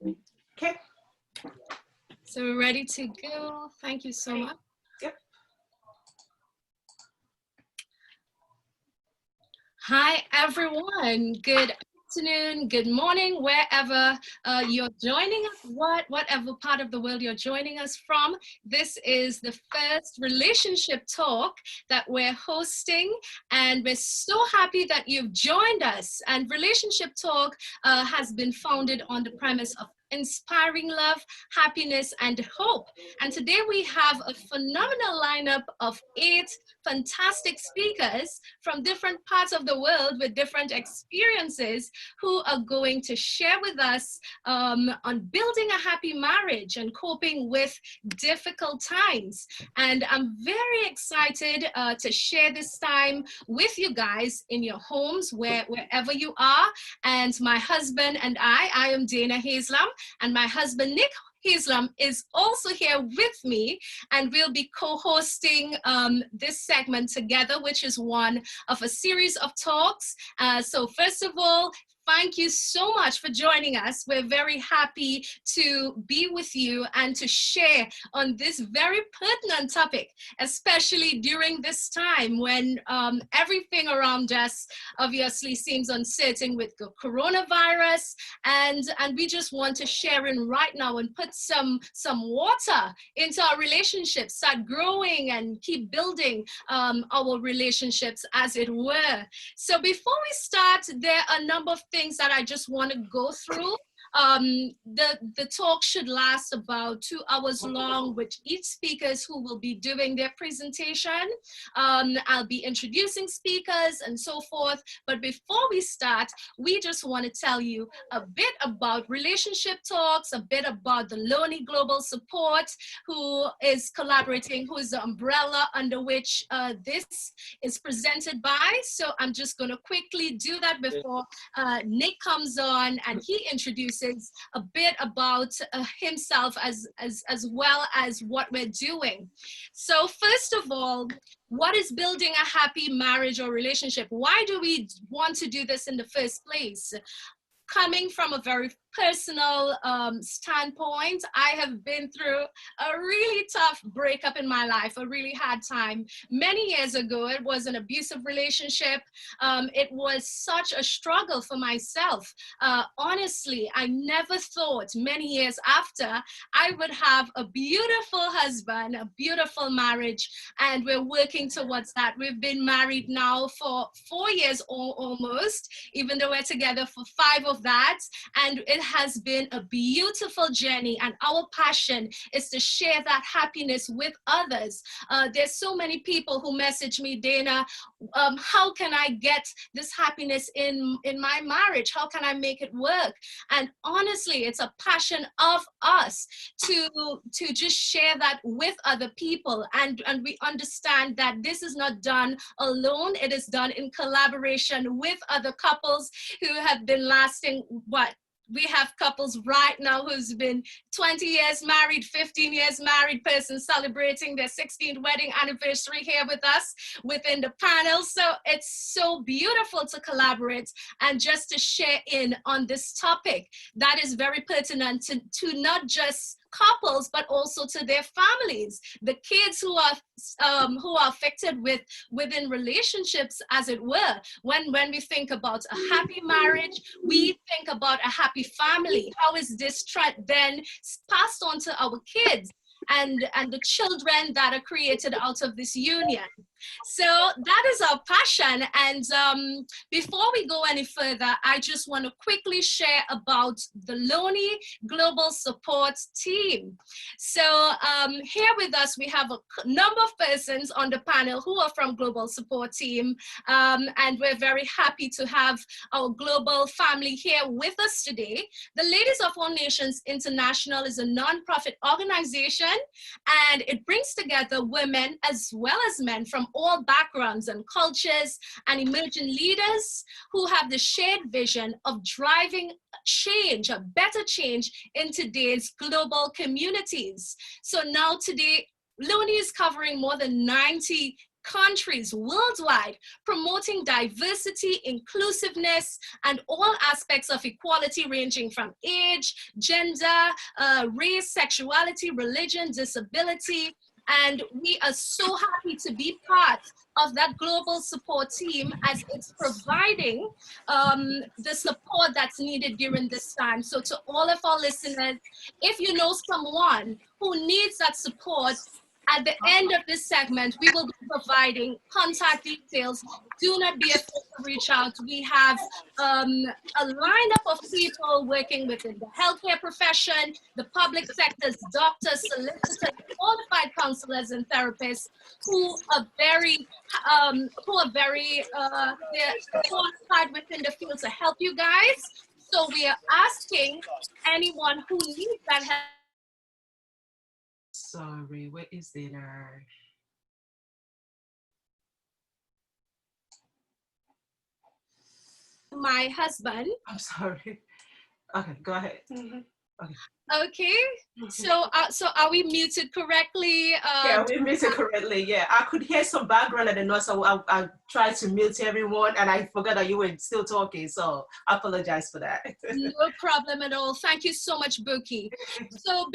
Okay. So we're ready to go. Thank you so much. Yep. Hi, everyone. Good afternoon, good morning, wherever you're joining us, whatever part of the world you're joining us from. This is the first relationship talk that we're hosting, and we're so happy that you've joined us. And Relationship Talk has been founded on the premise of inspiring love, happiness, and hope. And today we have a phenomenal lineup of 8 fantastic speakers from different parts of the world with different experiences who are going to share with us on building a happy marriage and coping with difficult times. And I'm very excited to share this time with you guys in your homes, wherever you are. And my husband and I am Dana Haselum, and my husband Nick Haselum is also here with me, and we'll be co-hosting this segment together, which is one of a series of talks. So first of all, thank you so much for joining us. We're very happy to be with you and to share on this very pertinent topic, especially during this time when everything around us obviously seems uncertain with the coronavirus. And we just want to share in right now and put some water into our relationships, start growing and keep building our relationships, as it were. So before we start, there are a number of things that I just want to go through. The talk should last about 2 hours long, with each speakers who will be doing their presentation. I'll be introducing speakers and so forth. But before we start, we just want to tell you a bit about Relationship Talks, a bit about the Lonely Global Support, who is collaborating, who is the umbrella under which this is presented by. So I'm just going to quickly do that before Nick comes on and he introduces a bit about himself as well as what we're doing. So first of all, what is building a happy marriage or relationship? Why do we want to do this in the first place? Coming from a very personal standpoint, I have been through a really tough breakup in my life, a really hard time. Many years ago, it was an abusive relationship. It was such a struggle for myself. Honestly, I never thought many years after I would have a beautiful husband, a beautiful marriage, and we're working towards that. We've been married now for 4 years almost, even though we're together for 5 of that, and it has been a beautiful journey, and our passion is to share that happiness with others. There's so many people who message me, Dana, how can I get this happiness in my marriage? How can I make it work? And honestly, it's a passion of us to just share that with other people, and we understand that this is not done alone. It is done in collaboration with other couples who have been lasting. We have couples right now who's been 20 years married, 15 years married, person celebrating their 16th wedding anniversary here with us within the panel. So it's so beautiful to collaborate and just to share in on this topic that is very pertinent to not just couples, but also to their families, the kids who are affected within relationships, as it were. When we think about a happy marriage, we think about a happy family. How is this then passed on to our kids and the children that are created out of this union? So that is our passion. And before we go any further, I just want to quickly share about the Lonely Global Support Team. So here with us, we have a number of persons on the panel who are from Global Support Team. And we're very happy to have our global family here with us today. The Ladies of All Nations International is a nonprofit organization, and it brings together women as well as men from all backgrounds and cultures and emerging leaders who have the shared vision of driving change, a better change in today's global communities. So now today, Loni is covering more than 90 countries worldwide, promoting diversity, inclusiveness, and all aspects of equality ranging from age, gender, race, sexuality, religion, disability. And we are so happy to be part of that global support team as it's providing the support that's needed during this time. So to all of our listeners, if you know someone who needs that support, at the end of this segment, we will be providing contact details. Do not be afraid to reach out. We have a lineup of people working within the healthcare profession, the public sectors, doctors, solicitors, qualified counselors and therapists who are very they're qualified within the field to help you guys. So we are asking anyone who needs that help. Sorry, where is it? My husband. I'm sorry. Okay, go ahead. Okay. So are we muted correctly? Yeah, we muted correctly. Yeah, I could hear some background and then also I tried to mute everyone and I forgot that you were still talking. So I apologize for that. No problem at all. Thank you so much, Buki. So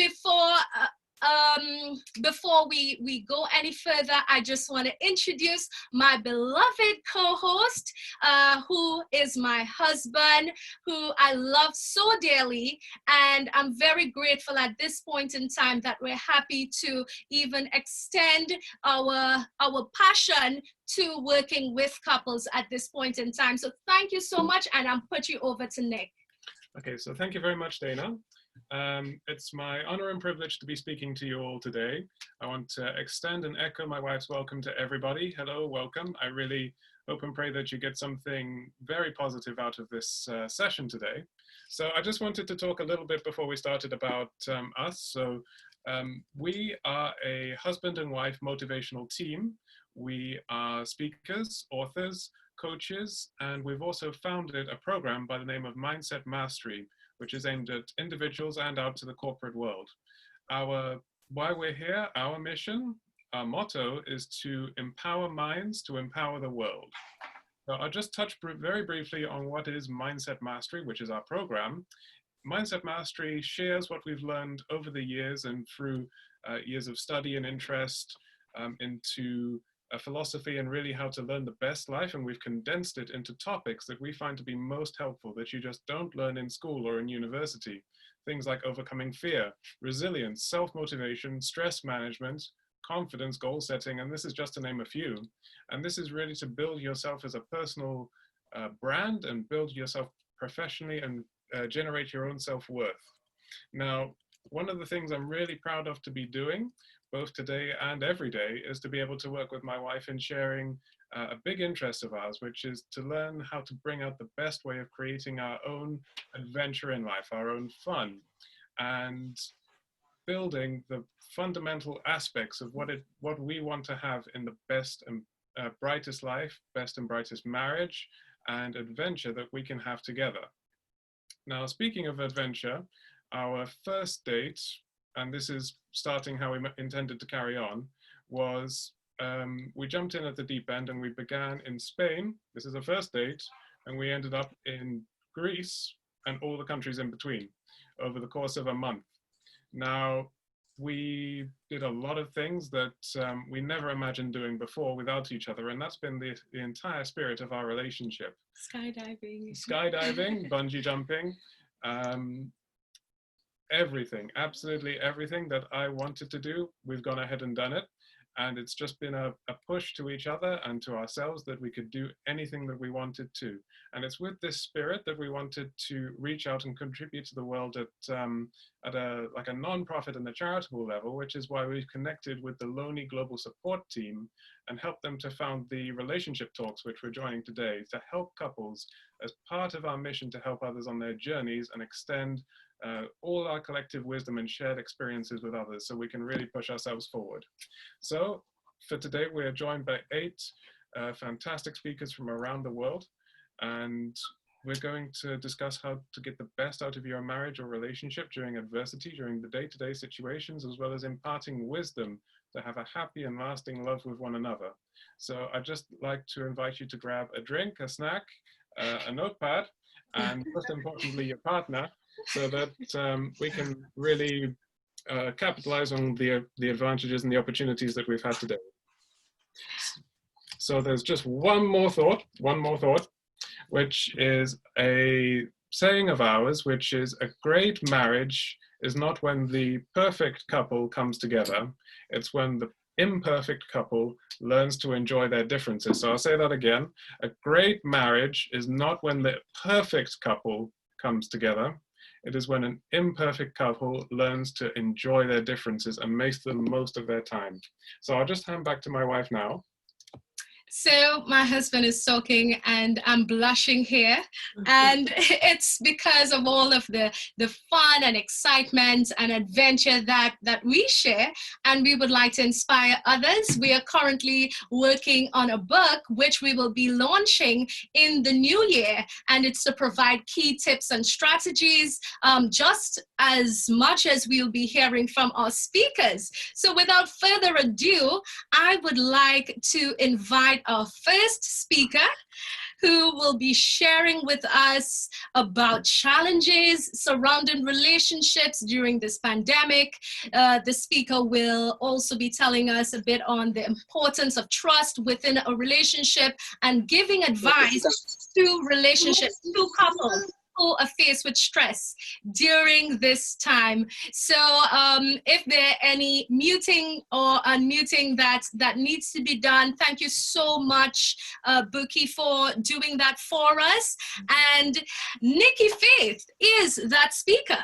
before we go any further, I just want to introduce my beloved co-host, who is my husband, who I love so dearly, and I'm very grateful at this point in time that we're happy to even extend our passion to working with couples at this point in time. So thank you so much, and I'll put you over to Nick. Okay, so thank you very much, Dana. It's my honor and privilege to be speaking to you all today. I want to extend and echo my wife's welcome to everybody. Hello, welcome. I really hope and pray that you get something very positive out of this session today. So I just wanted to talk a little bit before we started about us. So we are a husband and wife motivational team. We are speakers, authors, coaches, and we've also founded a program by the name of Mindset Mastery, which is aimed at individuals and out to the corporate world. Why we're here, our mission, our motto is to empower minds to empower the world. So I'll just touch very briefly on what is Mindset Mastery, which is our program. Mindset Mastery shares what we've learned over the years and through years of study and interest into a philosophy and really how to learn the best life, and we've condensed it into topics that we find to be most helpful that you just don't learn in school or in university. Things like overcoming fear, resilience, self-motivation, stress management, confidence, goal setting, and this is just to name a few. And this is really to build yourself as a personal brand and build yourself professionally and generate your own self-worth. Now, one of the things I'm really proud of to be doing both today and every day is to be able to work with my wife in sharing a big interest of ours, which is to learn how to bring out the best way of creating our own adventure in life, our own fun, and building the fundamental aspects of what we want to have in the best and brightest life, best and brightest marriage, and adventure that we can have together. Now, speaking of adventure, our first date, and this is starting how we intended to carry on, was we jumped in at the deep end and we began in Spain. This is a first date, and we ended up in Greece and all the countries in between over the course of a month. Now, we did a lot of things that we never imagined doing before without each other, and that's been the entire spirit of our relationship. Skydiving, bungee jumping, everything, absolutely everything that I wanted to do, we've gone ahead and done it. And it's just been a push to each other and to ourselves that we could do anything that we wanted to. And it's with this spirit that we wanted to reach out and contribute to the world at a non-profit and a charitable level, which is why we've connected with the Lonely Global Support Team and helped them to found the Relationship Talks, which we're joining today, to help couples as part of our mission to help others on their journeys and extend all our collective wisdom and shared experiences with others so we can really push ourselves forward. So for today, we're joined by 8 fantastic speakers from around the world, and we're going to discuss how to get the best out of your marriage or relationship during adversity, during the day-to-day situations, as well as imparting wisdom to have a happy and lasting love with one another. So I'd just like to invite you to grab a drink, a snack, a notepad, and most importantly, your partner, so that we can really capitalize on the advantages and the opportunities that we've had today. So there's just one more thought, which is a saying of ours, which is a great marriage is not when the perfect couple comes together, it's when the imperfect couple learns to enjoy their differences. So I'll say that again. A great marriage is not when the perfect couple comes together. It is when an imperfect couple learns to enjoy their differences and makes the most of their time. So I'll just hand back to my wife now. So my husband is talking and I'm blushing here, and it's because of all of the fun and excitement and adventure that we share, and we would like to inspire others. We are currently working on a book which we will be launching in the new year, and it's to provide key tips and strategies just as much as we'll be hearing from our speakers. So without further ado, I would like to invite our first speaker, who will be sharing with us about challenges surrounding relationships during this pandemic. The speaker will also be telling us a bit on the importance of trust within a relationship and giving advice to relationships, to couples who are faced with stress during this time. So if there are any muting or unmuting that needs to be done, thank you so much, Buki, for doing that for us. And Nikki Faith is that speaker.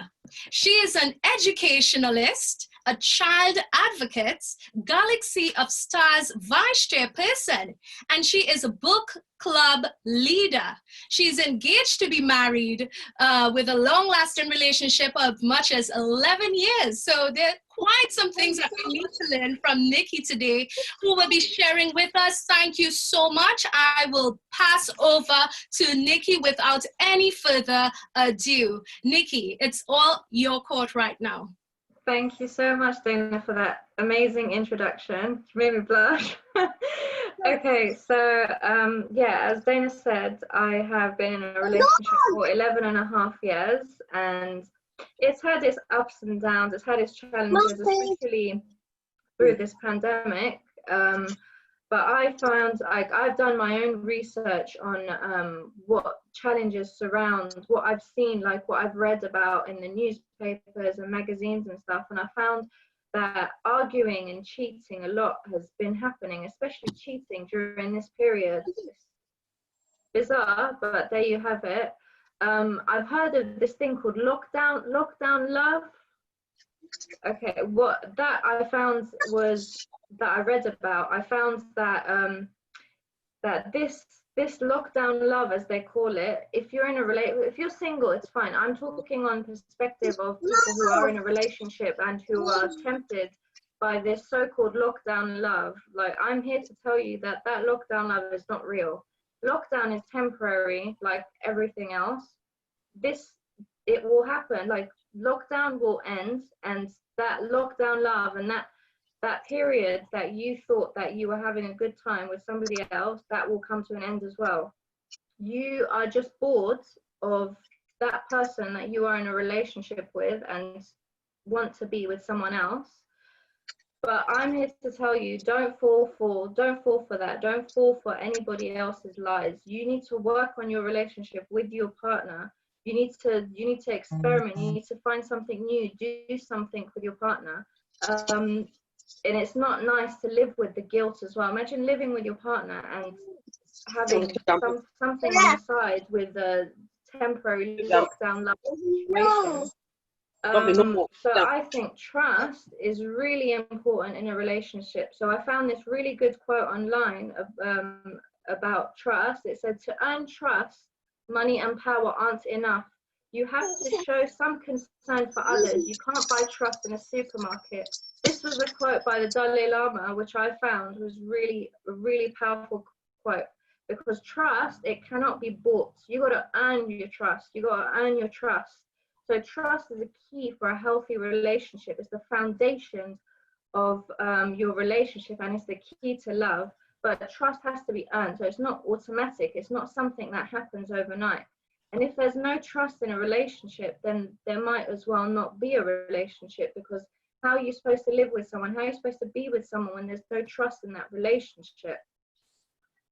She is an educationalist, a child advocate, Galaxy of Stars vice chairperson, and she is a book club leader. She's engaged to be married with a long-lasting relationship of much as 11 years. So there are quite some things that we need to learn from Nikki today, who will be sharing with us. Thank you so much. I will pass over to Nikki without any further ado. Nikki, it's all your court right now. Thank you so much, Dana, for that amazing introduction. It made me blush. Okay, so yeah, as Dana said, I have been in a relationship for 11.5 years, and it's had its ups and downs, it's had its challenges, especially through this pandemic. But I found, I've done my own research on what challenges surround what I've seen, like what I've read about in the newspapers and magazines and stuff. And I found that arguing and cheating a lot has been happening, especially cheating during this period. It's bizarre, but there you have it. I've heard of this thing called lockdown love. Okay, what that I found was that I read about, I found that that this lockdown love, as they call it, if you're in a if you're single, it's fine. I'm talking on perspective of people who are in a relationship and who are tempted by this so-called lockdown love. Like, I'm here to tell you that that lockdown love is not real. Lockdown is temporary, like everything else. It will happen, like lockdown will end, and that lockdown love and that period that you thought that you were having a good time with somebody else, that will come to an end as well. You are just bored of that person that you are in a relationship with and want to be with someone else. But I'm here to tell you, don't fall for that. Don't fall for anybody else's lies. You need to work on your relationship with your partner. You need to experiment. You need to find something new. Do something with your partner. And it's not nice to live with the guilt as well. Imagine living with your partner and having something on the side with a temporary lockdown love situation. So I think trust is really important in a relationship. So I found this really good quote online about trust. It said, to earn trust, money and power aren't enough. You have to show some concern for others. You can't buy trust in a supermarket. This was a quote by the Dalai Lama, which I found was a really powerful quote, because trust, it cannot be bought. You got to earn your trust. You got to earn your trust. So trust is a key for a healthy relationship. It's the foundation of your relationship, and it's the key to love. But trust has to be earned, so it's not automatic. It's not something that happens overnight. And if there's no trust in a relationship, then there might as well not be a relationship, because how are you supposed to live with someone? How are you supposed to be with someone when there's no trust in that relationship?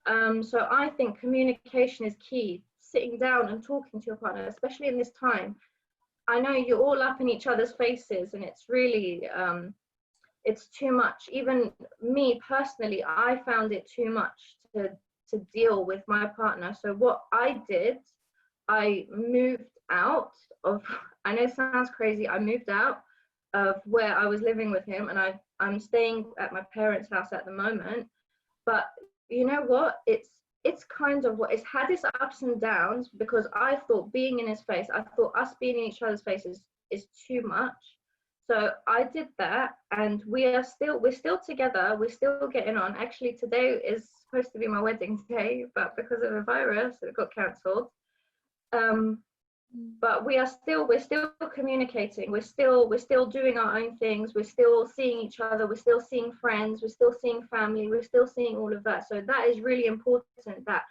So I think communication is key. Sitting down and talking to your partner, especially in this time. I know you're all up in each other's faces, and it's really, it's too much. Even me personally, I found it too much to deal with my partner. So what I did, I moved out of, I know it sounds crazy, I moved out of where I was living with him, and I'm staying at my parents' house at the moment. But you know what, it's kind of what, it's had its ups and downs, because I thought being in his face, I thought us being in each other's faces is too much. So I did that, and we're still together, we're still getting on. Actually, today is supposed to be my wedding day, but because of the virus, it got cancelled. But we're still communicating, we're still doing our own things, we're still seeing each other, we're still seeing friends, we're still seeing family, we're still seeing all of that. So that is really important, that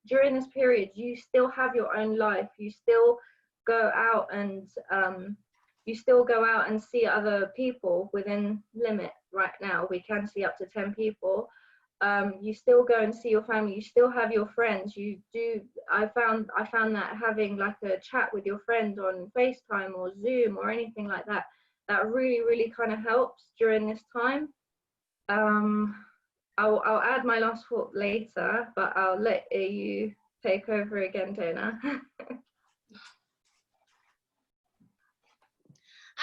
during this period you still have your own life, you still go out and see other people within limit. Right now we can see up to 10 people. You still go and see your family, you still have your friends. I found that having like a chat with your friend on FaceTime or Zoom or anything like that, that really kind of helps during this time. I'll add my last thought later, but I'll let you take over again, Dana.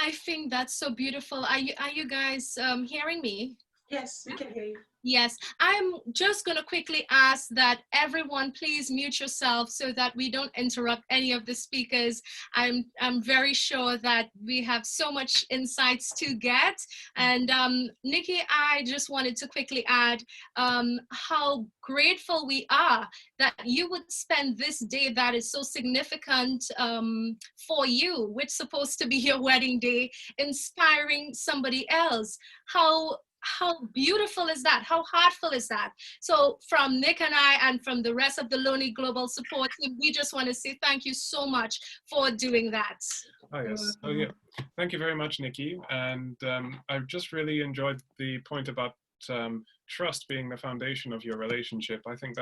I think that's so beautiful. Are you guys hearing me? Yes, we can hear you. Yes, I'm just going to quickly ask that everyone please mute yourself so that we don't interrupt any of the speakers. I'm very sure that we have so much insights to get. And Nikki, I just wanted to quickly add how grateful we are that you would spend this day that is so significant for you, which is supposed to be your wedding day, inspiring somebody else. How beautiful is that? How heartful is that? So from Nick and I, and from the rest of the Lonely Global Support team, we just want to say thank you so much for doing that. Oh, yes. Oh, yeah. Thank you very much, Nikki. And I've just really enjoyed the point about trust being the foundation of your relationship. I think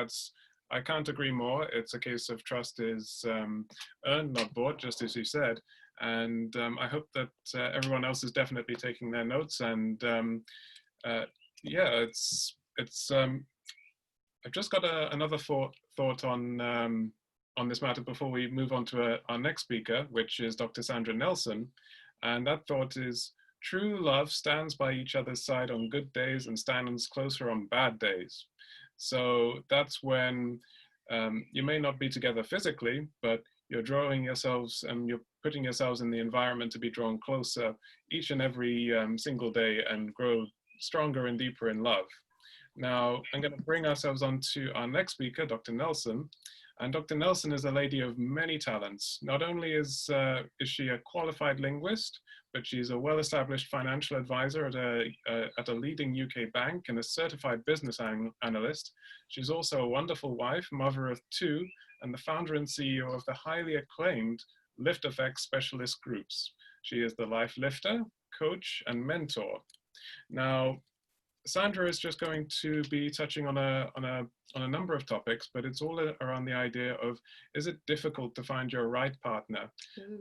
I can't agree more. It's a case of trust is earned, not bought, just as you said. And I hope that everyone else is definitely taking their notes. And yeah, I've just got another thought on this matter before we move on to our next speaker, which is Dr. Sandra Nelson. And that thought is, true love stands by each other's side on good days and stands closer on bad days. So that's when you may not be together physically, but you're drawing yourselves and you're putting yourselves in the environment to be drawn closer each and every single day and grow stronger and deeper in love. Now, I'm going to bring ourselves on to our next speaker, Dr. Nelson. And Dr. Nelson is a lady of many talents. Not only is she a qualified linguist, but she's a well-established financial advisor at a leading UK bank and a certified business analyst. She's also a wonderful wife, mother of 2, and the founder and CEO of the highly acclaimed Lift Effect Specialist Groups. She is the life lifter, coach, and mentor. Now, Sandra is just going to be touching on a number of topics, but it's all around the idea of, is it difficult to find your right partner?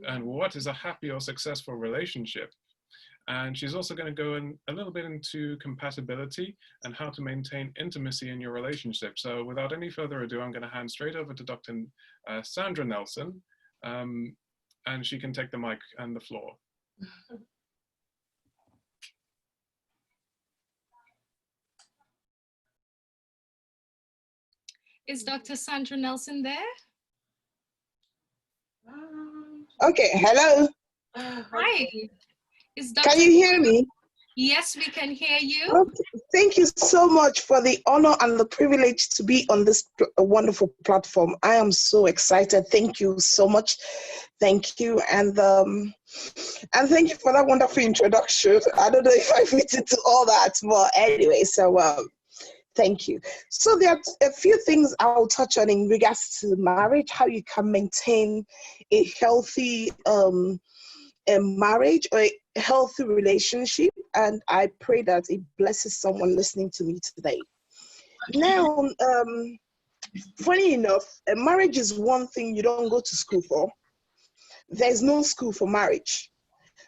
And what is a happy or successful relationship? And she's also going to go in a little bit into compatibility and how to maintain intimacy in your relationship. So without any further ado, I'm going to hand straight over to Dr. Sandra Nelson, and she can take the mic and the floor. Is Dr. Sandra Nelson there? Okay, hello. Hi. Can you hear me? Yes, we can hear you. Okay. Thank you so much for the honor and the privilege to be on this wonderful platform. I am so excited. Thank you so much. Thank you. And And thank you for that wonderful introduction. I don't know if I fit into all that, but anyway, so thank you. So there are a few things I'll touch on in regards to marriage, how you can maintain a healthy a marriage or a healthy relationship, and I pray that it blesses someone listening to me today. Now, funny enough, a marriage is one thing you don't go to school for. There's no school for marriage.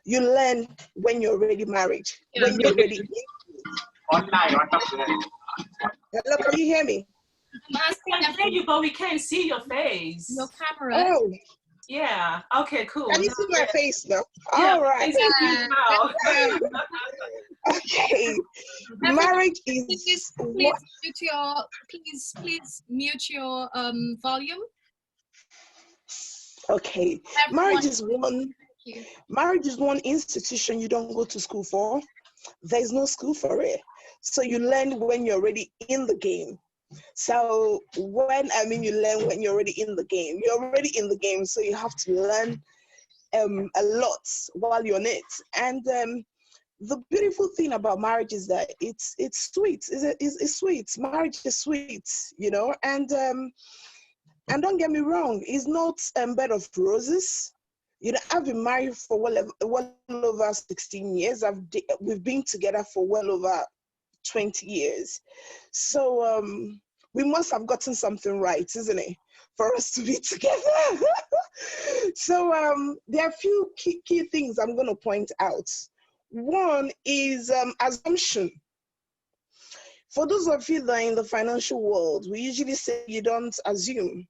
You learn when you're already married, when you're already. Hello, can you hear me? I'm asking I hear you, but we can't see your face. your camera. Oh, Yeah. Okay. Cool. can you see my face now? Yeah, All right. Yeah. Okay. Marriage is Please what? mute your please mute your volume. Okay. Everyone, Marriage is one. thank you. Marriage is one institution you don't go to school for. There's no school for it. So you learn when you're already in the game. So when I mean you learn when you're already in the game, you're already in the game. So you have to learn a lot while you're in it. And the beautiful thing about marriage is that it's sweet. It's sweet. Marriage is sweet, you know. And don't get me wrong, it's not a bed of roses. You know, I've been married for well over 16 years. We've been together for well over 20 years. So we must have gotten something right, isn't it, for us to be together? So there are a few key things I'm going to point out. One is assumption. For those of you that are in the financial world, we usually say you don't assume.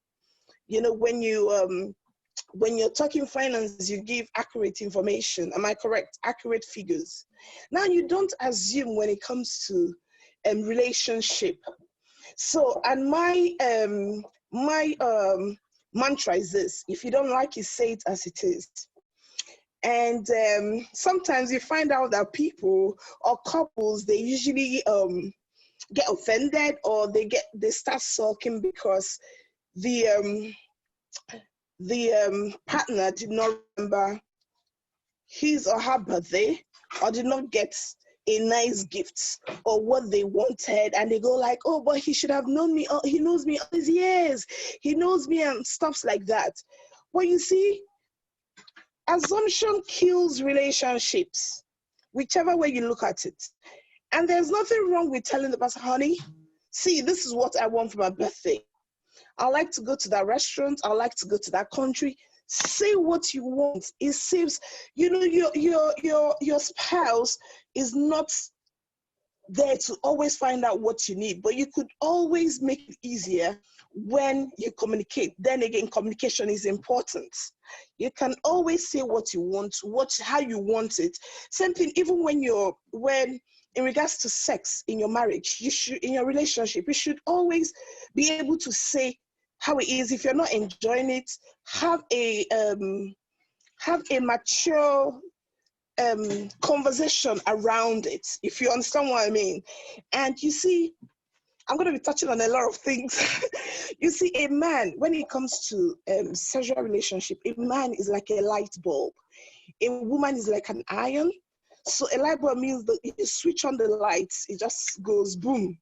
You know, when you're talking finance, you give accurate information. Am I correct? Accurate figures. Now, you don't assume when it comes to relationship. So, and my mantra is this: if you don't like it, say it as it is. And sometimes you find out that people or couples, they usually get offended, or they start sulking because the partner did not remember his or her birthday, or did not get a nice gift or what they wanted, and they go like, oh, but he should have known me. Oh, he knows me all these years. He knows me, and stuff like that. Well, you see, assumption kills relationships, whichever way you look at it. And there's nothing wrong with telling the person, honey, see, this is what I want for my birthday. I like to go to that restaurant. I like to go to that country. Say what you want. It saves, you know, your spouse is not there to always find out what you need, but you could always make it easier when you communicate. Then again, communication is important. You can always say what you want, how you want it. Same thing, even when in regards to sex in your marriage, in your relationship, you should always be able to say how it is. If you're not enjoying it, have a mature conversation around it, if you understand what I mean. And you see, I'm going to be touching on a lot of things. You see, a man, when it comes to sexual relationship, a man is like a light bulb. A woman is like an iron. So a light bulb means that you switch on the lights, it just goes boom.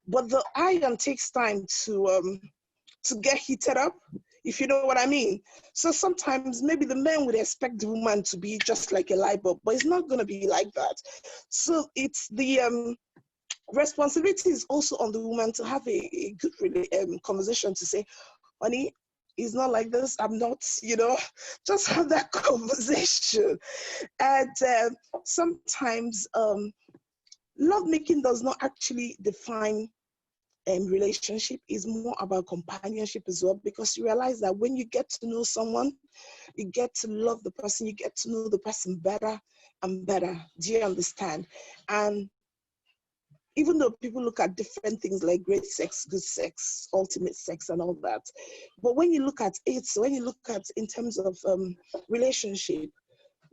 But the iron takes time to get heated up, if you know what I mean. So sometimes maybe the man would expect the woman to be just like a light bulb, but it's not going to be like that. So it's the responsibility is also on the woman to have a good conversation to say, honey, it's not like this. I'm not, you know, just have that conversation. And sometimes lovemaking does not actually define relationship. Is more about companionship as well, because you realize that when you get to know someone, you get to love the person, you get to know the person better and better. Do you understand? And even though people look at different things like great sex, good sex, ultimate sex, and all that, but when you look at it, so when you look at in terms of relationship,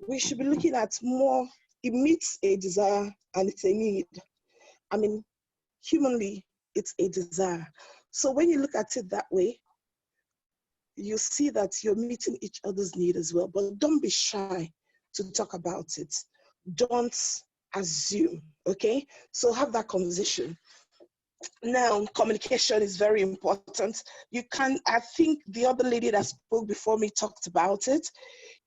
we should be looking at more. It meets a desire and it's a need. I mean, humanly, it's a desire. So when you look at it that way, you see that you're meeting each other's need as well. But don't be shy to talk about it. Don't assume, okay? So have that conversation. Now, communication is very important. I think the other lady that spoke before me talked about it.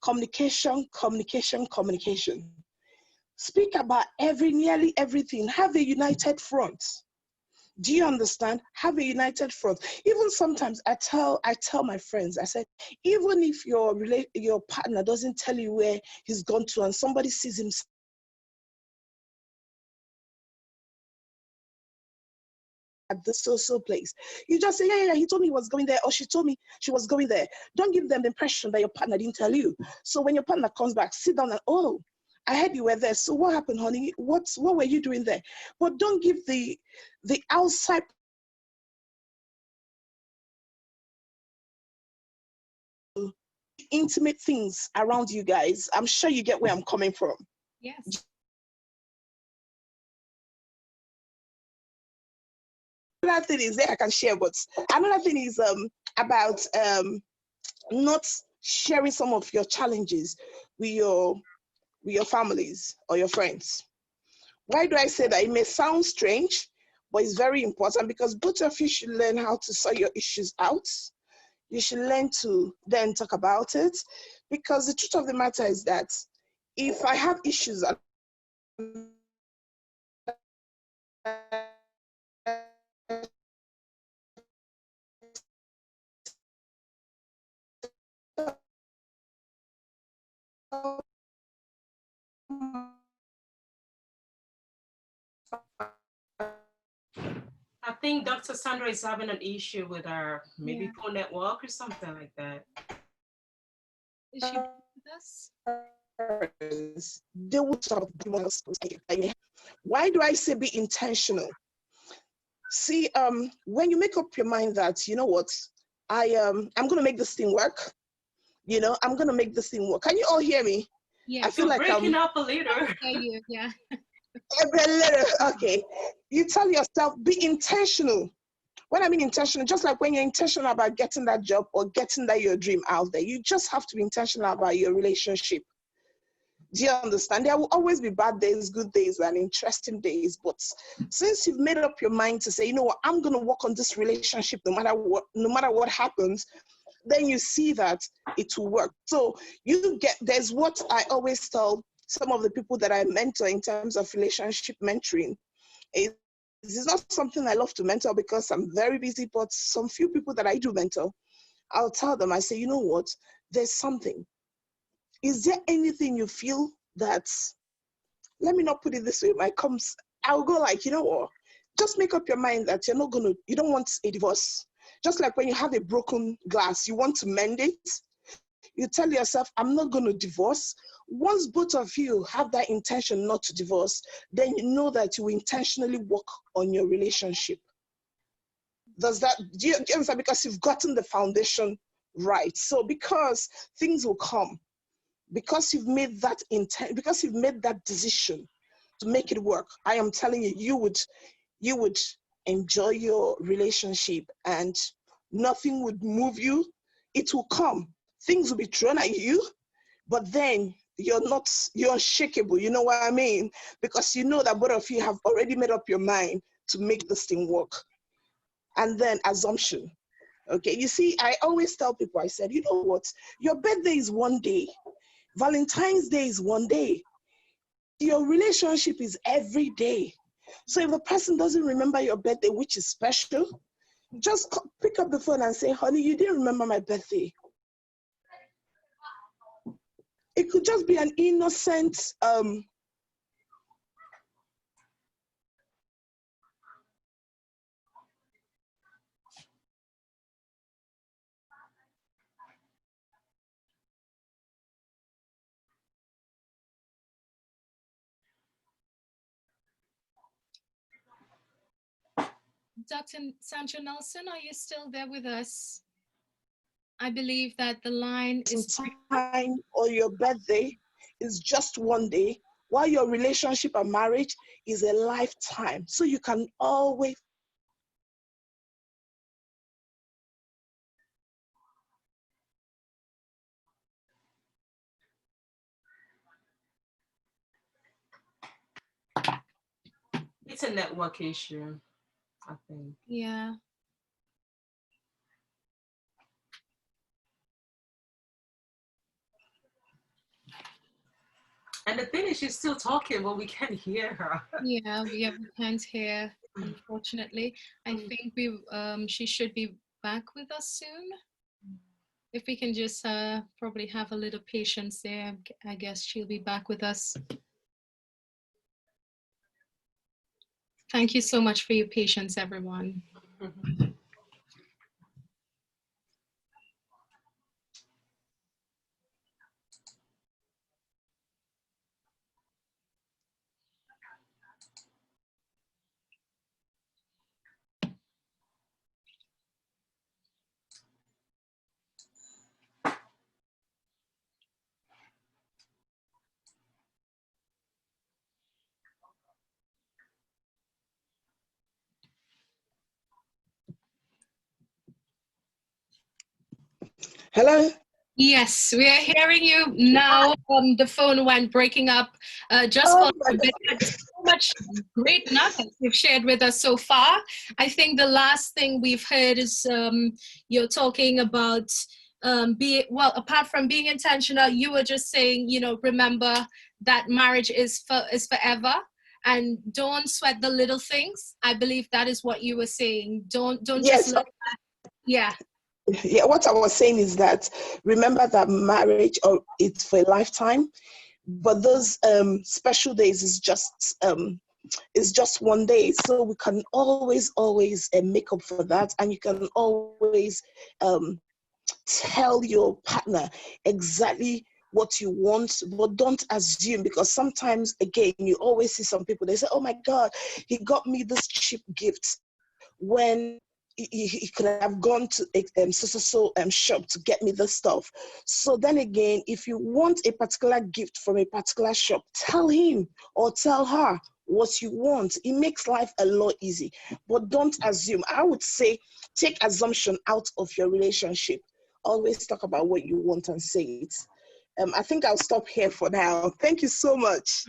Communication, communication, communication. Speak about nearly everything. Have a united front. Do you understand? Have a united front. Even sometimes I tell my friends, I said, even if your partner doesn't tell you where he's gone to and somebody sees him at the so place, you just say, yeah, he told me he was going there, or she told me she was going there. Don't give them the impression that your partner didn't tell you. So when your partner comes back, sit down and, oh, I heard you were there. So what happened, honey? What were you doing there? But don't give the outside intimate things around you guys. I'm sure you get where I'm coming from. Yes. Another thing is that I can share, but another thing is about not sharing some of your challenges with your families or your friends. Why do I say that? It may sound strange, but it's very important because both of you should learn how to sort your issues out. You should learn to then talk about it, because the truth of the matter is that if I have issues, I think Dr. Sandra is having an issue with her maybe poor network or something like that. Is she with us? they will stop. Why do I say be intentional? See, when you make up your mind that, you know what, I'm gonna make this thing work. You know, I'm gonna make this thing work. Can you all hear me? Yeah. I feel You're like breaking up a little. Yeah. a little. Okay. You tell yourself, be intentional. When I mean intentional, just like when you're intentional about getting that job or getting that your dream out there, you just have to be intentional about your relationship. Do you understand? There will always be bad days, good days, and interesting days. But since you've made up your mind to say, you know what, I'm going to work on this relationship no matter what happens, then you see that it will work. So there's what I always tell some of the people that I mentor in terms of relationship mentoring. It's not something I love to mentor because I'm very busy, but some few people that I do mentor, I'll tell them, I say, you know what, there's something. Is there anything you feel that, let me not put it this way, I'll go like, you know what, just make up your mind that you don't want a divorce. Just like when you have a broken glass, you want to mend it. You tell yourself, I'm not going to divorce. Once both of you have that intention not to divorce, then you know that you will intentionally work on your relationship. Do you understand? Because you've gotten the foundation right. So because things will come, because you've made that because you've made that decision to make it work, I am telling you, you would enjoy your relationship and nothing would move you. It will come. Things will be thrown at you, but then you're unshakable. You know what I mean? Because you know that both of you have already made up your mind to make this thing work. And then assumption. Okay, you see, I always tell people, I said, you know what? Your birthday is one day. Valentine's Day is one day. Your relationship is every day. So if the person doesn't remember your birthday, which is special, just pick up the phone and say, honey, you didn't remember my birthday. It could just be an innocent, Dr. Sancho Nelson, are you still there with us? I believe that the line is time, or your birthday is just one day, while your relationship and marriage is a lifetime. So you can always It's a network issue, I think. Yeah. And the thing is, she's still talking, but we can't hear her. Yeah, we can't hear, unfortunately. I think she should be back with us soon. If we can just probably have a little patience there, I guess she'll be back with us. Thank you so much for your patience, everyone. Hello? Yes, we are hearing you now. The phone went breaking up just Oh a my little bit. God. So much great nuggets you've shared with us so far. I think the last thing we've heard is you're talking about apart from being intentional, you were just saying, you know, remember that marriage is forever. And don't sweat the little things. I believe that is what you were saying. Don't Yes. just look at, yeah. Yeah, what I was saying is that remember that marriage it's for a lifetime, but those special days is just one day. So we can always make up for that, and you can always tell your partner exactly what you want, but don't assume, because sometimes again you always see some people, they say, oh my God, he got me this cheap gift, when he could have gone to so shop to get me this stuff. So then again, if you want a particular gift from a particular shop, tell him or tell her what you want. It makes life a lot easy. But don't assume. I would say take assumption out of your relationship. Always talk about what you want and say it. I think I'll stop here for now. Thank you so much.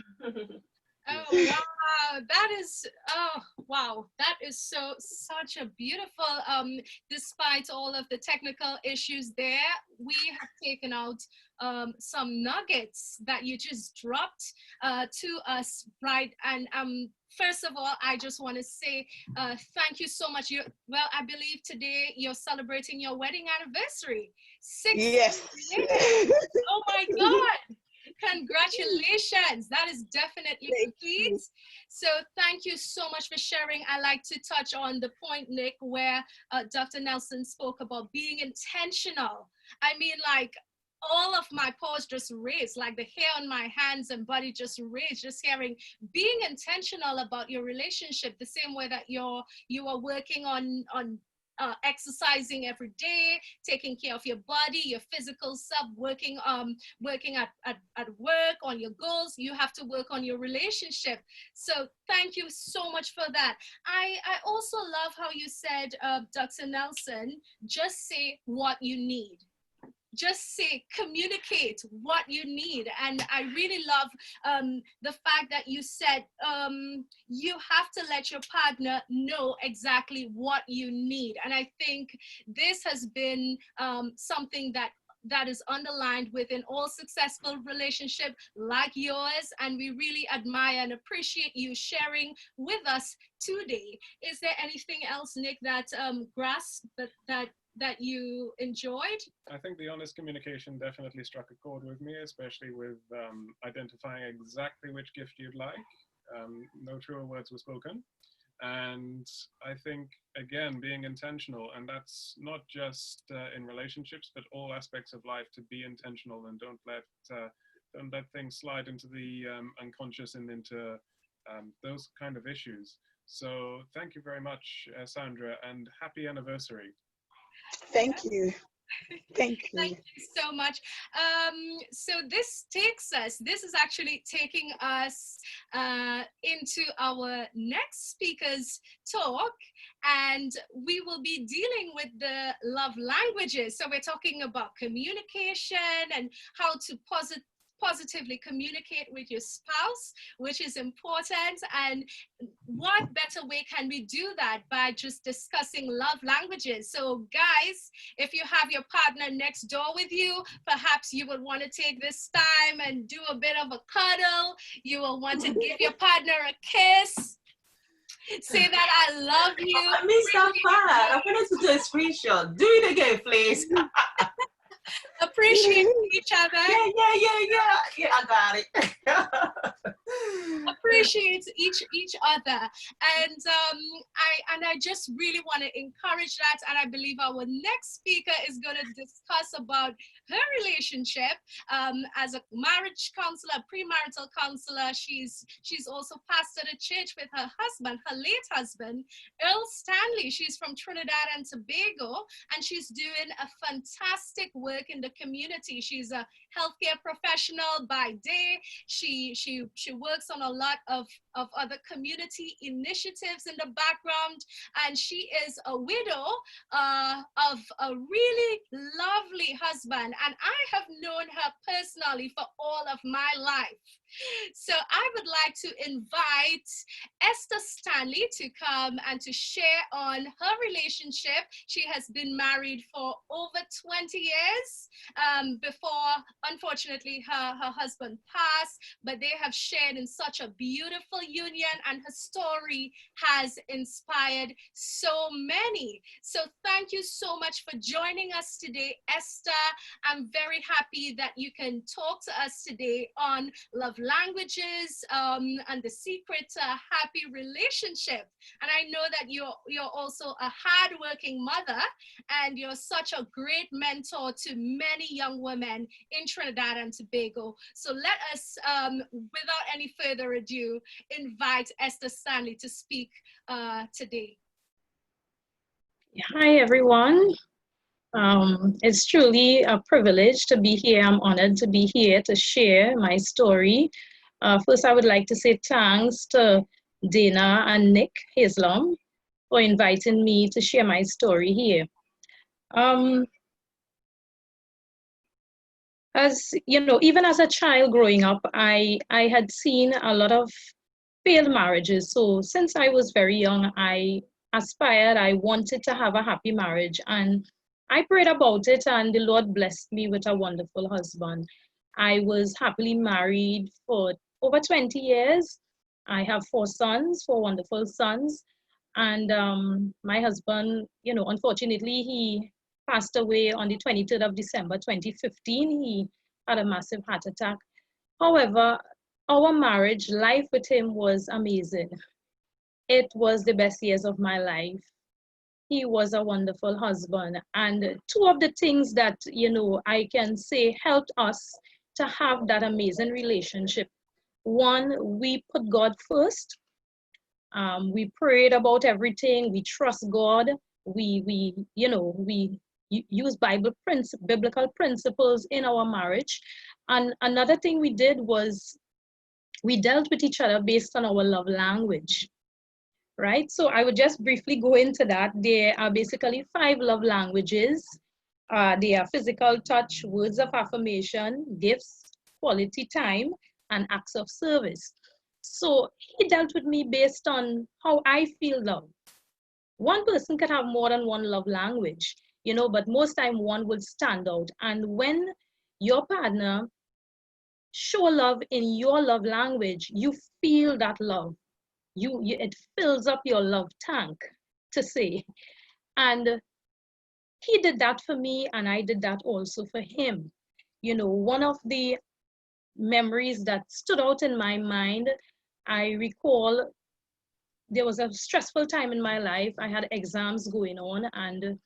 Oh wow, that is that is such a beautiful despite all of the technical issues there, we have taken out some nuggets that you just dropped to us, right? And first of all, I just want to say thank you so much. I believe today you're celebrating your wedding anniversary. 6 Yes. years. Oh my God. Congratulations. That is definitely complete. So thank you so much for sharing. I like to touch on the point, Nick, where Dr. Nelson spoke about being intentional. I mean, like, all of my paws just raised, like the hair on my hands and body just raised, just hearing being intentional about your relationship, the same way that you are working on exercising every day, taking care of your body, your physical self, working at work on your goals. You have to work on your relationship. So thank you so much for that. I also love how you said, Dr. Nelson, just say what you need. Just say, communicate what you need. And I really love the fact that you said you have to let your partner know exactly what you need. And I think this has been something that is underlined within all successful relationship like yours, and we really admire and appreciate you sharing with us today. Is there anything else, Nick, that grasped that you enjoyed? I think the honest communication definitely struck a chord with me, especially with identifying exactly which gift you'd like. No truer words were spoken. And I think, again, being intentional, and that's not just in relationships, but all aspects of life, to be intentional and don't let things slide into the unconscious and into those kind of issues. So thank you very much, Sandra, and happy anniversary. Thank you. Thank you. Thank you so much. So this is actually taking us into our next speaker's talk, and we will be dealing with the love languages. So we're talking about communication and how to positively communicate with your spouse, which is important. And what better way can we do that by just discussing love languages? So guys, if you have your partner next door with you, perhaps you would want to take this time and do a bit of a cuddle. You will want to give your partner a kiss. Say that I love you. I missed that part. I wanted to do a screenshot. Do it again, please. Appreciate each other. Yeah, I got it. Appreciate each other, and I just really want to encourage that, and I believe our next speaker is going to discuss about her relationship as a marriage counselor, premarital counselor. She's also pastored a church with her husband, her late husband, Earl Stanley. She's from Trinidad and Tobago, and she's doing a fantastic work in the community. She's a healthcare professional by day. She works on a lot of other community initiatives in the background, and she is a widow of a really lovely husband, and I have known her personally for all of my life. So I would like to invite Esther Stanley to come and to share on her relationship. She has been married for over 20 years before, unfortunately, her husband passed, but they have shared in such a beautiful union, and her story has inspired so many. So thank you so much for joining us today, Esther. I'm very happy that you can talk to us today on love languages and the secret to a happy relationship. And I know that you're also a hardworking mother, and you're such a great mentor to many young women in Trinidad and Tobago. So let us, without any further ado, invite Esther Stanley to speak today. Hi, everyone. It's truly a privilege to be here. I'm honored to be here to share my story. First, I would like to say thanks to Dana and Nick Haselum for inviting me to share my story here. As you know, even as a child growing up, I had seen a lot of failed marriages. So since I was very young, I aspired, I wanted to have a happy marriage, and I prayed about it, and the Lord blessed me with a wonderful husband. I was happily married for over 20 years. I have 4 sons, 4 wonderful sons. And my husband, you know, unfortunately, he passed away on the 23rd of December, 2015. He had a massive heart attack. However, our marriage life with him was amazing. It was the best years of my life. He was a wonderful husband. And 2 of the things that, you know, I can say helped us to have that amazing relationship. One, we put God first. We prayed about everything. We trust God. We use biblical principles in our marriage. And another thing we did was we dealt with each other based on our love language. Right? So I would just briefly go into that. There are basically 5 love languages. They are physical touch, words of affirmation, gifts, quality time, and acts of service. So he dealt with me based on how I feel love. One person can have more than one love language, you know, but most time one will stand out. And when your partner show love in your love language, you feel that love. It fills up your love tank, to say. And he did that for me, and I did that also for him. You know, one of the memories that stood out in my mind, I recall there was a stressful time in my life. I had exams going on, and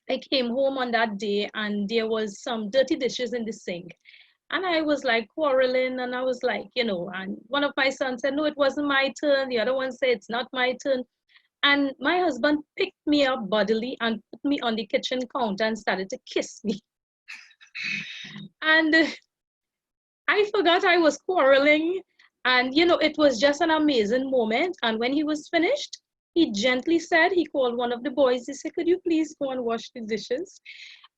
I came home on that day, and there was some dirty dishes in the sink. And I was like quarreling, and I was like, you know, and one of my sons said, no, it wasn't my turn. The other one said, it's not my turn. And my husband picked me up bodily and put me on the kitchen counter and started to kiss me. And I forgot I was quarreling. And, you know, it was just an amazing moment. And when he was finished, he gently said, he called one of the boys. He said, could you please go and wash the dishes?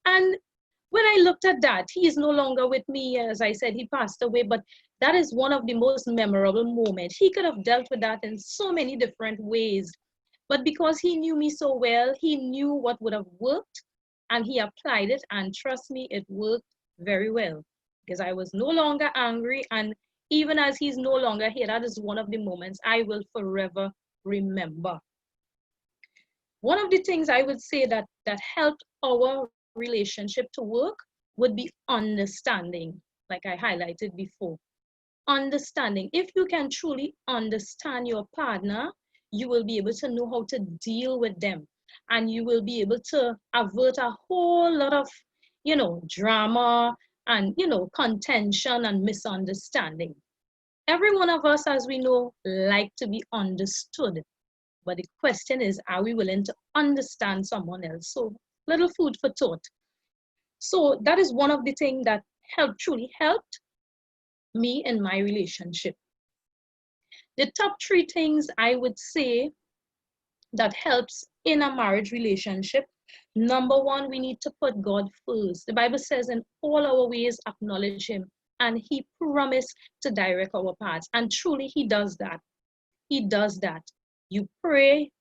And when I looked at that, he is no longer with me. As I said, he passed away, but that is one of the most memorable moments. He could have dealt with that in so many different ways. But because he knew me so well, he knew what would have worked and he applied it. And trust me, it worked very well because I was no longer angry. And even as he's no longer here, that is one of the moments I will forever remember. One of the things I would say that helped our relationship to work would be understanding, like I highlighted before. Understanding. If you can truly understand your partner, you will be able to know how to deal with them. And you will be able to avert a whole lot of, drama and, contention and misunderstanding. Every one of us, as we know, like to be understood. But the question is, are we willing to understand someone else? So, little food for thought. So that is one of the things that truly helped me in my relationship. The top 3 things I would say that helps in a marriage relationship. Number 1, we need to put God first. The Bible says in all our ways acknowledge him, and he promised to direct our paths. And truly he does that. He does that. You pray.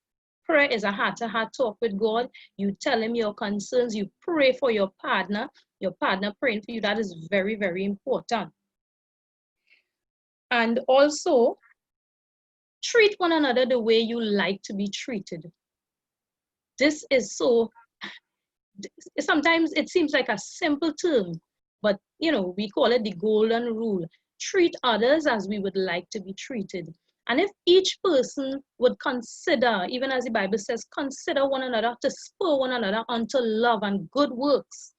Prayer is a heart-to-heart talk with God. You tell him your concerns. You pray for your partner praying for you. That is very, very important. And also, treat one another the way you like to be treated. This is so, sometimes it seems like a simple term, but we call it the golden rule. Treat others as we would like to be treated. And if each person would consider, even as the Bible says, consider one another to spur one another unto love and good works.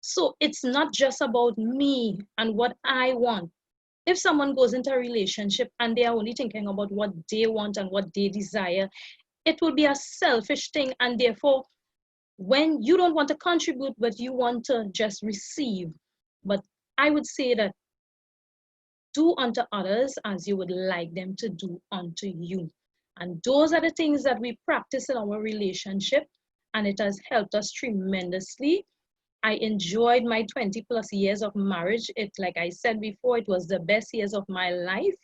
So it's not just about me and what I want. If someone goes into a relationship and they are only thinking about what they want and what they desire, it will be a selfish thing. And therefore, when you don't want to contribute, but you want to just receive. But I would say that do unto others as you would like them to do unto you. And those are the things that we practice in our relationship, and it has helped us tremendously. I enjoyed my 20 plus years of marriage. Like I said before, it was the best years of my life.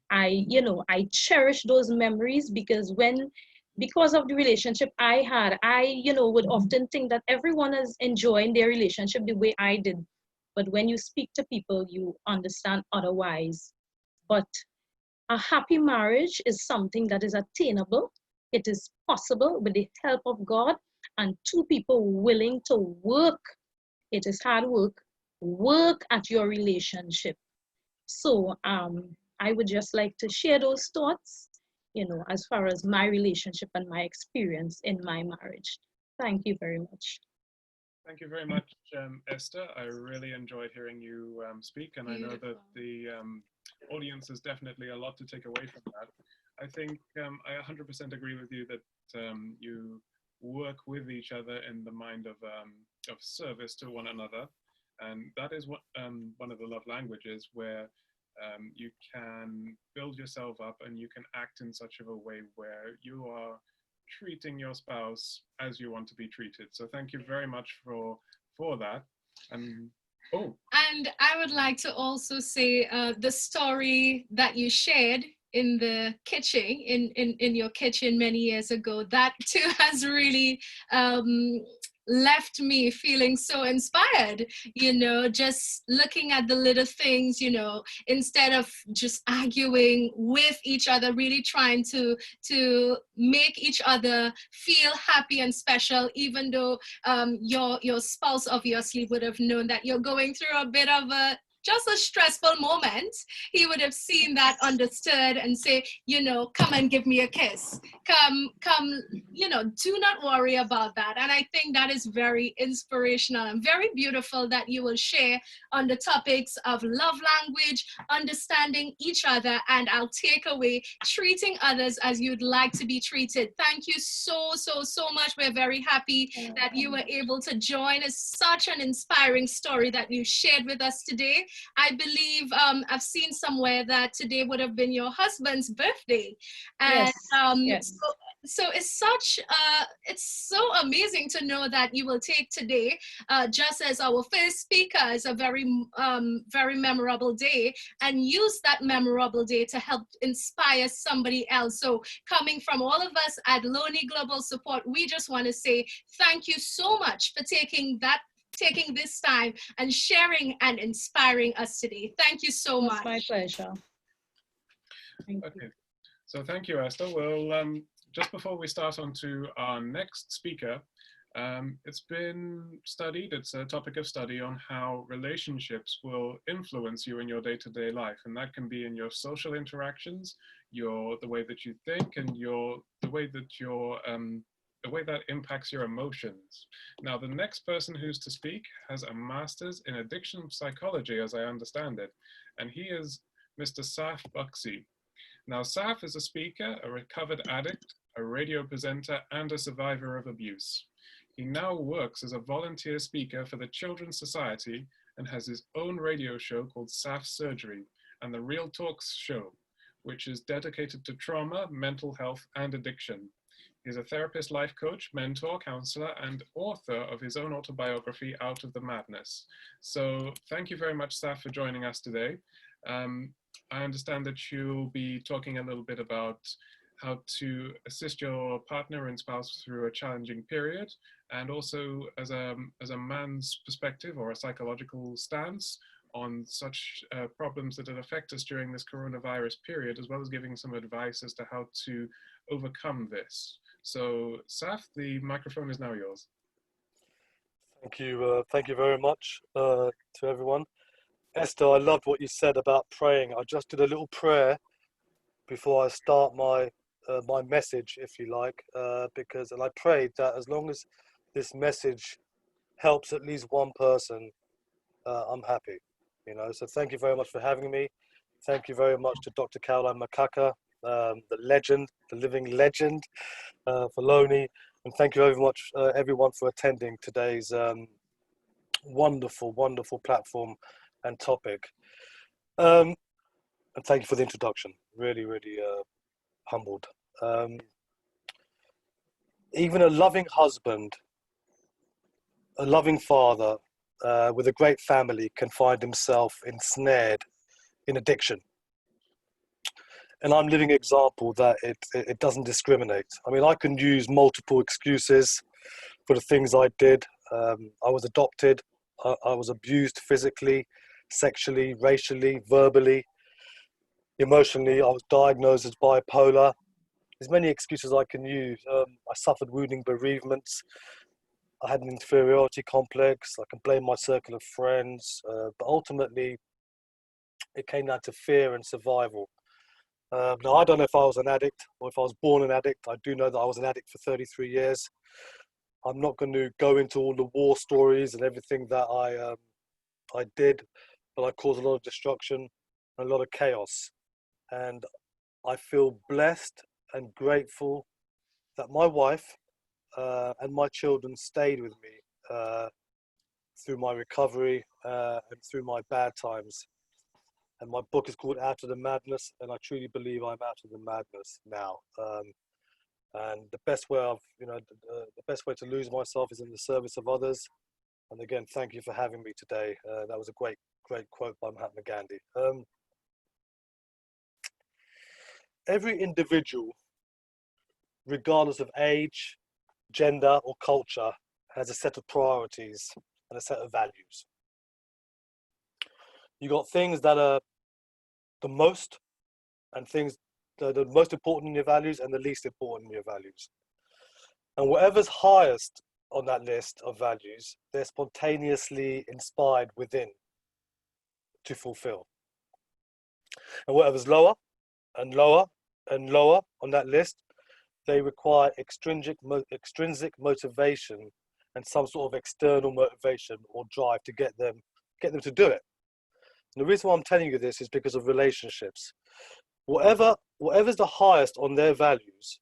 I cherish those memories because of the relationship I had, I would often think that everyone is enjoying their relationship the way I did. But when you speak to people, you understand otherwise. But a happy marriage is something that is attainable. It is possible with the help of God and 2 people willing to work. It is hard work at your relationship. So I would just like to share those thoughts, as far as my relationship and my experience in my marriage. Thank you very much. Thank you very much, Esther. I really enjoyed hearing you speak, and I know that the audience has definitely a lot to take away from that. I think I 100% agree with you that you work with each other in the mind of service to one another, and that is what one of the love languages, where you can build yourself up and you can act in such a way where you are treating your spouse as you want to be treated. So thank you very much for that. And I would like to also say the story that you shared in the kitchen, in your kitchen many years ago, that too has really left me feeling so inspired, just looking at the little things, instead of just arguing with each other, really trying to make each other feel happy and special, even though your spouse obviously would have known that you're going through a bit of just a stressful moment. He would have seen that, understood, and say, come and give me a kiss. Come, do not worry about that. And I think that is very inspirational and very beautiful that you will share on the topics of love language, understanding each other, and I'll take away treating others as you'd like to be treated. Thank you so much. We're very happy that you were able to join us. Such an inspiring story that you shared with us today. I believe I've seen somewhere that today would have been your husband's birthday. And yes. So So it's so amazing to know that you will take today, just as our first speaker, as a very memorable day, and use that memorable day to help inspire somebody else. So coming from all of us at Lonely Global Support, we just want to say thank you so much for taking this time and sharing and inspiring us today. Thank you so much. It's my pleasure. Thank Okay, you. so thank you, Esther. Well, just before we start on to our next speaker, it's been studied, it's a topic of study on how relationships will influence you in your day-to-day life. And that can be in your social interactions, the way that you think, and the way that impacts your emotions. Now, the next person who's to speak has a master's in addiction psychology, as I understand it, and he is Mr. Saf Buxi. Now, Saf is a speaker, a recovered addict, a radio presenter, and a survivor of abuse. He now works as a volunteer speaker for the Children's Society and has his own radio show called Saf Surgery and the Real Talks show, which is dedicated to trauma, mental health, and addiction. He's a therapist, life coach, mentor, counselor, and author of his own autobiography, Out of the Madness. So thank you very much, Saf, for joining us today. I understand that you'll be talking a little bit about how to assist your partner and spouse through a challenging period, and also as a man's perspective or a psychological stance on such problems that affect us during this coronavirus period, as well as giving some advice as to how to overcome this. So, Saf, the microphone is now yours. Thank you very much to everyone. Esther, I loved what you said about praying. I just did a little prayer before I start my message, if you like, and I prayed that as long as this message helps at least one person, I'm happy. So thank you very much for having me. Thank you very much to Dr. Caroline Makaka, the legend, the living legend, for Lonely, and thank you very much everyone for attending today's wonderful platform and topic. And thank you for the introduction. Really humbled. Even a loving husband, a loving father with a great family can find himself ensnared in addiction. And I'm living example that it doesn't discriminate. I mean, I can use multiple excuses for the things I did. I was adopted. I was abused physically, sexually, racially, verbally, emotionally. I was diagnosed as bipolar. There's many excuses I can use. I suffered wounding bereavements. I had an inferiority complex. I can blame my circle of friends. But ultimately, it came down to fear and survival. Now, I don't know if I was an addict or if I was born an addict. I do know that I was an addict for 33 years. I'm not going to go into all the war stories and everything that I did, but I caused a lot of destruction and a lot of chaos. And I feel blessed and grateful that my wife and my children stayed with me through my recovery and through my bad times. And my book is called Out of the Madness, and I truly believe I'm out of the madness now. And the best way the best way to lose myself is in the service of others. And again, thank you for having me today. That was a great quote by Mahatma Gandhi. Every individual, regardless of age, gender, or culture, has a set of priorities and a set of values. You got things that are the most, and things that are the most important in your values and the least important in your values. And whatever's highest on that list of values, they're spontaneously inspired within to fulfill. And whatever's lower and lower and lower on that list, they require extrinsic motivation and some sort of external motivation or drive to get them to do it. And the reason why I'm telling you this is because of relationships. Whatever's the highest on their values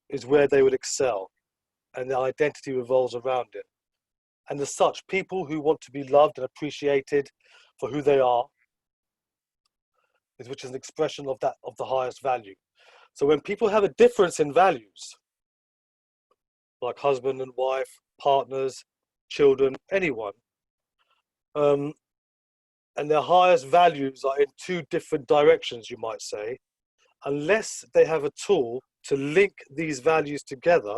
is where they would excel, and their identity revolves around it. And as such, people who want to be loved and appreciated for who they are, which is an expression of the highest value. So when people have a difference in values, like husband and wife, partners, children, anyone, and their highest values are in two different directions, you might say, unless they have a tool to link these values together.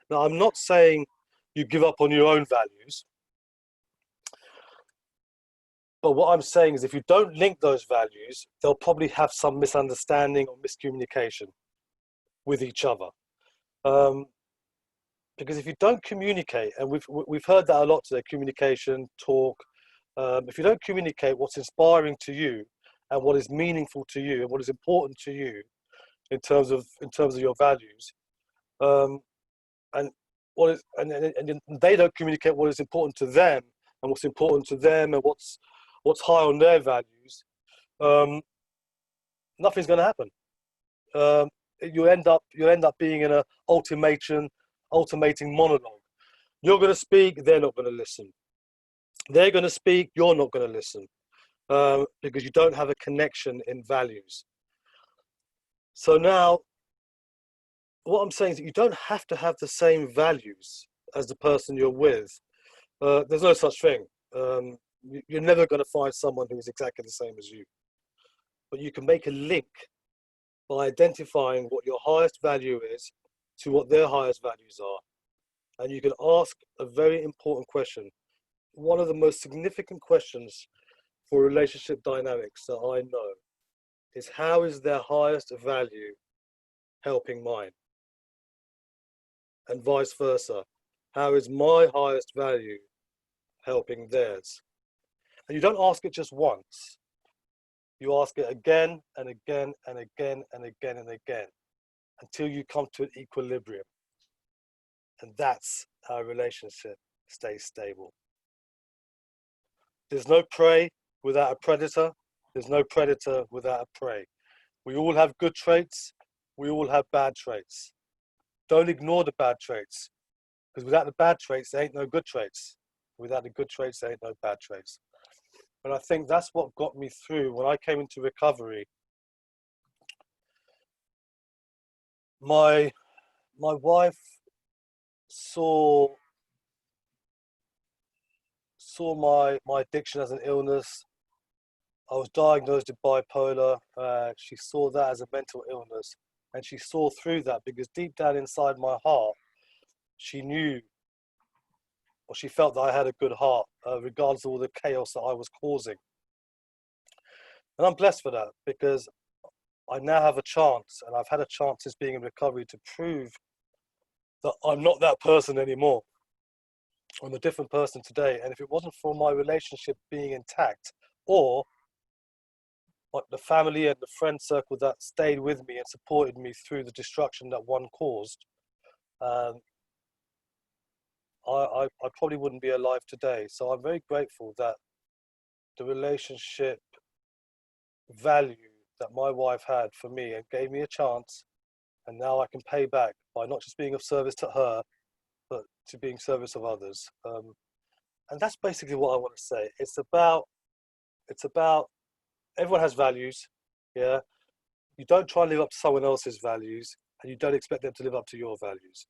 Now, I'm not saying you give up on your own values, but what I'm saying is if you don't link those values, they'll probably have some misunderstanding or miscommunication with each other. Because if you don't communicate, and we've heard that a lot today, communication, talk, if you don't communicate what's inspiring to you and what is meaningful to you and what is important to you in terms of your values, and they don't communicate what is important to them and what's important to them and what's high on their values, nothing's going to happen. You'll end up being in an ultimating monologue. You're going to speak, they're not going to listen. They're going to speak, you're not going to listen, because you don't have a connection in values. So now, what I'm saying is that you don't have to have the same values as the person you're with. There's no such thing. You're never going to find someone who is exactly the same as you. But you can make a link by identifying what your highest value is to what their highest values are. And you can ask a very important question. One of the most significant questions for relationship dynamics that I know is, how is their highest value helping mine? And vice versa. How is my highest value helping theirs? And you don't ask it just once. You ask it again and again and again and again and again until you come to an equilibrium. And that's how a relationship stays stable. There's no prey without a predator. There's no predator without a prey. We all have good traits. We all have bad traits. Don't ignore the bad traits, because without the bad traits, there ain't no good traits. Without the good traits, there ain't no bad traits. And I think that's what got me through when I came into recovery. My wife saw my addiction as an illness. I was diagnosed with bipolar. She saw that as a mental illness, and she saw through that, because deep down inside my heart, she knew, or she felt that I had a good heart, regardless of all the chaos that I was causing. And I'm blessed for that, because I now have a chance, and I've had a chance since being in recovery, to prove that I'm not that person anymore. I'm a different person today. And if it wasn't for my relationship being intact, or the family and the friend circle that stayed with me and supported me through the destruction that one caused, I probably wouldn't be alive today. So I'm very grateful that the relationship value that my wife had for me and gave me a chance, and now I can pay back by not just being of service to her, but to being service of others. And that's basically what I want to say. It's about everyone has values, yeah. You don't try and live up to someone else's values, and you don't expect them to live up to your values.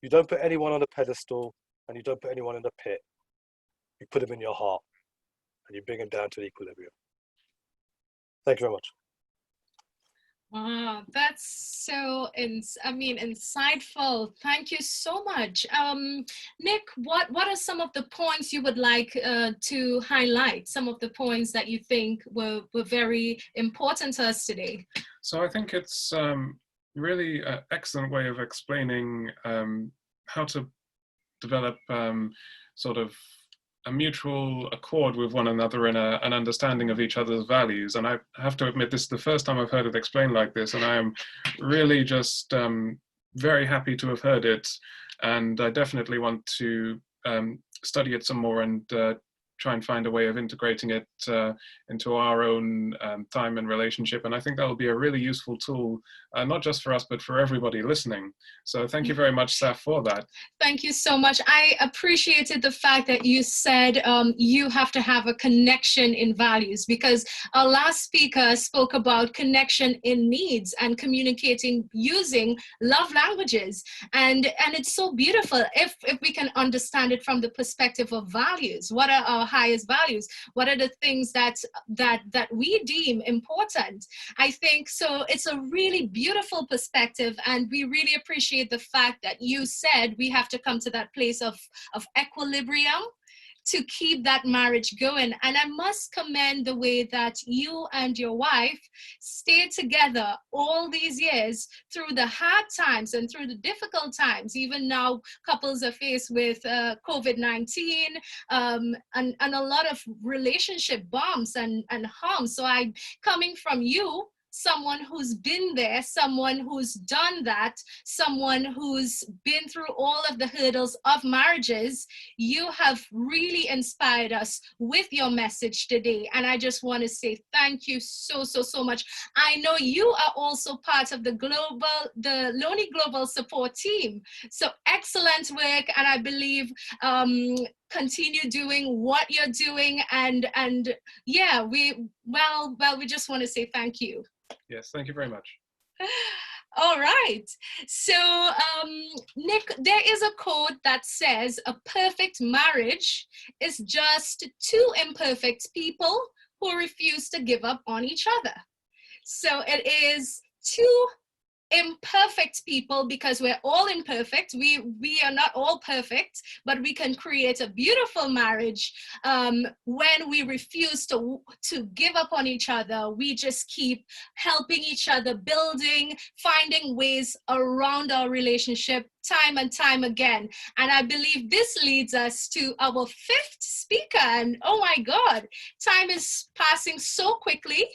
You don't put anyone on a pedestal, and you don't put anyone in a pit. You put them in your heart, and you bring them down to equilibrium. Thank you very much. Wow, that's so insightful. Thank you so much. Nick, what are some of the points you would like to highlight? Some of the points that you think were very important to us today? So I think it's really an excellent way of explaining how to develop sort of a mutual accord with one another and an understanding of each other's values. And I have to admit, this is the first time I've heard it explained like this, and I am really just very happy to have heard it. And I definitely want to study it some more and try and find a way of integrating it into our own time and relationship. And I think that will be a really useful tool, not just for us, but for everybody listening. So thank you very much, Saf, for that. Thank you so much. I appreciated the fact that you said you have to have a connection in values, because our last speaker spoke about connection in needs and communicating using love languages. And it's so beautiful if we can understand it from the perspective of values. What are our highest values? What are the things that we deem important? I think so. It's a really beautiful perspective, and we really appreciate the fact that you said we have to come to that place of equilibrium to keep that marriage going. And I must commend the way that you and your wife stayed together all these years through the hard times and through the difficult times. Even now, couples are faced with COVID-19 and a lot of relationship bumps and harms. So coming from you, someone who's been there, someone who's done that, someone who's been through all of the hurdles of marriages, you have really inspired us with your message today. And I just want to say thank you so much. I know you are also part of the Lonely Global Support Team. So excellent work. And I believe continue doing what you're doing. And yeah, we just want to say thank you. Yes, thank you very much. All right. So, Nick, there is a quote that says a perfect marriage is just two imperfect people who refuse to give up on each other. So it is two imperfect people, because we're all imperfect. We are not all perfect, but we can create a beautiful marriage when we refuse to give up on each other. We just keep helping each other, building, finding ways around our relationship time and time again. And I believe this leads us to our fifth speaker. And oh my God, time is passing so quickly.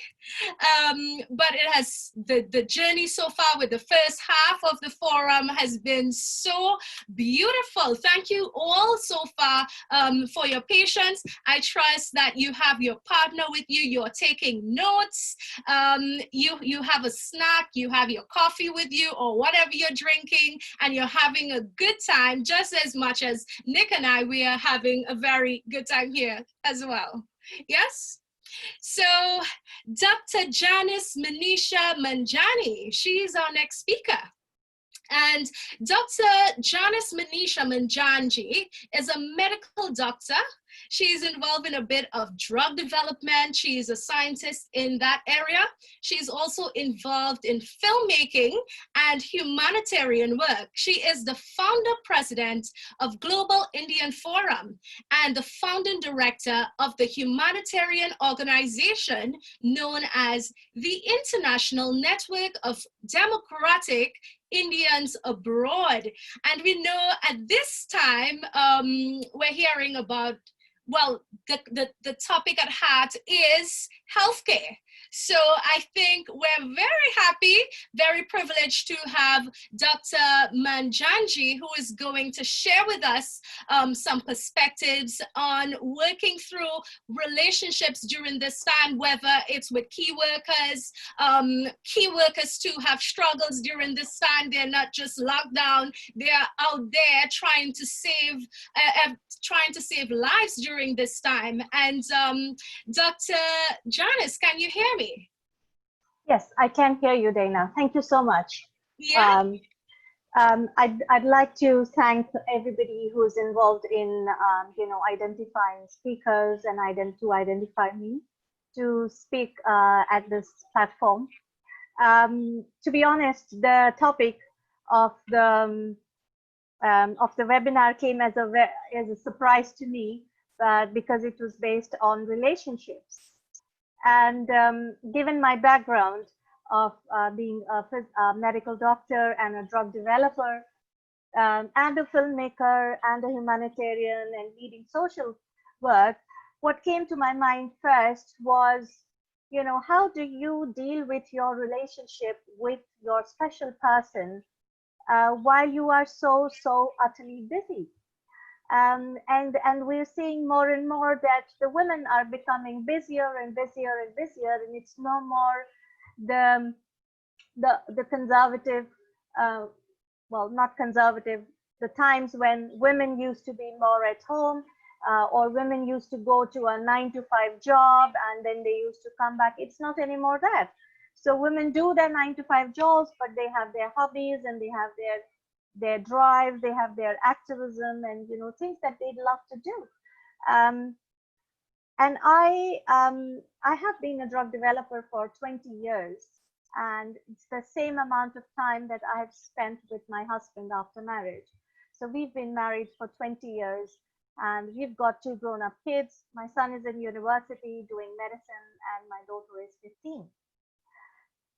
But it has, the journey so far with the first half of the forum has been so beautiful. Thank you all so far for your patience. I trust that you have your partner with you, you're taking notes, you have a snack, you have your coffee with you, or whatever you're drinking, and you're having a good time just as much as Nick and we are having a very good time here as well. Yes? So Dr. Janice Manisha Manjani, she's our next speaker. And Dr. Janice Manisha Manjanji is a medical doctor. She's involved in a bit of drug development. She's a scientist in that area. She's also involved in filmmaking and humanitarian work. She is the founder president of Global Indian Forum and the founding director of the humanitarian organization known as the International Network of Democratic Indians Abroad. And we know at this time, we're hearing about, well, the topic at heart is healthcare. So I think we're very happy, very privileged to have Dr. Manjanji, who is going to share with us some perspectives on working through relationships during this time, whether it's with key workers too have struggles during this time. They're not just locked down, they're out there trying to save lives during this time. And Dr. Janice, can you hear me? Yes, I can hear you, Dana. Thank you so much. Yeah. I'd like to thank everybody who's involved in identifying speakers and to identify me to speak at this platform. To be honest, the topic of the webinar came as a surprise to me, because it was based on relationships. And given my background of being a medical doctor and a drug developer, and a filmmaker and a humanitarian and leading social work, what came to my mind first was, how do you deal with your relationship with your special person while you are so utterly busy? And we're seeing more and more that the women are becoming busier and busier and busier, and it's no more the the conservative, well, not conservative, the times when women used to be more at home, or women used to go to a 9 to 5 job and then they used to come back. It's not anymore that. So women do their 9 to 5 jobs, but they have their hobbies and they have their drive, they have their activism, and things that they'd love to do. And I have been a drug developer for 20 years, and it's the same amount of time that I have spent with my husband after marriage. So we've been married for 20 years, and we've got 2 grown-up kids. My son is in university doing medicine, and my daughter is 15.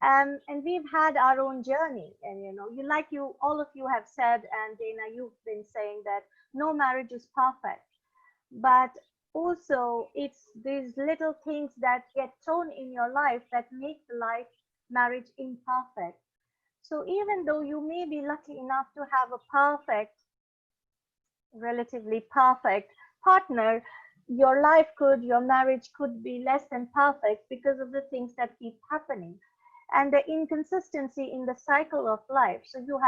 And we've had our own journey, and all of you have said, and Dana, you've been saying that no marriage is perfect, but also it's these little things that get thrown in your life that make the marriage imperfect. So even though you may be lucky enough to have a relatively perfect partner, your marriage could be less than perfect because of the things that keep happening and the inconsistency in the cycle of life. So you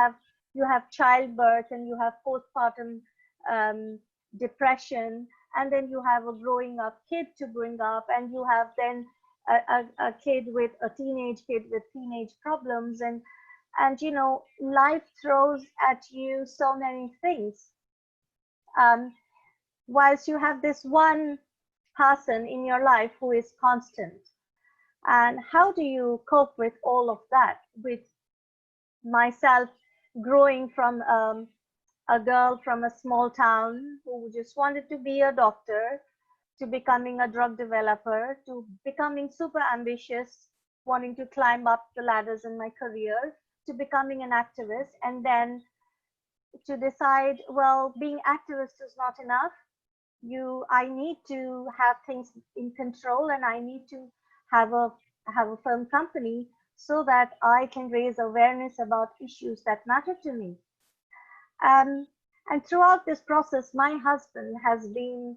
have childbirth, and you have postpartum depression, and then you have a growing up kid to bring up, and you have then a teenage kid with teenage problems, and life throws at you so many things. Whilst you have this one person in your life who is constant. And how do you cope with all of that? With myself growing from a girl from a small town who just wanted to be a doctor, to becoming a drug developer, to becoming super ambitious, wanting to climb up the ladders in my career, to becoming an activist, and then to decide, well, being activist is not enough. I need to have things in control, and I need to have a firm company so that I can raise awareness about issues that matter to me. And throughout this process, my husband has been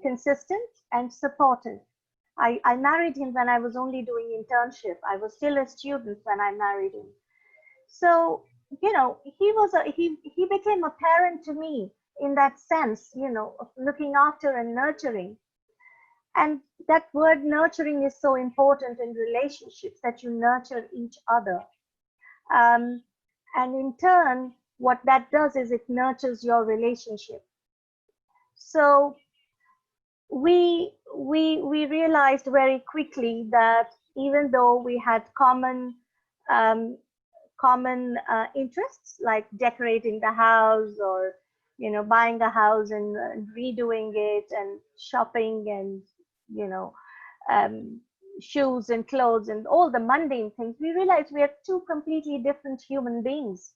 consistent and supportive. I married him when I was only doing internship. I was still a student when I married him. So, he became a parent to me in that sense, of looking after and nurturing. And that word nurturing is so important in relationships, that you nurture each other. And in turn, what that does is it nurtures your relationship. So we realized very quickly that even though we had common interests like decorating the house, or buying a house and redoing it, and shopping, and shoes and clothes and all the mundane things, we realized we are 2 completely different human beings.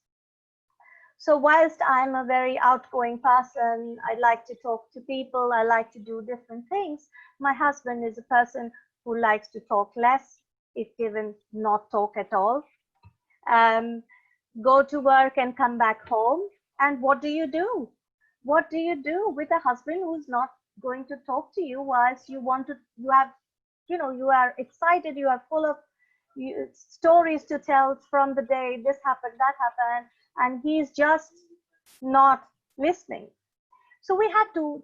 So whilst I'm a very outgoing person, I like to talk to people, I like to do different things, my husband is a person who likes to talk less, if given not talk at all. Go to work and come back home. And what do you do? What do you do with a husband who's not going to talk to you whilst you are excited, you are full of stories to tell from the day, this happened, that happened, and he's just not listening. So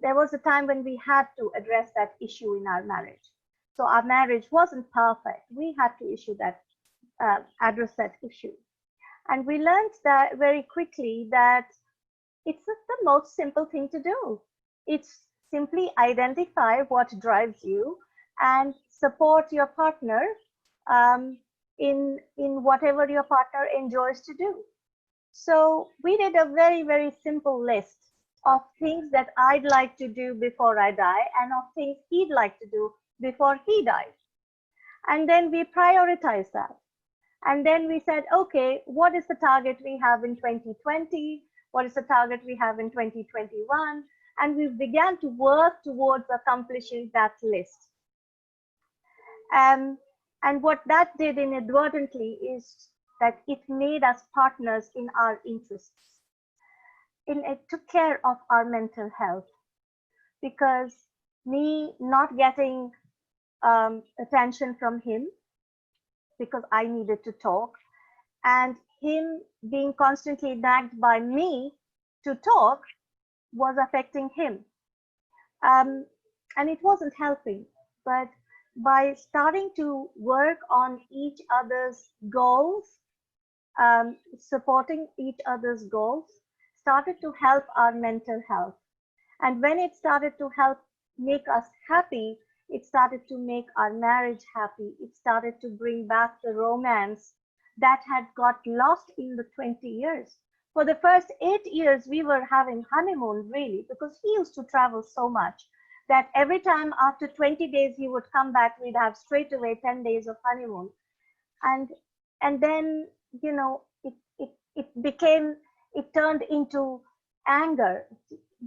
there was a time when we had to address that issue in our marriage. So our marriage wasn't perfect. We had to address that issue. And we learned that very quickly that it's the most simple thing to do. It's simply identify what drives you and support your partner in whatever your partner enjoys to do. So we did a very, very simple list of things that I'd like to do before I die, and of things he'd like to do before he dies. And then we prioritized that. And then we said, okay, what is the target we have in 2020? What is the target we have in 2021? And we began to work towards accomplishing that list. And what that did inadvertently is that it made us partners in our interests. it took care of our mental health, because me not getting attention from him because I needed to talk, and him being constantly nagged by me to talk was affecting him. Um, and it wasn't helping. But by starting to work on each other's goals, supporting each other's goals, started to help our mental health. And when it started to help make us happy, it started to make our marriage happy. It started to bring back the romance that had got lost in the 20 years. For the first 8 years, we were having honeymoon really, because he used to travel so much that every time after 20 days he would come back, we'd have straight away 10 days of honeymoon. And and then, it turned into anger.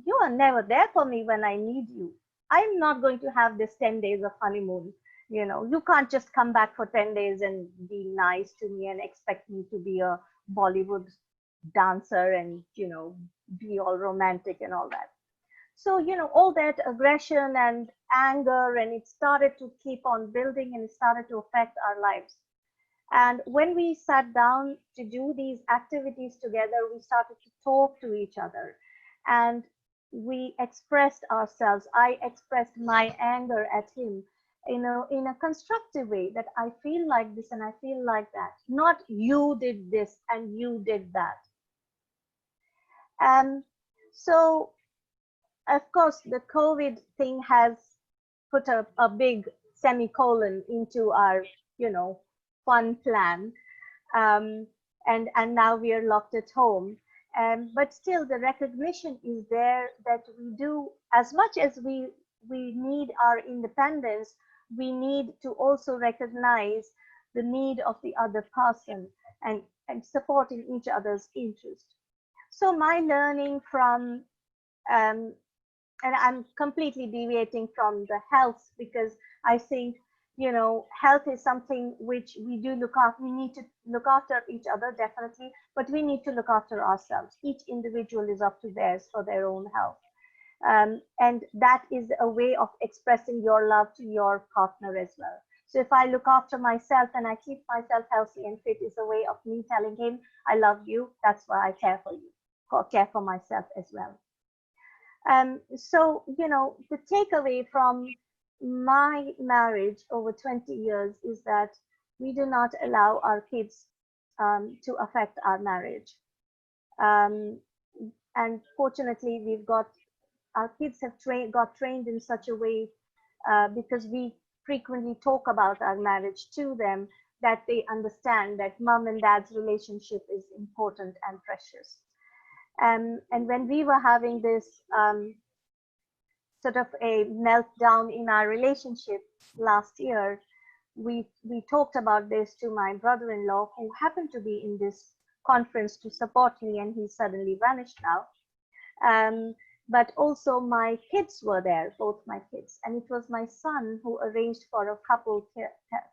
You are never there for me when I need you. I'm not going to have this 10 days of honeymoon. You can't just come back for 10 days and be nice to me and expect me to be a Bollywood dancer and, be all romantic and all that. So, all that aggression and anger, and it started to keep on building, and it started to affect our lives. And when we sat down to do these activities together, we started to talk to each other, and we expressed ourselves. I expressed my anger at him in a constructive way, that I feel like this and I feel like that. Not you did this and you did that. So, of course, the COVID thing has put a big semicolon into our, fun plan. And now we are locked at home. But still, the recognition is there that we do, as much as we need our independence, we need to also recognize the need of the other person, and supporting each other's interest. So my learning from, and I'm completely deviating from the health, because I think, health is something which we do look after. We need to look after each other, definitely, but we need to look after ourselves. Each individual is up to theirs for their own health. And that is a way of expressing your love to your partner as well. So if I look after myself and I keep myself healthy and fit, is a way of me telling him, I love you. That's why I care for you, care for myself as well. So, the takeaway from my marriage over 20 years is that we do not allow our kids to affect our marriage. And fortunately, our kids have got trained in such a way, because we frequently talk about our marriage to them, that they understand that mom and dad's relationship is important and precious. And when we were having this sort of a meltdown in our relationship last year, we talked about this to my brother-in-law, who happened to be in this conference to support me, and he suddenly vanished now. But also my kids were there, both my kids, and it was my son who arranged for a couple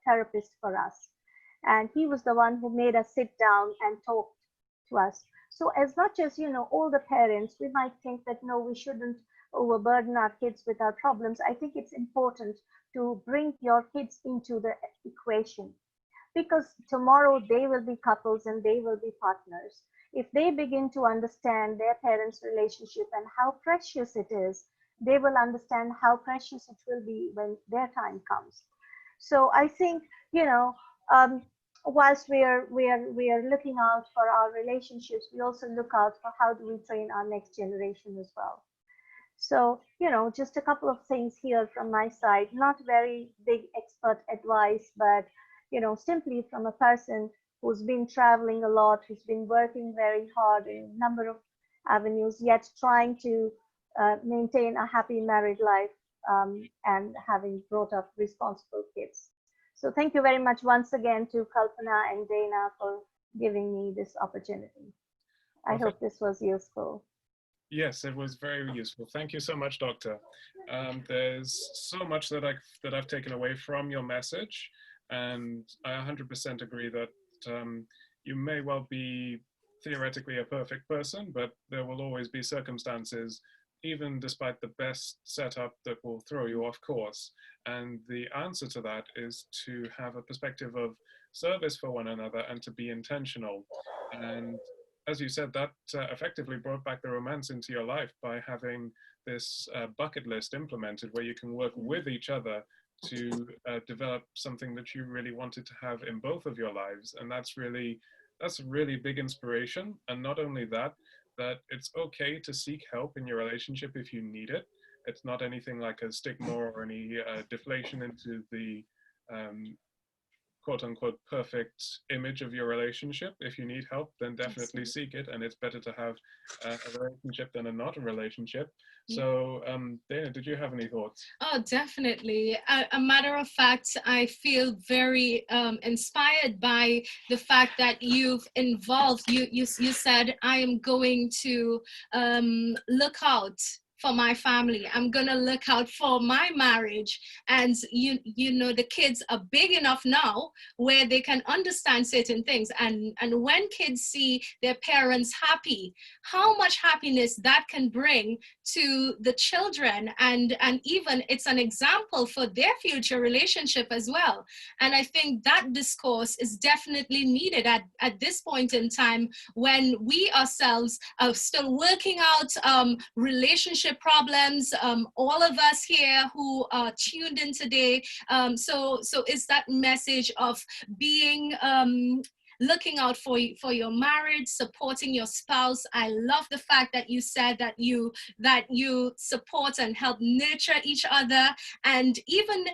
therapist for us, and he was the one who made us sit down and talk to us. So as much as, all the parents, we might think that no, we shouldn't overburden our kids with our problems. I think it's important to bring your kids into the equation, because tomorrow they will be couples and they will be partners. If they begin to understand their parents' relationship and how precious it is, they will understand how precious it will be when their time comes. So I think, whilst we are looking out for our relationships, we also look out for how do we train our next generation as well. So, just a couple of things here from my side, not very big expert advice, but, simply from a person who's been traveling a lot, who's been working very hard in a number of avenues, yet trying to maintain a happy married life, and having brought up responsible kids. So thank you very much once again to Kalpana and Dana for giving me this opportunity. I hope this was useful. Yes, it was very useful. Thank you so much, Doctor. There's so much that I've taken away from your message, and I 100% agree that you may well be theoretically a perfect person, but there will always be circumstances, even despite the best setup, that will throw you off course. And the answer to that is to have a perspective of service for one another and to be intentional. And as you said, that effectively brought back the romance into your life by having this bucket list implemented where you can work with each other to develop something that you really wanted to have in both of your lives. And that's a really big inspiration. And not only that, that it's okay to seek help in your relationship if you need it. It's not anything like a stigma or any deflation into the quote unquote perfect image of your relationship. If you need help, then definitely seek it. And it's better to have a relationship than a not a relationship. So Dana, did you have any thoughts? Oh, definitely. A matter of fact, I feel very inspired by the fact that you've involved, you said, I am going to look out for my family. I'm gonna look out for my marriage. And you know, the kids are big enough now where they can understand certain things. And when kids see their parents happy, how much happiness that can bring to the children, and even it's an example for their future relationship as well. And I think that discourse is definitely needed at this point in time when we ourselves are still working out relationship problems, all of us here who are tuned in today. So it's that message of being looking out for your marriage, supporting your spouse. I love the fact that you said that you support and help nurture each other, and even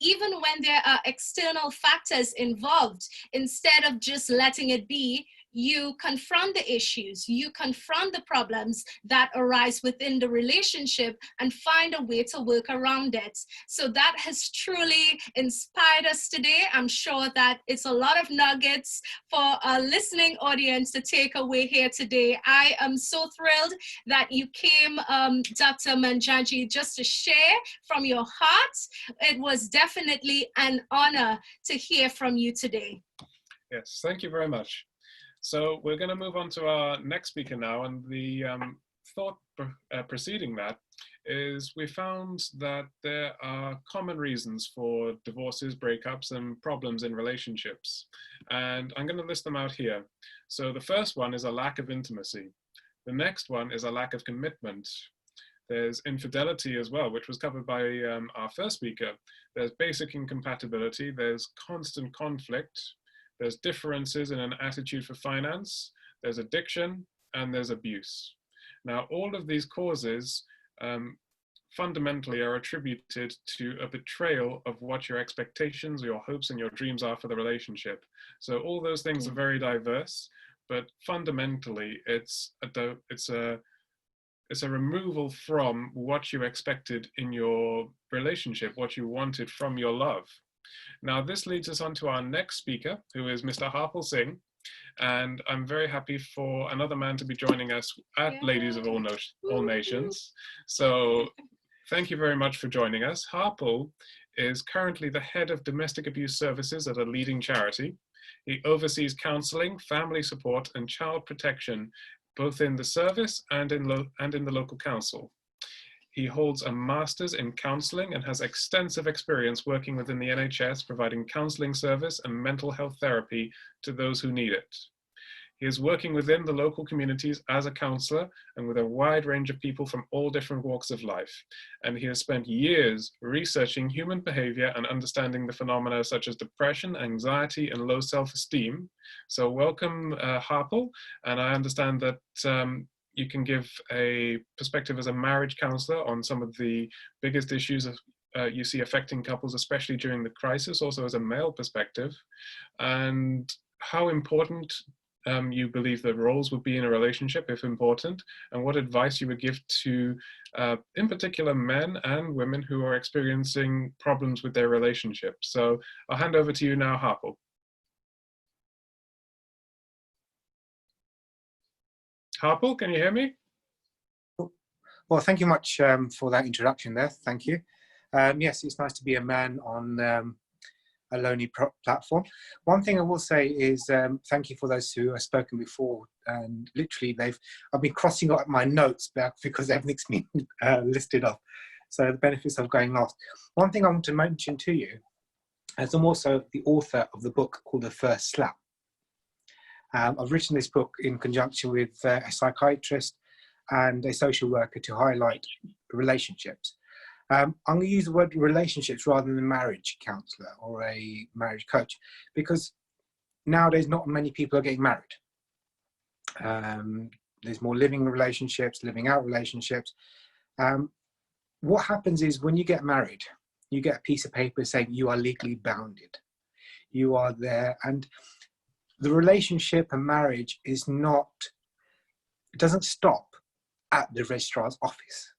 when there are external factors involved, instead of just letting it be, you confront the issues, you confront the problems that arise within the relationship and find a way to work around it. So that has truly inspired us today. I'm sure that it's a lot of nuggets for our listening audience to take away here today. I am so thrilled that you came, Dr. Manjaji, just to share from your heart. It was definitely an honor to hear from you today. Yes, thank you very much. So we're going to move on to our next speaker now, and the thought preceding that is we found that there are common reasons for divorces, breakups, and problems in relationships. And I'm going to list them out here. So the first one is a lack of intimacy. The next one is a lack of commitment. There's infidelity as well, which was covered by our first speaker. There's basic incompatibility. There's constant conflict. There's differences in an attitude for finance, there's addiction, and there's abuse. Now, all of these causes fundamentally are attributed to a betrayal of what your expectations, your hopes, and your dreams are for the relationship. So all those things are very diverse, but fundamentally it's a removal from what you expected in your relationship, what you wanted from your love. Now, this leads us on to our next speaker, who is Mr. Harpal Singh. And I'm very happy for another man to be joining us at Ladies of All Nations. So thank you very much for joining us. Harpal is currently the head of domestic abuse services at a leading charity. He oversees counseling, family support, and child protection, both in the service and in the local council. He holds a master's in counseling and has extensive experience working within the NHS, providing counseling service and mental health therapy to those who need it. He is working within the local communities as a counselor and with a wide range of people from all different walks of life. And he has spent years researching human behavior and understanding the phenomena such as depression, anxiety, and low self-esteem. So welcome, Harpal. And I understand that you can give a perspective as a marriage counselor on some of the biggest issues you see affecting couples, especially during the crisis, also as a male perspective, and how important you believe the roles would be in a relationship, if important, and what advice you would give to, in particular, men and women who are experiencing problems with their relationship. So I'll hand over to you now, Harpal. Harpal, can you hear me? Well, thank you much for that introduction there. Thank you. Yes, it's nice to be a man on a lonely platform. One thing I will say is thank you for those who have spoken before, and literally I've been crossing out my notes back because everything's been listed off. So the benefits of going last. One thing I want to mention to you, as I'm also the author of the book called The First Slap. I've written this book in conjunction with a psychiatrist and a social worker to highlight relationships. I'm going to use the word relationships rather than marriage counsellor or a marriage coach, because nowadays not many people are getting married. There's more living relationships, living out relationships. What happens is when you get married, you get a piece of paper saying you are legally bounded. You are there, and the relationship and marriage is not, it doesn't stop at the registrar's office.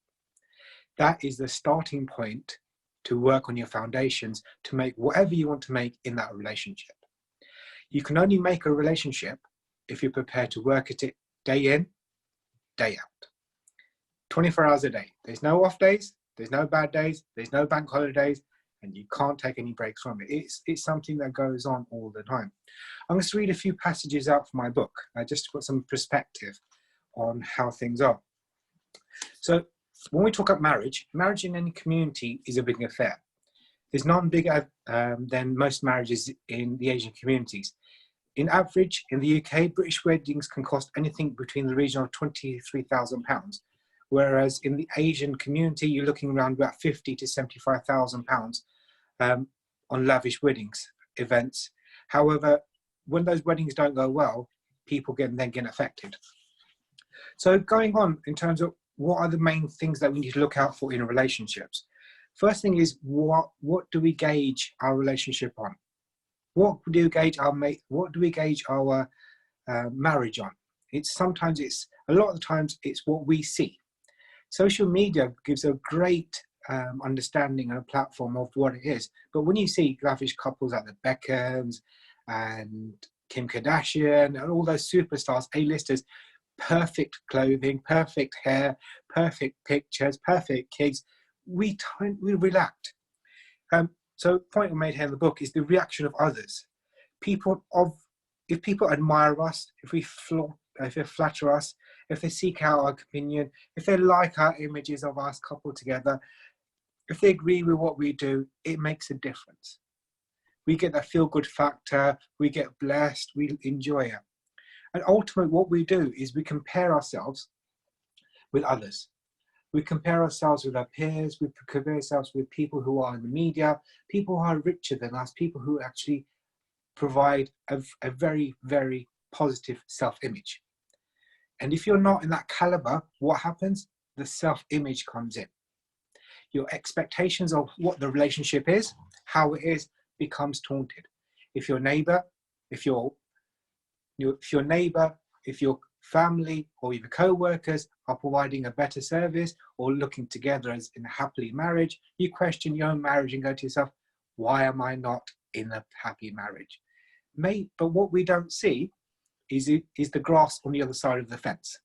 That is the starting point to work on your foundations to make whatever you want to make in that relationship. You can only make a relationship if you're prepared to work at it day in, day out. 24 hours a day. There's no off days, there's no bad days, there's no bank holidays, and you can't take any breaks from it. It's something that goes on all the time. I'm going to read a few passages out from my book, just to put some perspective on how things are. So when we talk about marriage, marriage in any community is a big affair. There's none bigger than most marriages in the Asian communities. In average, in the UK, British weddings can cost anything between the region of £23,000, whereas in the Asian community, you're looking around about £50,000 to £75,000 on lavish weddings, events. However, when those weddings don't go well, people then get affected. So going on in terms of what are the main things that we need to look out for in relationships? First thing is, what do we gauge our relationship on? What do we gauge our marriage on? A lot of the times it's what we see. Social media gives a great understanding and a platform of what it is. But when you see lavish couples like the Beckhams and Kim Kardashian and all those superstars, A-listers, perfect clothing, perfect hair, perfect pictures, perfect kids, we react. So the point I made here in the book is the reaction of others. If people admire us, if they flatter us, if they seek out our opinion, if they like our images of us coupled together, if they agree with what we do, it makes a difference. We get that feel-good factor, we get blessed, we enjoy it. And ultimately what we do is we compare ourselves with others. We compare ourselves with our peers, we compare ourselves with people who are in the media, people who are richer than us, people who actually provide a very, very positive self-image. And if you're not in that caliber, what happens? The self-image comes in. Your expectations of what the relationship is, how it is, becomes taunted. If your neighbor, if your family or your co-workers are providing a better service or looking together as in a happily marriage, you question your own marriage and go to yourself, why am I not in a happy marriage? But what we don't see is the grass on the other side of the fence.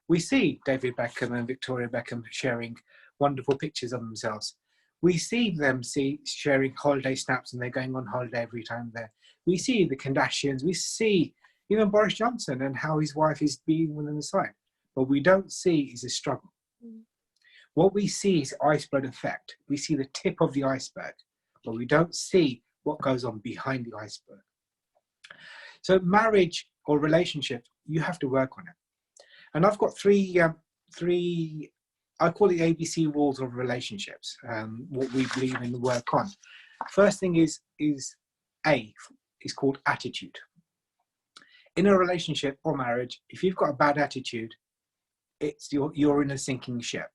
We see David Beckham and Victoria Beckham sharing wonderful pictures of themselves. We see them sharing holiday snaps and they're going on holiday every time there. We see the Kardashians, we see even Boris Johnson and how his wife is being with him aside. What we don't see is a struggle. What we see is iceberg effect. We see the tip of the iceberg, but we don't see what goes on behind the iceberg. So marriage or relationship, you have to work on it. And I've got three, I call it ABC rules of relationships, what we believe in the work on. First thing is called attitude. In a relationship or marriage, if you've got a bad attitude, you're in a sinking ship.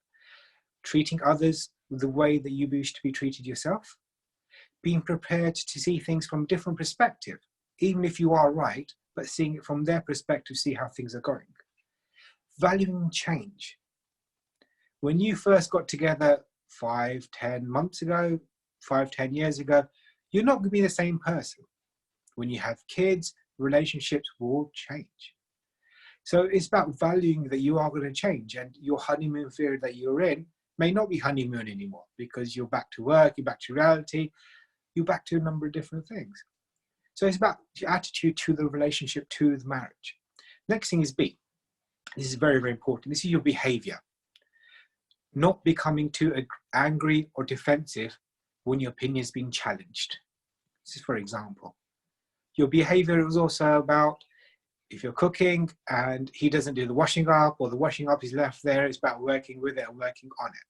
Treating others the way that you wish to be treated yourself, being prepared to see things from a different perspective, even if you are right, but seeing it from their perspective, see how things are going. Valuing change. When you first got together 5-10 months ago, 5-10 years ago, you're not going to be the same person. When you have kids, relationships will change. So it's about valuing that you are going to change, and your honeymoon period that you're in may not be honeymoon anymore because you're back to work, you're back to reality. you're back to a number of different things. So it's about your attitude to the relationship, to the marriage. Next thing is B. This is very, very important. This is your behavior. Not becoming too angry or defensive when your opinion is being challenged. This is for example. Your behavior is also about if you're cooking and he doesn't do the washing up, or the washing up is left there, it's about working with it and working on it.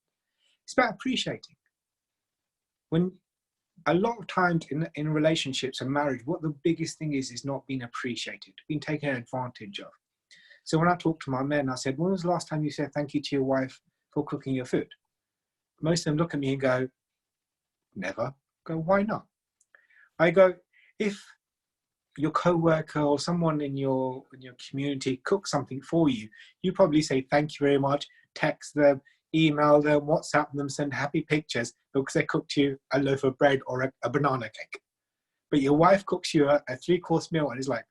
It's about appreciating. When a lot of times in relationships and marriage, what the biggest thing is not being appreciated, being taken advantage of. So when I talk to my men, I said, when was the last time you said thank you to your wife for cooking your food? Most of them look at me and go, never. I go, why not? I go, if your co-worker or someone in your community cooks something for you, you probably say thank you very much, text them, email them, WhatsApp them, send happy pictures because they cooked you a loaf of bread or a banana cake. But your wife cooks you a 3-course meal and it's like,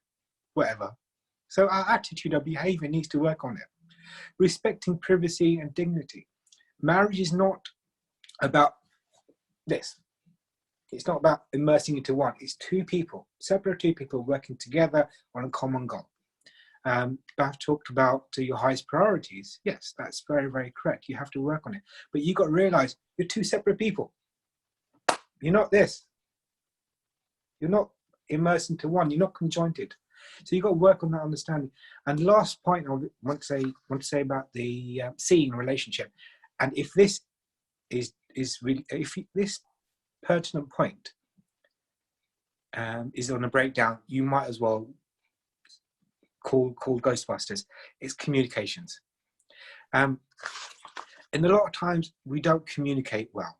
whatever. So our attitude, our behavior needs to work on it. Respecting privacy and dignity. Marriage is not about this. It's not about immersing into one. It's two people, separate two people working together on a common goal. I've talked about your highest priorities. Yes, that's very, very correct. You have to work on it. But you've got to realize you're two separate people. You're not this. You're not immersed into one. You're not conjointed. So you've got to work on that understanding. And last point I want to say about the C in relationship. And if this is really, if this pertinent point is on a breakdown, you might as well call Ghostbusters. It's communications. And a lot of times we don't communicate well.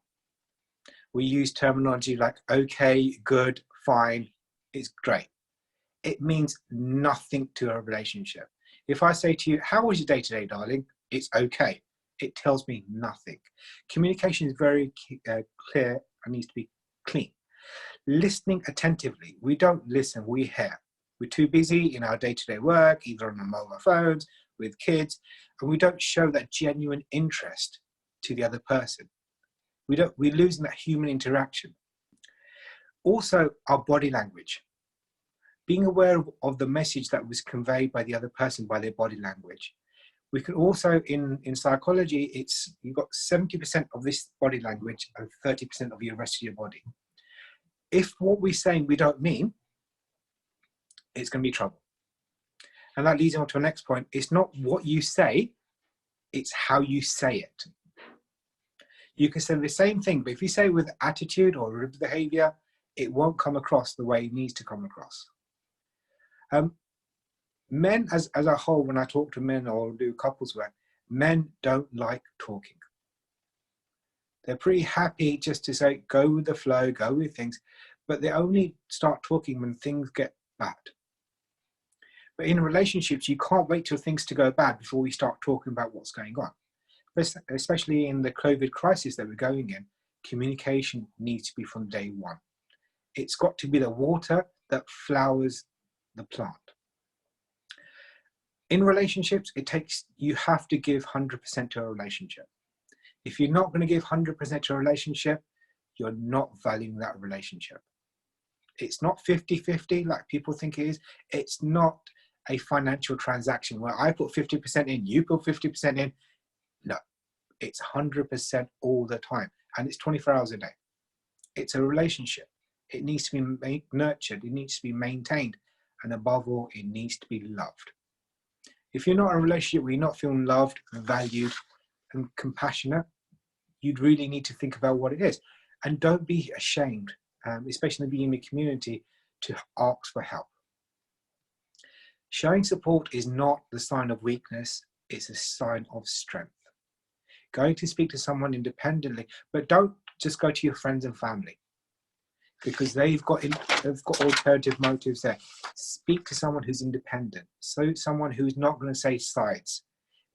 We use terminology like okay, good, fine, it's great. It means nothing to a relationship. If I say to you, how was your day today, darling? It's okay. It tells me nothing. Communication is very clear and needs to be clean. Listening attentively. We don't listen, we hear. We're too busy in our day-to-day work, either on our mobile phones, with kids, and we don't show that genuine interest to the other person. We're losing that human interaction. Also, our body language. Being aware of the message that was conveyed by the other person by their body language. We can also, in psychology, you've got 70% of this body language and 30% of the rest of your body. If what we're saying we don't mean, it's going to be trouble. And that leads on to the next point. It's not what you say, it's how you say it. You can say the same thing, but if you say it with attitude or with behavior, it won't come across the way it needs to come across. Men as a whole, when I talk to men or do couples work, men don't like talking. They're pretty happy just to say, go with the flow, go with things, but they only start talking when things get bad. But in relationships, you can't wait till things to go bad before we start talking about what's going on. Especially in the COVID crisis that we're going in, communication needs to be from day one. It's got to be the water that flowers the plant. In relationships, you have to give 100% to a relationship. If you're not going to give 100% to a relationship, you're not valuing that relationship. It's not 50-50 like people think it is. It's not a financial transaction where I put 50% in, you put 50% in. No, it's 100% all the time. And it's 24 hours a day. It's a relationship. It needs to be nurtured. It needs to be maintained. And above all, it needs to be loved. If you're not in a relationship where you're not feeling loved, valued, and compassionate, you'd really need to think about what it is. And don't be ashamed, especially being in the community, to ask for help. Showing support is not the sign of weakness, it's a sign of strength. Going to speak to someone independently, but don't just go to your friends and family, because they've got alternative motives there. Speak to someone who's independent, so someone who's not going to say sides,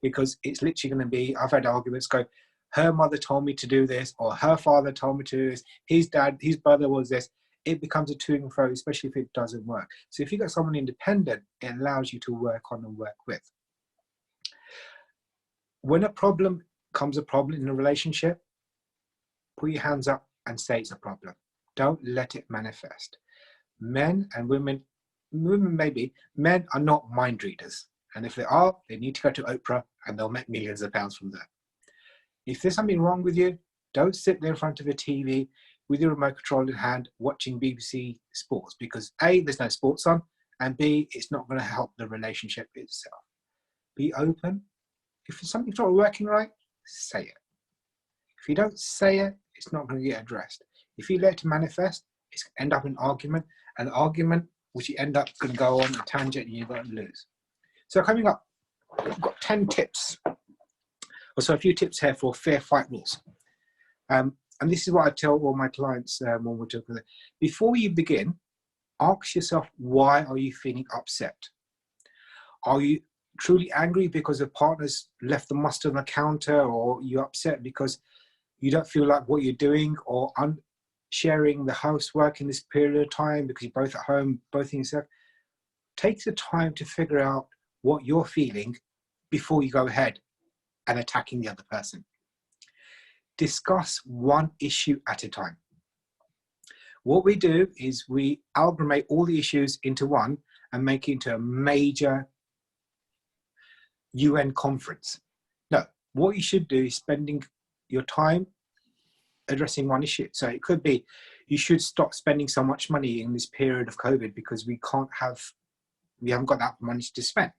because it's literally going to be, I've had arguments go, her mother told me to do this, or her father told me to do this, his brother was this. It becomes a to and fro, especially if it doesn't work. So if you've got someone independent, it allows you to work on and work with. When a problem becomes a problem in a relationship, put your hands up and say it's a problem. Don't let it manifest. Men and women maybe, men are not mind readers. And if they are, they need to go to Oprah and they'll make millions of pounds from there. If there's something wrong with you, don't sit there in front of a TV with your remote control in hand watching BBC Sports, because A, there's no sports on, and B, it's not going to help the relationship itself. Be open. If something's not working right, say it. If you don't say it, it's not going to get addressed. If you let it manifest, it's going to end up in an argument, and the argument which you end up going to go on a tangent and you're going to lose. So coming up, I've got 10 tips. Also a few tips here for fair fight rules. And this is what I tell all my clients when we're talking. Before you begin, ask yourself, why are you feeling upset? Are you truly angry because a partner's left the mustard on the counter, or you're upset because you don't feel like what you're doing, or sharing the housework in this period of time because you're both at home, both in yourself? Take the time to figure out what you're feeling before you go ahead and attacking the other person. Discuss one issue at a time. What we do is we amalgamate all the issues into one and make it into a major UN conference. No, what you should do is spending your time addressing one issue. So it could be, you should stop spending so much money in this period of COVID because we haven't got that money to spend.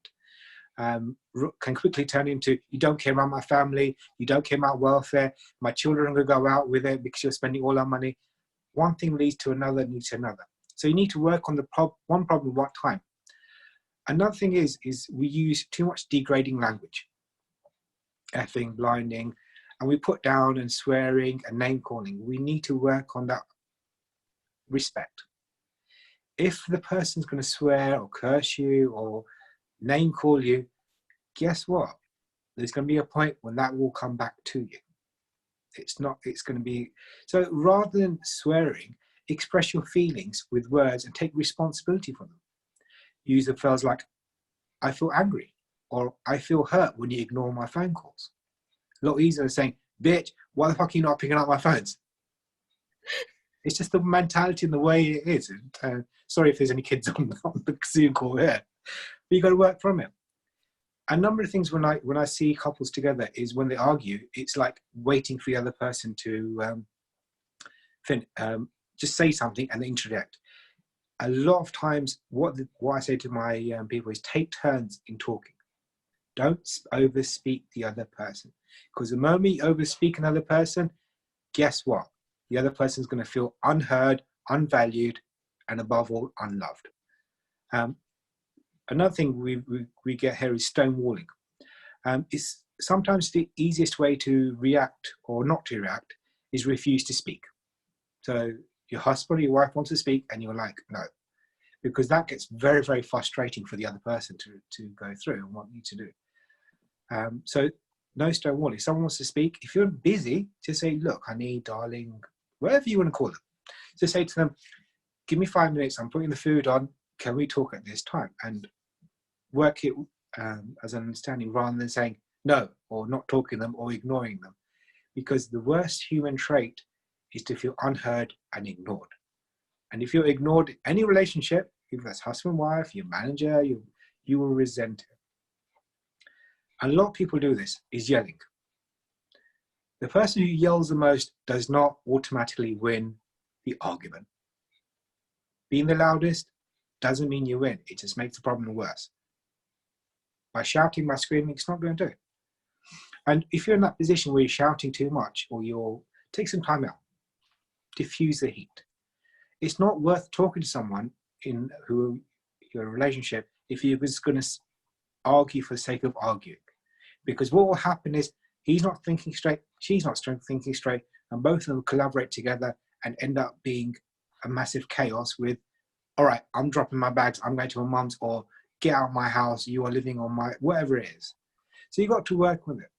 Can quickly turn into, you don't care about my family, you don't care about welfare, my children are going to go out with it because you're spending all our money. One thing leads to another, leads to another. So you need to work on the one problem at one time. Another thing is we use too much degrading language, effing, blinding, and we put down and swearing and name calling. We need to work on that respect. If the person's going to swear or curse you or name call you, guess what? There's going to be a point when that will come back to you. It's going to be, so rather than swearing, express your feelings with words and take responsibility for them. Use the phrases like, I feel angry, or I feel hurt when you ignore my phone calls. A lot easier than saying, bitch, why the fuck are you not picking up my phones? It's just the mentality and the way it is. Sorry if there's any kids on the Zoom call here, but you got to work from it. A number of things when I see couples together is when they argue, it's like waiting for the other person to just say something and interject. A lot of times, what I say to my people is take turns in talking. Don't overspeak the other person, because the moment you overspeak another person, guess what? The other person is going to feel unheard, unvalued, and above all, unloved. Another thing we get here is stonewalling. It's sometimes the easiest way to react or not to react is refuse to speak. So your husband or your wife wants to speak and you're like, no, because that gets very, very frustrating for the other person to go through and want you to do. So no stonewalling. If someone wants to speak, if you're busy, just say, look, honey, darling, whatever you want to call them. Just say to them, give me 5 minutes, I'm putting the food on, can we talk at this time? And work it as an understanding rather than saying no, or not talking to them or ignoring them. Because the worst human trait is to feel unheard and ignored. And if you're ignored in any relationship, if that's husband, wife, your manager, you will resent it. And a lot of people do this, is yelling. The person who yells the most does not automatically win the argument. Being the loudest doesn't mean you win. It just makes the problem worse. By shouting, by screaming, it's not going to do it. And if you're in that position where you're shouting too much, or take some time out, diffuse the heat. It's not worth talking to someone who you're in a relationship if you're just going to argue for the sake of arguing. Because what will happen is he's not thinking straight, she's not thinking straight, and both of them collaborate together and end up being a massive chaos with, all right, I'm dropping my bags, I'm going to my mum's, or get out of my house, you are living on my, whatever it is. So you've got to work with it.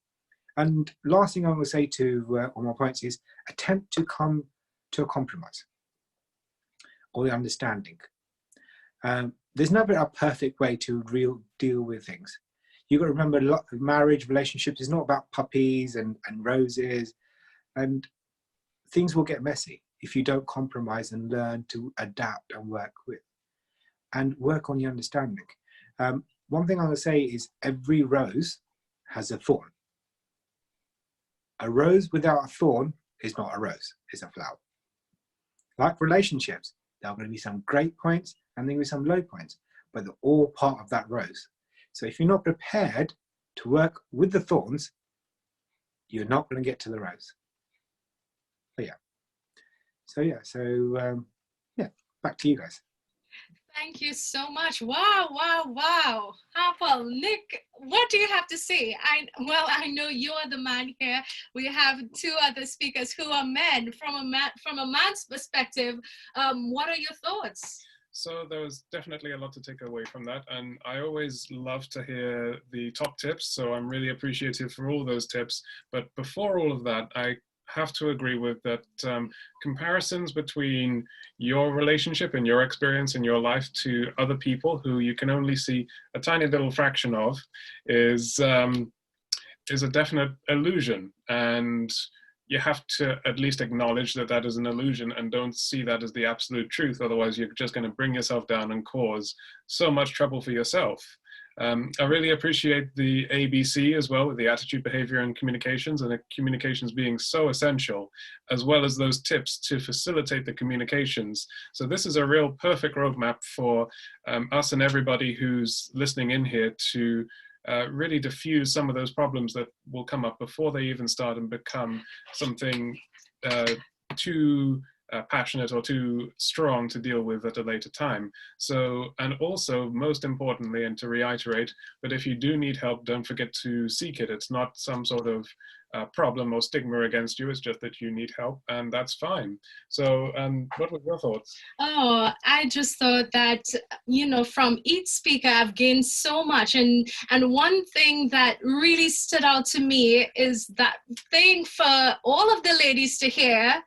And last thing I'm going to say to on my points is attempt to come to a compromise or the understanding. There's never a perfect way to deal with things. You've got to remember, marriage, relationships is not about puppies and roses, and things will get messy. if you don't compromise and learn to adapt and work with and work on your understanding. One thing I'm going to say is every rose has a thorn. A rose without a thorn is not a rose, it's a flower. Like relationships, there are going to be some great points and there will be some low points, but they're all part of that rose. So if you're not prepared to work with the thorns, you're not going to get to the rose. But yeah, back to you guys. Thank you so much. Wow, wow, wow. Harper, Nick, what do you have to say? I know you're the man here. We have two other speakers who are men. From a man's perspective, what are your thoughts? So there was definitely a lot to take away from that, and I always love to hear the top tips, so I'm really appreciative for all those tips. But before all of that, I have to agree with that comparisons between your relationship and your experience in your life to other people who you can only see a tiny little fraction of is a definite illusion, and you have to at least acknowledge that that is an illusion and don't see that as the absolute truth. Otherwise, you're just going to bring yourself down and cause so much trouble for yourself. I really appreciate the ABC as well, with the attitude, behavior, and communications, and the communications being so essential, as well as those tips to facilitate the communications. So this is a real perfect roadmap for us and everybody who's listening in here to really diffuse some of those problems that will come up before they even start and become something too passionate or too strong to deal with at a later time. So, and also most importantly, and to reiterate, that if you do need help, don't forget to seek it. It's not some sort of problem or stigma against you, it's just that you need help, and that's fine. So what were your thoughts? Oh, I just thought that, you know, from each speaker I've gained so much, and one thing that really stood out to me is that thing for all of the ladies to hear: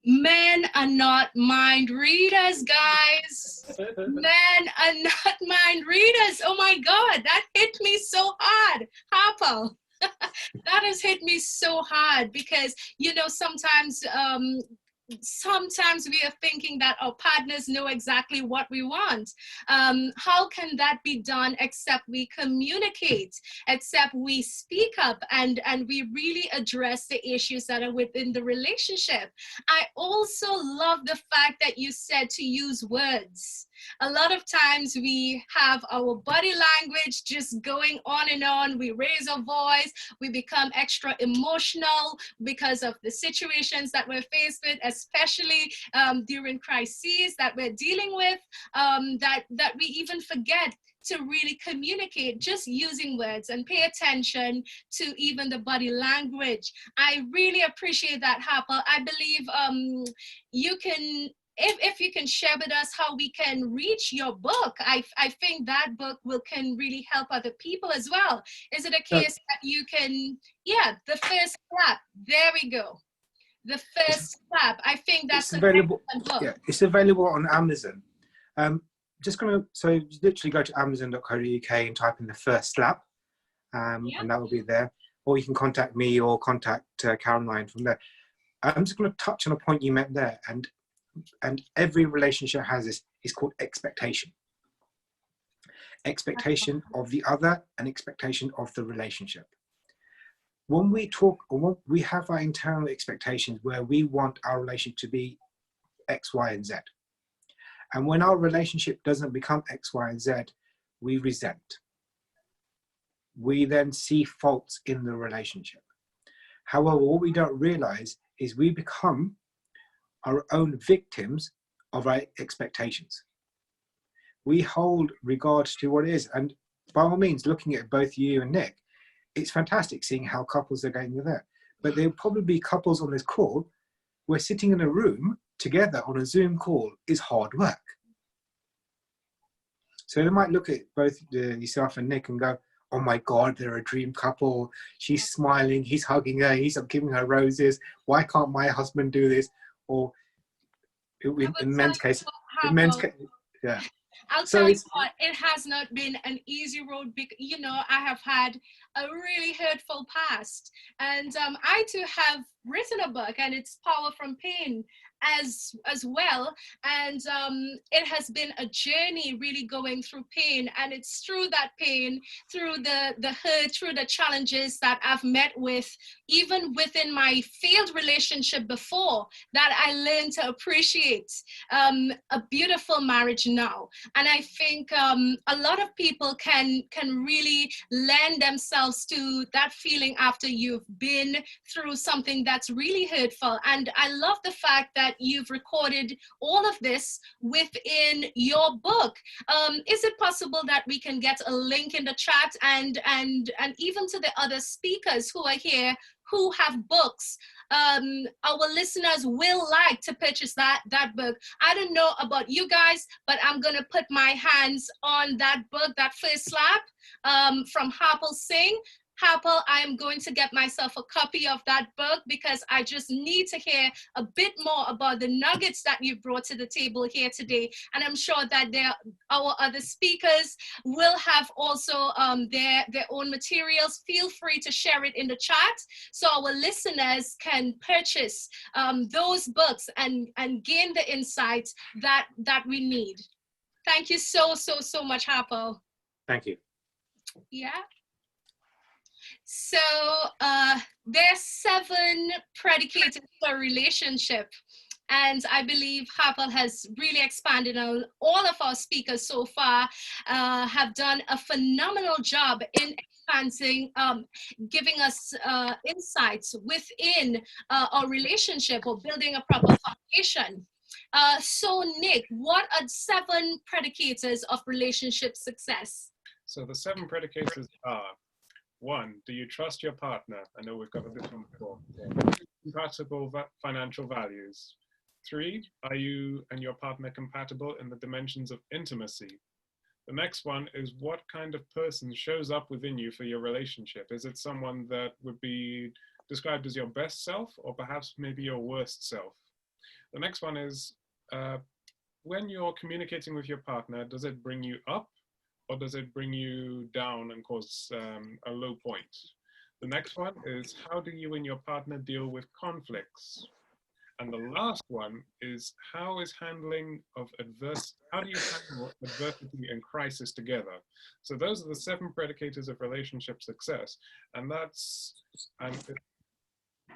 men are not mind readers, guys. Men are not mind readers. Oh my God, that hit me so hard, Harper. That has hit me so hard because, you know, sometimes we are thinking that our partners know exactly what we want. How can that be done except we communicate, except we speak up and we really address the issues that are within the relationship? I also love the fact that you said to use words. A lot of times we have our body language just going on and on. We raise our voice. We become extra emotional because of the situations that we're faced with, especially during crises that we're dealing with, that we even forget to really communicate just using words, and pay attention to even the body language. I really appreciate that, Harper. I believe you can, if you can share with us how we can reach your book. I think that book can really help other people as well. Is it a case that you can, yeah, the first clap, there we go. The first clap, I think that's available. Book. Yeah, it's available on Amazon. So literally go to amazon.co.uk and type in the first slap, and that will be there. Or you can contact me or contact Caroline from there. I'm just going to touch on a point you meant there, and every relationship has this. It's called expectation. Expectation of the other and expectation of the relationship. When we talk, or when we have our internal expectations where we want our relationship to be X, Y, and Z. And when our relationship doesn't become X, Y, and Z, we resent. We then see faults in the relationship. However, what we don't realize is we become our own victims of our expectations. We hold regard to what is, and by all means, looking at both you and Nick, it's fantastic seeing how couples are going with that. But there'll probably be couples on this call where sitting in a room together on a Zoom call is hard work. So they might look at both yourself and Nick and go, oh my God, they're a dream couple. She's smiling, he's hugging her, he's giving her roses. Why can't my husband do this? Or in men's case, yeah. I'll tell you what, it has not been an easy road because, you know, I have had a really hurtful past. And I too have written a book, and it's Power from Pain as well. And it has been a journey really going through pain, and it's through that pain, through the hurt, through the challenges that I've met with, even within my failed relationship before, that I learned to appreciate a beautiful marriage now. And I think a lot of people can really lend themselves to that feeling after you've been through something that's really hurtful. And I love the fact that you've recorded all of this within your book. Is it possible that we can get a link in the chat, and even to the other speakers who are here who have books? Our listeners will like to purchase that book. I don't know about you guys, but I'm gonna put my hands on that book, that first slap from Harpal Singh. Harpal, I'm going to get myself a copy of that book, because I just need to hear a bit more about the nuggets that you brought to the table here today. And I'm sure that our other speakers will have also their own materials. Feel free to share it in the chat so our listeners can purchase those books and gain the insights that we need. Thank you so much, Harpal. Thank you. Yeah. So there's 7 predicators for relationship. And I believe Harpal has really expanded on. All of our speakers so far have done a phenomenal job in expanding, giving us insights within our relationship, or building a proper foundation. So Nick, what are 7 predicators of relationship success? So the 7 predicators are: 1, do you trust your partner? I know we've covered this one before. 2, compatible financial values. 3, are you and your partner compatible in the dimensions of intimacy? The next one is, what kind of person shows up within you for your relationship? Is it someone that would be described as your best self, or perhaps maybe your worst self? The next one is, when you're communicating with your partner, does it bring you up, or does it bring you down and cause a low point? The next one is, how do you and your partner deal with conflicts? And the last one is, how do you handle adversity and crisis together? So those are the 7 predicators of relationship success. And that's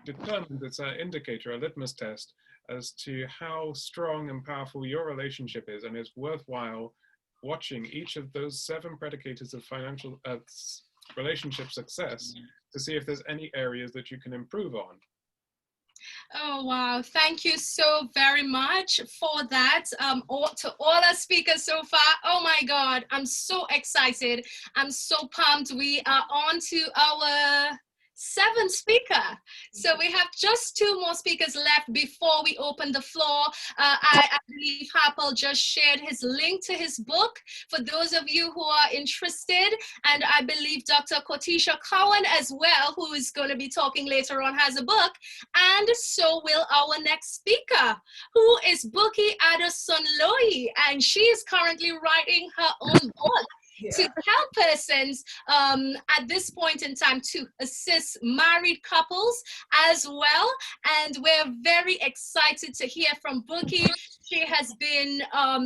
determined, it's an indicator, a litmus test as to how strong and powerful your relationship is. And it's worthwhile watching each of those 7 predicators of relationship success to see if there's any areas that you can improve on. Oh, wow. Thank you so very much for that. To all our speakers so far. Oh my God, I'm so excited. I'm so pumped. We are on to our 7th speaker. So we have just 2 more speakers left before we open the floor. I believe Harpal just shared his link to his book for those of you who are interested. And I believe Dr. Kotisha Cowan as well, who is going to be talking later on, has a book. And so will our next speaker, who is Buki Adesunloyi. And she is currently writing her own book. Yeah. To help persons at this point in time, to assist married couples as well. And we're very excited to hear from Buki. She has been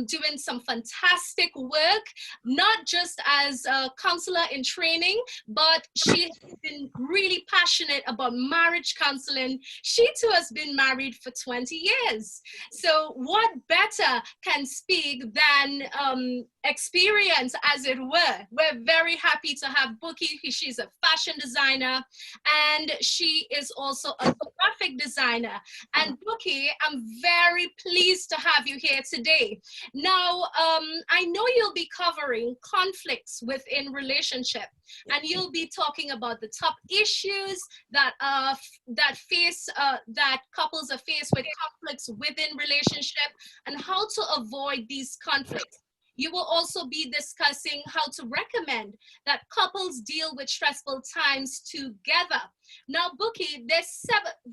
doing some fantastic work, not just as a counselor in training, but she has been really passionate about marriage counseling. She too has been married for 20 years. So what better can speak than experience, as it were. We're very happy to have Buki. She's a fashion designer, and she is also a graphic designer. And Buki, I'm very pleased to have you here today. Now, I know you'll be covering conflicts within relationship, and you'll be talking about the top issues that couples are faced with, conflicts within relationship, and how to avoid these conflicts. You will also be discussing how to recommend that couples deal with stressful times together. Now, Buki,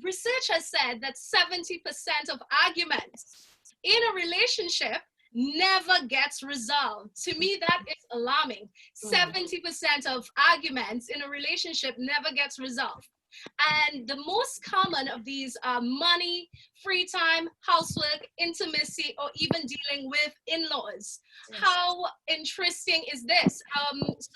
research has said that 70% of arguments in a relationship never gets resolved. To me, that is alarming. 70% of arguments in a relationship never gets resolved. And the most common of these are money, free time, housework, intimacy, or even dealing with in-laws. Yes. How interesting is this?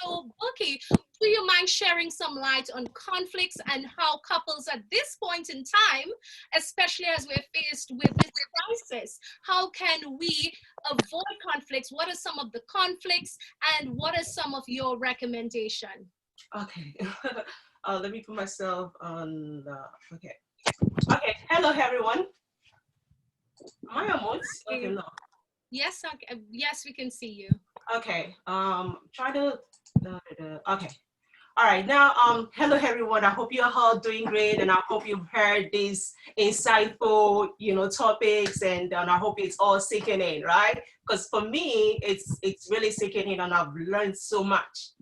So, Bookie, do you mind sharing some light on conflicts and how couples at this point in time, especially as we're faced with this crisis, how can we avoid conflicts? What are some of the conflicts and what are some of your recommendations? Okay. Let me put myself on. Okay. Okay. Hello, everyone. Am I on mute? Okay, no. Yes, okay. Yes, we can see you. Okay. Try to. Okay. All right. Now, hello, everyone. I hope you're all doing great, and I hope you've heard these insightful, topics, and I hope it's all sinking in, right? Because for me, it's really sinking in, and I've learned so much,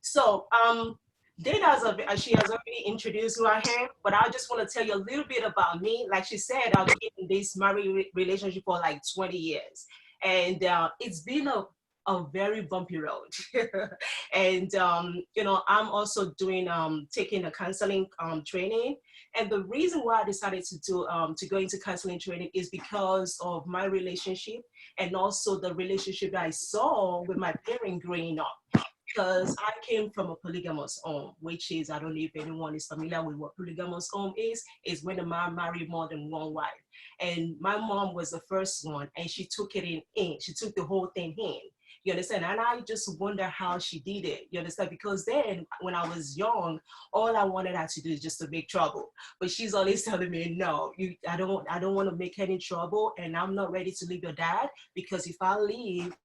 So, Dana, she has already introduced who I am, but I just want to tell you a little bit about me. Like she said, I've been in this married relationship for like 20 years, and it's been a very bumpy road. And I'm also doing taking a counseling training. And the reason why I decided to go into counseling training is because of my relationship, and also the relationship that I saw with my parents growing up. Because I came from a polygamous home, which is, I don't know if anyone is familiar with what polygamous home is when a man married more than one wife. And my mom was the first one, and she took it in. She took the whole thing in. You understand? And I just wonder how she did it. You understand? Because then when I was young, all I wanted her to do is just to make trouble. But she's always telling me, no, I don't want to make any trouble, and I'm not ready to leave your dad, because if I leave,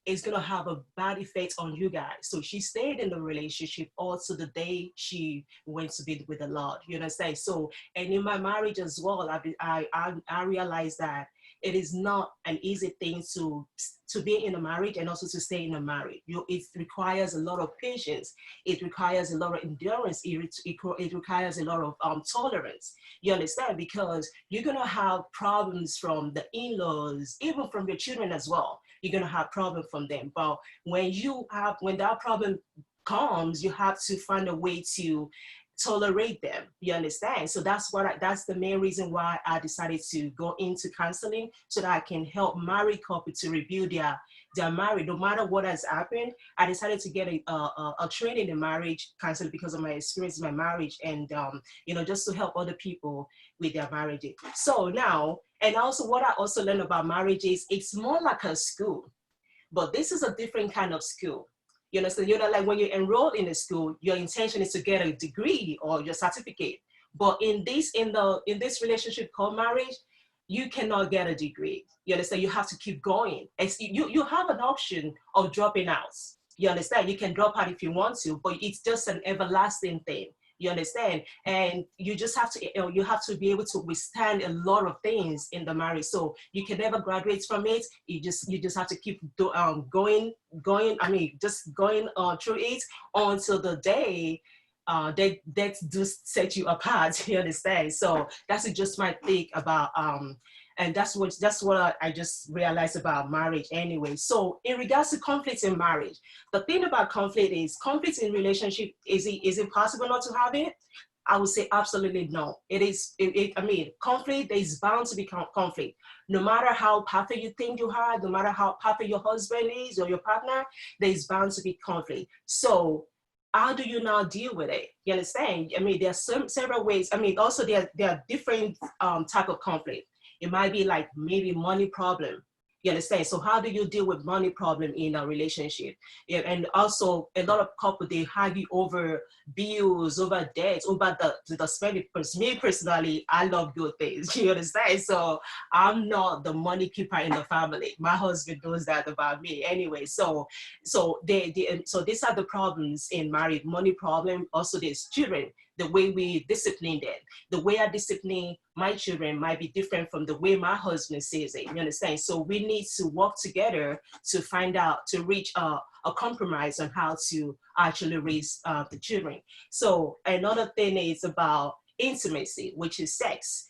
it's going to have a bad effect on you guys. So she stayed in the relationship also the day she went to be with the Lord. You understand? So, and in my marriage as well, I realized that it is not an easy thing to be in a marriage and also to stay in a marriage. It requires a lot of patience. It requires a lot of endurance. It requires a lot of tolerance. You understand? Because you're going to have problems from the in-laws, even from your children as well. You're going to have problems from them. But when that problem comes, you have to find a way to tolerate them. You understand? So that's the main reason why I decided to go into counseling, so that I can help married couples to rebuild their marriage. No matter what has happened, I decided to get a training in marriage counseling because of my experience in my marriage, and just to help other people with their marriages. So now, and also what I also learned about marriage is it's more like a school, but this is a different kind of school. You understand? Like when you enroll in a school, your intention is to get a degree or your certificate. But in this relationship called marriage, you cannot get a degree. You understand? You have to keep going. You have an option of dropping out. You understand? You can drop out if you want to, but it's just an everlasting thing. You understand? And you just have to be able to withstand a lot of things in the marriage. So you can never graduate from it. You just have to keep going. I mean, just going through it until the day that do set you apart. You understand? So that's just my take about and that's what I just realized about marriage anyway. So in regards to conflicts in marriage, the thing about conflict in relationship, is it possible not to have it? I would say absolutely no. It is, I mean, conflict, there is bound to be conflict. No matter how perfect you think you are, no matter how perfect your husband is or your partner, there is bound to be conflict. So how do you now deal with it? You understand? I mean, there are several ways. I mean, also there are different type of conflict. It might be like maybe money problem. You understand? So how do you deal with money problem in a relationship? Yeah, and also a lot of couples, they argue over bills, over debts, over the spending. Me personally, I love good things. You understand? So I'm not the money keeper in the family. My husband knows that about me anyway. So these are the problems in marriage. Money problem. Also, there's children. The way we discipline them, the way I discipline my children might be different from the way my husband sees it. You understand? So we need to work together to reach a compromise on how to actually raise the children. So another thing is about intimacy, which is sex.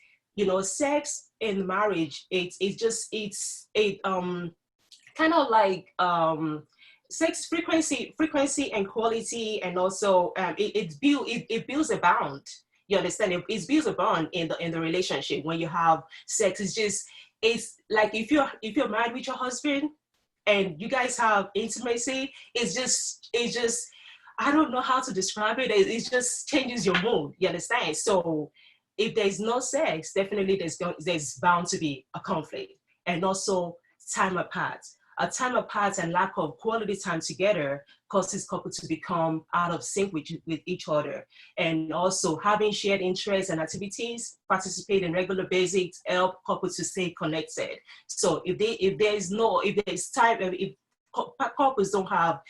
Sex in marriage, it's kind of like sex frequency and quality, and also it builds a bond. You understand? It builds a bond in the relationship when you have sex. It's like if you're married with your husband and you guys have intimacy, it's just I don't know how to describe it. It just changes your mood. You understand? So if there's no sex, definitely there's bound to be a conflict. And also time apart. A time apart and lack of quality time together causes couples to become out of sync with each other. And also having shared interests and activities, participate in regular basics, help couples to stay connected. So if there's time, if couples don't have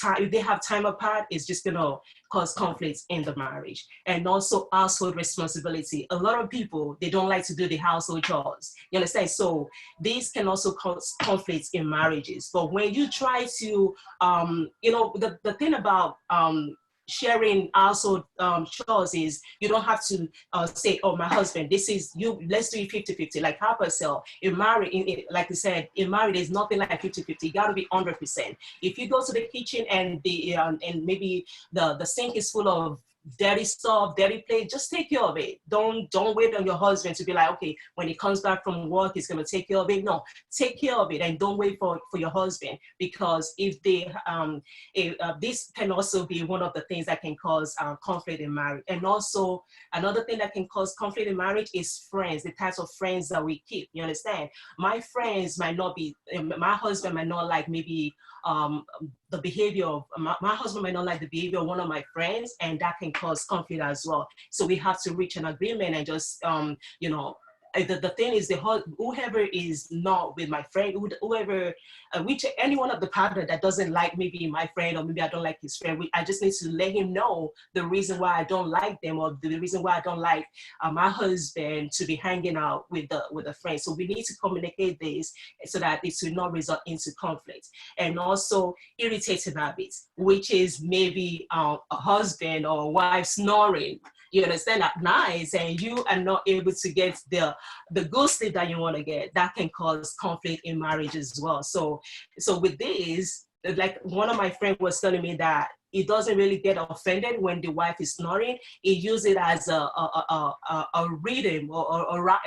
time, if they have time apart, it's just gonna cause conflicts in the marriage. And also household responsibility. A lot of people, they don't like to do the household chores. You understand? So these can also cause conflicts in marriages. But when you try to, the thing about sharing household chores is you don't have to say, oh, my husband, this is you, let's do it 50-50 like Harper said. In marriage, like I said, in marriage there's nothing like 50-50. You got to be 100%. If you go to the kitchen and and maybe the sink is full of dirty stuff, dirty plate, just take care of it. Don't wait on your husband to be like, okay, when he comes back from work, he's gonna take care of it. No, take care of it and don't wait for your husband, because if this can also be one of the things that can cause conflict in marriage. And also another thing that can cause conflict in marriage is friends, the types of friends that we keep. You understand? My friends might not be, my husband might not like maybe the behavior of my husband might not like the behavior of one of my friends, and that can cause conflict as well. So we have to reach an agreement and just the thing is, whoever is not with my friend, whoever, which any one of the partner that doesn't like maybe my friend, or maybe I don't like his friend, I just need to let him know the reason why I don't like them, or the reason why I don't like my husband to be hanging out with a friend. So we need to communicate this so that it will not result into conflict. And also irritating habits, which is maybe a husband or wife snoring. You understand, at night, and you are not able to get the good sleep that you want to get. That can cause conflict in marriage as well. So with this, like one of my friends was telling me that he doesn't really get offended when the wife is snoring. He uses it as a rhythm or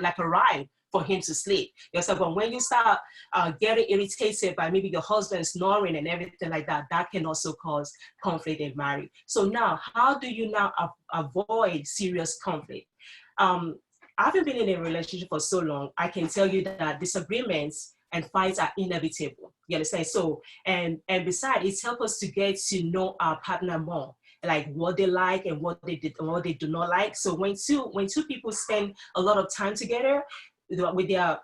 like a rhyme for him to sleep. But when you start getting irritated by maybe your husband snoring and everything like that, that can also cause conflict in marriage. So now, how do you now avoid serious conflict? Having been in a relationship for so long, I can tell you that disagreements and fights are inevitable. You understand? So, and besides, it helps us to get to know our partner more, like what they like and what they did and what they do not like. So when two people spend a lot of time together, with their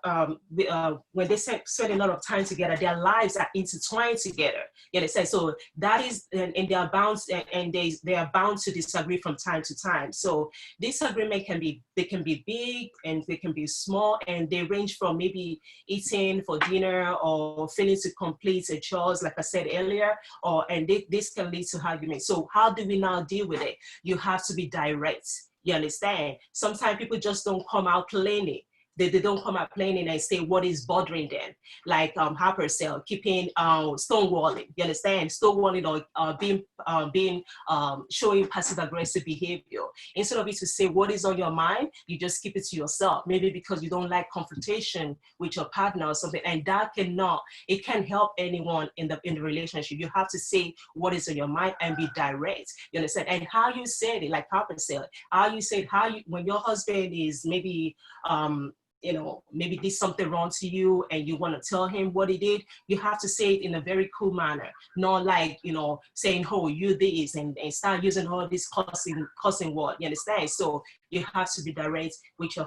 when they spend a lot of time together, their lives are intertwined together. You understand? So that is, and they are bound, and they are bound to disagree from time to time. So disagreement can be big and they can be small, and they range from maybe eating for dinner or failing to complete a chores, like I said earlier, this can lead to arguments. So how do we now deal with it? You have to be direct. You understand? Sometimes people just don't come out plainly. They don't come out plain and say what is bothering them, like Harper said, keeping stonewalling. You understand? Stonewalling or being showing passive aggressive behavior. Instead of it to say what is on your mind, you just keep it to yourself. Maybe because you don't like confrontation with your partner or something, and that it can't help anyone in the relationship. You have to say what is on your mind and be direct. You understand? And how you said it, like Harper said, when your husband is maybe maybe did something wrong to you and you want to tell him what he did, you have to say it in a very cool manner, not like, saying, oh, you this, and start using all this cussing word. You understand? So you have to be direct with your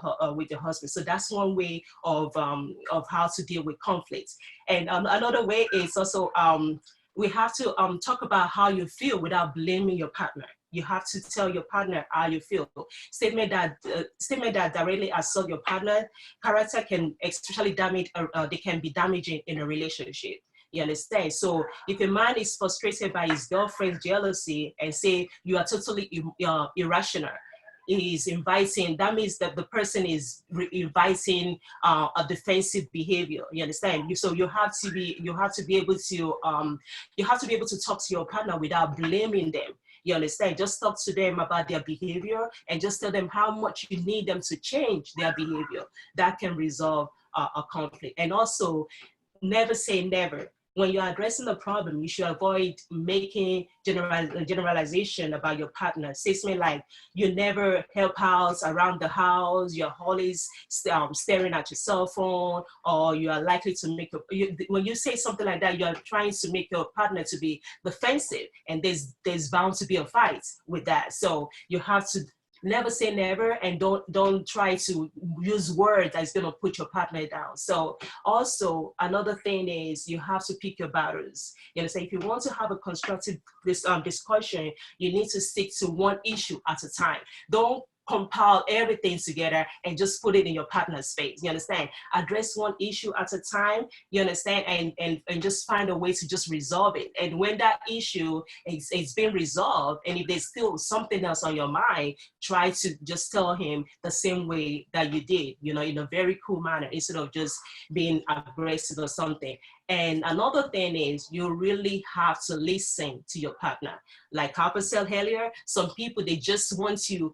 husband. So that's one way of how to deal with conflicts. And another way is also we have to talk about how you feel without blaming your partner. You have to tell your partner how you feel. Statement that directly assault your partner character can especially they can be damaging in a relationship. You understand? So if a man is frustrated by his girlfriend's jealousy and say you are totally irrational, is inviting, that means that the person is inviting a defensive behavior. You understand? So you have to be able to talk to your partner without blaming them. You understand? Just talk to them about their behavior and just tell them how much you need them to change their behavior. That can resolve a conflict. And also, never say never. When you're addressing a problem, you should avoid making generalization about your partner. Say something like, you never help out around the house, you're always staring at your cell phone, or you are likely to make when you say something like that, you're trying to make your partner to be defensive, and there's bound to be a fight with that. So you have to never say never, and don't try to use words that's going to put your partner down. So also another thing is you have to pick your battles. You know, say if you want to have a constructive discussion, you need to stick to one issue at a time. Don't compile everything together and just put it in your partner's face. You understand? Address one issue at a time. You understand? And just find a way to just resolve it. And when that issue is being resolved, and if there's still something else on your mind, try to just tell him the same way that you did, you know, in a very cool manner, instead of just being aggressive or something. And another thing is you really have to listen to your partner. Like Harper said earlier, some people, they just want to,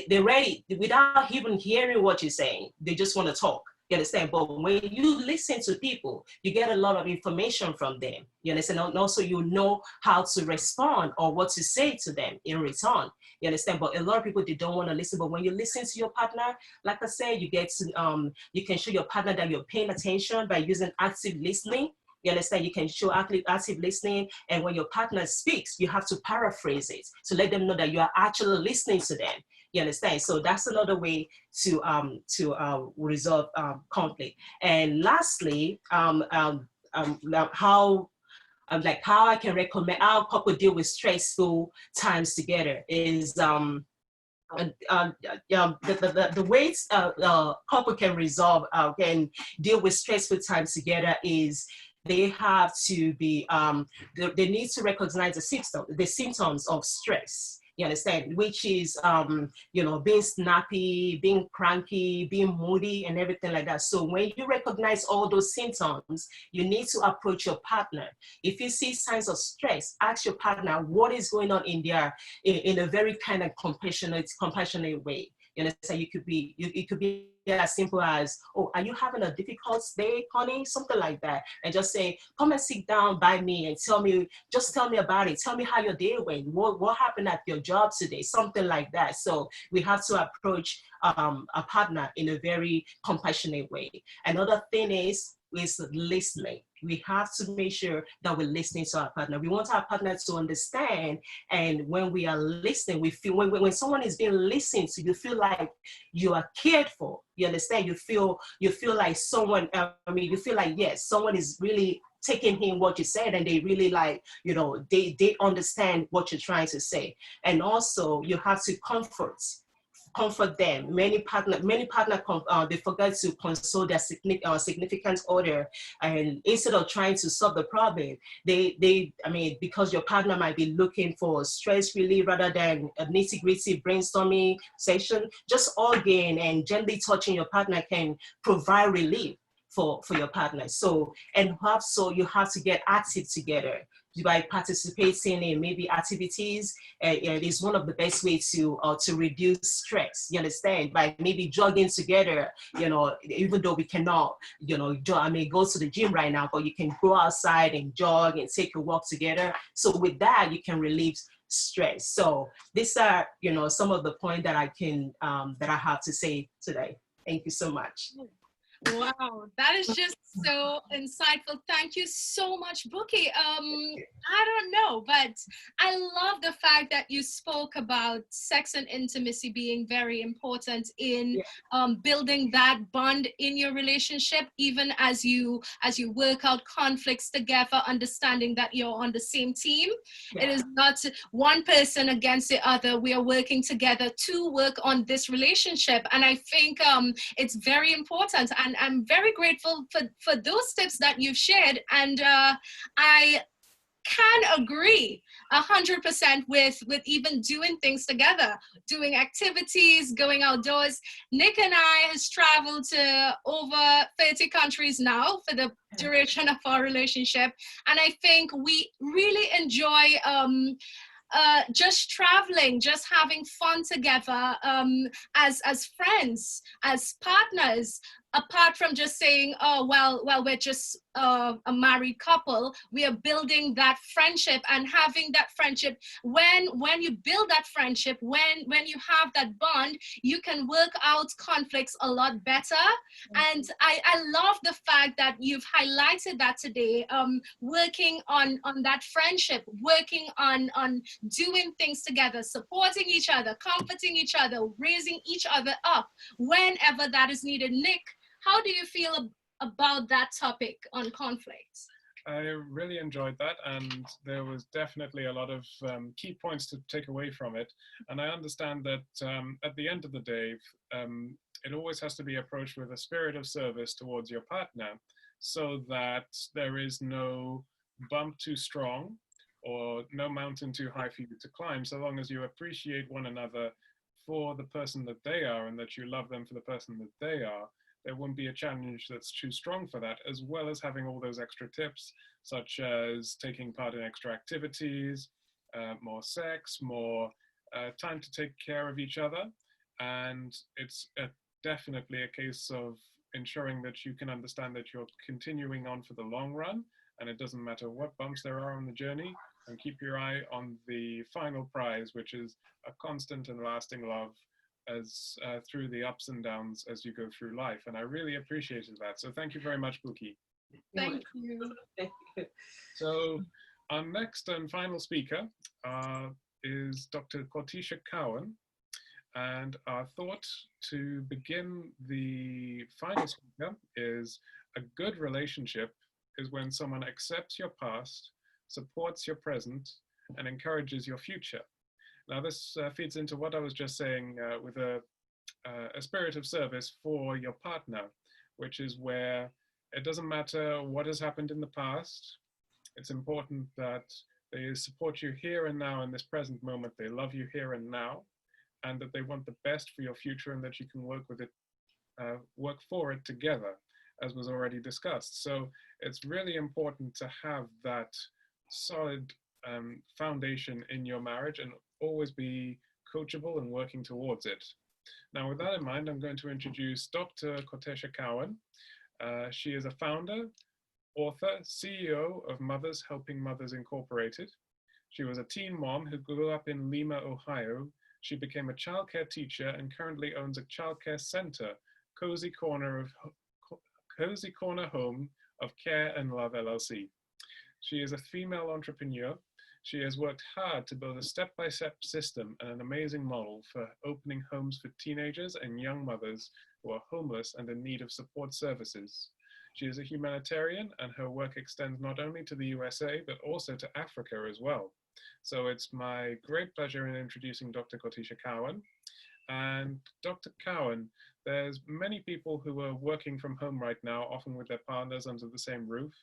they're ready without even hearing what you're saying. They just want to talk. You understand? But when you listen to people, you get a lot of information from them. You understand? And also you know how to respond or what to say to them in return. You understand? But a lot of people, they don't want to listen. But when you listen to your partner, like I said, you get to, you can show your partner that you're paying attention by using active listening. You understand? You can show active listening. And when your partner speaks, you have to paraphrase it to let them know that you are actually listening to them. You understand? So that's another way to resolve conflict. And lastly, how I can recommend how couple deal with stressful times together is the ways couple can resolve can deal with stressful times together is they have to be they need to recognize the symptoms of stress. You understand? Which is, you know, being snappy, being cranky, being moody, and everything like that. So when you recognize all those symptoms, you need to approach your partner. If you see signs of stress, ask your partner what is going on in there in a very kind of compassionate way. You know, so it could be as simple as, oh, are you having a difficult day, honey? Something like that. And just say, come and sit down by me and tell me about it. Tell me how your day went. What happened at your job today? Something like that. So we have to approach a partner in a very compassionate way. Another thing is listening. We have to make sure that we're listening to our partner. We want our partner to understand. And when we are listening, we feel, when someone is being listened to, you feel like you are cared for. You understand? You feel like someone, you feel like, yes, someone is really taking in what you said, and they really like, you know, they understand what you're trying to say. And also you have to comfort them. Many partner they forget to consult their significant other, and instead of trying to solve the problem, because your partner might be looking for stress relief rather than a nitty-gritty brainstorming session, just hugging and gently touching your partner can provide relief for your partner. So you have to get active together by participating in maybe activities. It is one of the best ways to reduce stress. You understand? By maybe jogging together. You know, even though we cannot, you know, go to the gym right now, but you can go outside and jog and take a walk together. So with that, you can relieve stress. So these are, you know, some of the points that I can that I have to say today. Thank you so much. Wow, that is just so insightful. Thank you so much, Bookie. I don't know, but I love the fact that you spoke about sex and intimacy being very important in building that bond in your relationship, even as you work out conflicts together, understanding that you're on the same team. It is not one person against the other. We are working together to work on this relationship. And I think it's very important. And I'm very grateful for those tips that you've shared. And I can agree 100% with even doing things together, doing activities, going outdoors. Nick and I has traveled to over 30 countries now for the duration of our relationship, and I think we really enjoy just traveling, just having fun together, as friends, as partners. Apart from just saying, oh, well, we're just a married couple, we are building that friendship and having that friendship. When you build that friendship, when you have that bond, you can work out conflicts a lot better. And I love the fact that you've highlighted that today, working on that friendship, working on doing things together, supporting each other, comforting each other, raising each other up whenever that is needed. Nick, how do you feel about that topic on conflicts? I really enjoyed that, and there was definitely a lot of key points to take away from it. And I understand that at the end of the day, it always has to be approached with a spirit of service towards your partner, so that there is no bump too strong or no mountain too high for you to climb, so long as you appreciate one another for the person that they are and that you love them for the person that they are. There won't be a challenge that's too strong for that, as well as having all those extra tips, such as taking part in extra activities, more sex, more time to take care of each other. And it's definitely a case of ensuring that you can understand that you're continuing on for the long run, and it doesn't matter what bumps there are on the journey, and keep your eye on the final prize, which is a constant and lasting love as through the ups and downs as you go through life. And I really appreciated that. So thank you very much, Buki. Thank you. So our next and final speaker is Dr. Cortisha Cowan. And our thought to begin the final speaker is a good relationship is when someone accepts your past, supports your present, and encourages your future. Now this feeds into what I was just saying with a spirit of service for your partner, which is where it doesn't matter what has happened in the past. It's important that they support you here and now in this present moment. They love you here and now, and that they want the best for your future, and that you can work with it, work for it together, as was already discussed. So it's really important to have that solid foundation in your marriage, and always be coachable and working towards it. Now, with that in mind, I'm going to introduce Dr. Cortisha Cowan. She is a founder, author, CEO of Mothers Helping Mothers Incorporated. She was a teen mom who grew up in Lima, Ohio. She became a childcare teacher and currently owns a childcare center, Cozy Corner Home of Care and Love LLC. She is a female entrepreneur. She has worked hard to build a step-by-step system and an amazing model for opening homes for teenagers and young mothers who are homeless and in need of support services. She is a humanitarian, and her work extends not only to the USA, but also to Africa as well. So it's my great pleasure in introducing Dr. Cortisha Cowan. And Dr. Cowan, there's many people who are working from home right now, often with their partners under the same roof.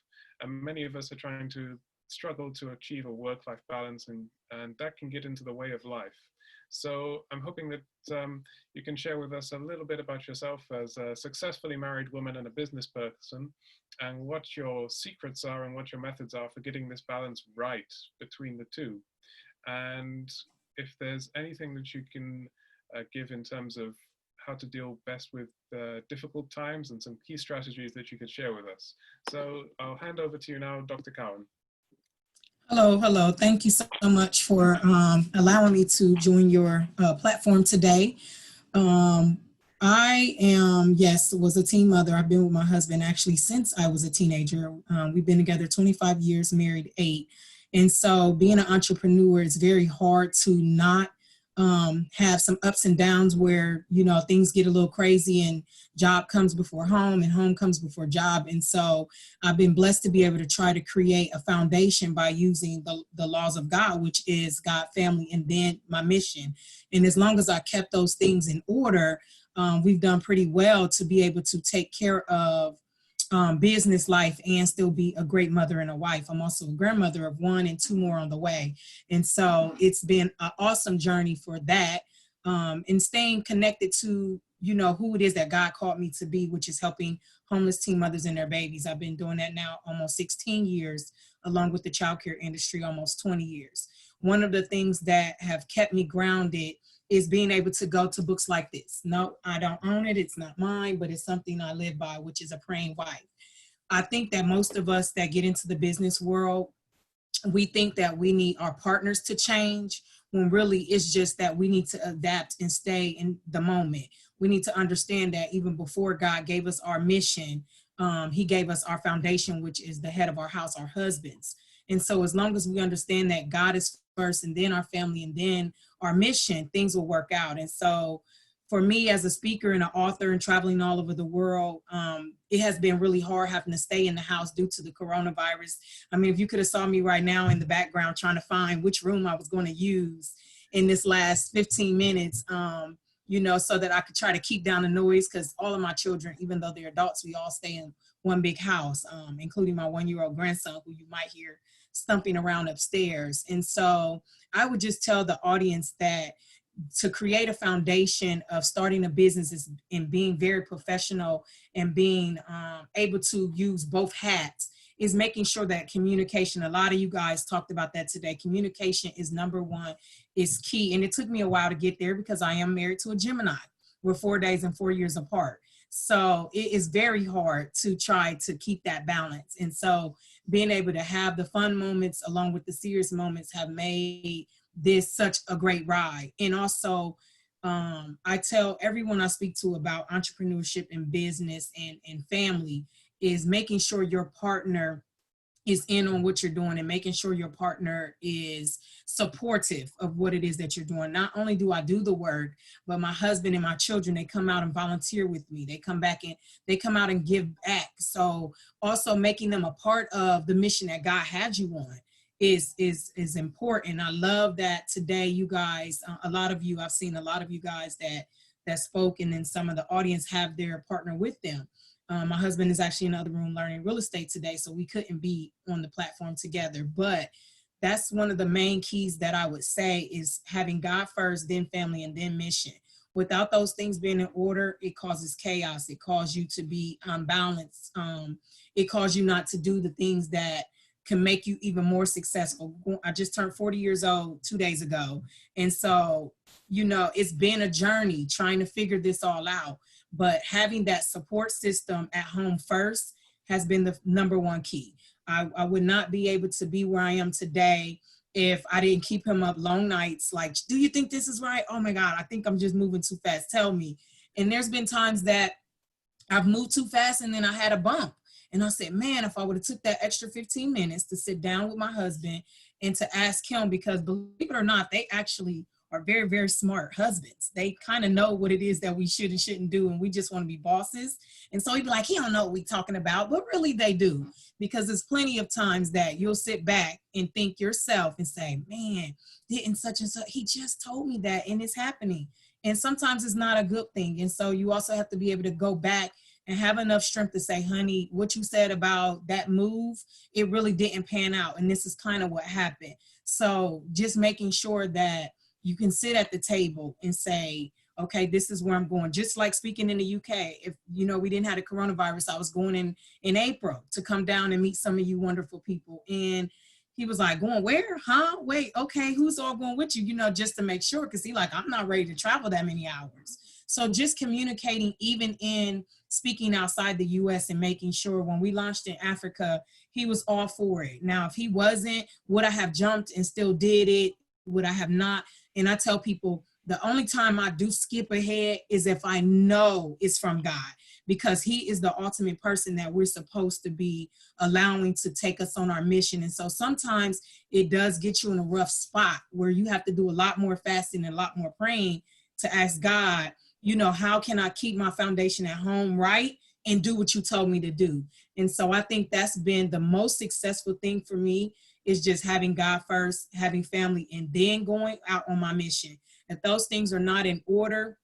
And many of us are trying to struggle to achieve a work-life balance, and that can get into the way of life. So I'm hoping that you can share with us a little bit about yourself as a successfully married woman and a business person, and what your secrets are and what your methods are for getting this balance right between the two. And if there's anything that you can give in terms of how to deal best with difficult times, and some key strategies that you could share with us. So I'll hand over to you now, Dr. Cowan. Hello. Thank you so much for allowing me to join your platform today. I was a teen mother. I've been with my husband actually since I was a teenager. We've been together 25 years, married 8. And so being an entrepreneur, it's very hard to not have some ups and downs where, you know, things get a little crazy and job comes before home and home comes before job. And so I've been blessed to be able to try to create a foundation by using the laws of God, which is God, family, and then my mission. And as long as I kept those things in order, we've done pretty well to be able to take care of business life and still be a great mother and a wife. I'm also a grandmother of 1 and 2 more on the way. And so it's been an awesome journey for that, and staying connected to, you know, who it is that God called me to be, which is helping homeless teen mothers and their babies. I've been doing that now almost 16 years, along with the childcare industry, almost 20 years. One of the things that have kept me grounded is being able to go to books like this. No, I don't own it. It's not mine, but it's something I live by, which is A Praying Wife. I think that most of us that get into the business world, we think that we need our partners to change, when really it's just that we need to adapt and stay in the moment. We need to understand that even before God gave us our mission, he gave us our foundation, which is the head of our house, our husbands. And so as long as we understand that God is first and then our family and then our mission, things will work out. And so for me as a speaker and an author and traveling all over the world, it has been really hard having to stay in the house due to the coronavirus. I mean, if you could have saw me right now in the background trying to find which room I was going to use in this last 15 minutes, you know, so that I could try to keep down the noise, because all of my children, even though they're adults, we all stay in one big house, including my 1-year-old grandson, who you might hear stumping around upstairs. And so I would just tell the audience that to create a foundation of starting a business and being very professional and being able to use both hats is making sure that communication, a lot of you guys talked about that today, communication is number one, is key. And it took me a while to get there because I am married to a Gemini. We're 4 days and 4 years apart. So it is very hard to try to keep that balance. And so being able to have the fun moments along with the serious moments have made this such a great ride. And also, I tell everyone I speak to about entrepreneurship and business and family is making sure your partner is in on what you're doing and making sure your partner is supportive of what it is that you're doing. Not only do I do the work, but my husband and my children, they come out and volunteer with me. They come back and they come out and give back. So also making them a part of the mission that God had you on is important. I love that today you guys, a lot of you, I've seen a lot of you guys that spoke, and then some of the audience have their partner with them. My husband is actually in another room learning real estate today, so we couldn't be on the platform together. But that's one of the main keys that I would say is having God first, then family, and then mission. Without those things being in order, it causes chaos. It causes you to be unbalanced. It causes you not to do the things that can make you even more successful. I just turned 40 years old 2 days ago. And so, you know, it's been a journey trying to figure this all out. But having that support system at home first has been the number one key. I would not be able to be where I am today if I didn't keep him up long nights. Like, do you think this is right? Oh my God, I think I'm just moving too fast. Tell me. And there's been times that I've moved too fast and then I had a bump. And I said, man, if I would have took that extra 15 minutes to sit down with my husband and to ask him, because believe it or not, they actually are very, very smart husbands. They kind of know what it is that we should and shouldn't do, and we just want to be bosses. And so he'd be like, he don't know what we're talking about, but really they do, because there's plenty of times that you'll sit back and think yourself and say, man, didn't such and such, he just told me that, and it's happening. And sometimes it's not a good thing. And so you also have to be able to go back and have enough strength to say, honey, what you said about that move, it really didn't pan out. And this is kind of what happened. So just making sure that you can sit at the table and say, okay, this is where I'm going. Just like speaking in the UK, if, you know, we didn't have the coronavirus, I was going in April to come down and meet some of you wonderful people. And he was like, going where? Huh? Wait, okay, who's all going with you? You know, just to make sure, because he like, I'm not ready to travel that many hours. So just communicating, even in speaking outside the US, and making sure when we launched in Africa, he was all for it. Now, if he wasn't, would I have jumped and still did it? Would I have not? And I tell people, the only time I do skip ahead is if I know it's from God, because he is the ultimate person that we're supposed to be allowing to take us on our mission. And so sometimes it does get you in a rough spot where you have to do a lot more fasting and a lot more praying to ask God, you know, how can I keep my foundation at home right and do what you told me to do? And so I think that's been the most successful thing for me, is just having God first, having family, and then going out on my mission. If those things are not in order,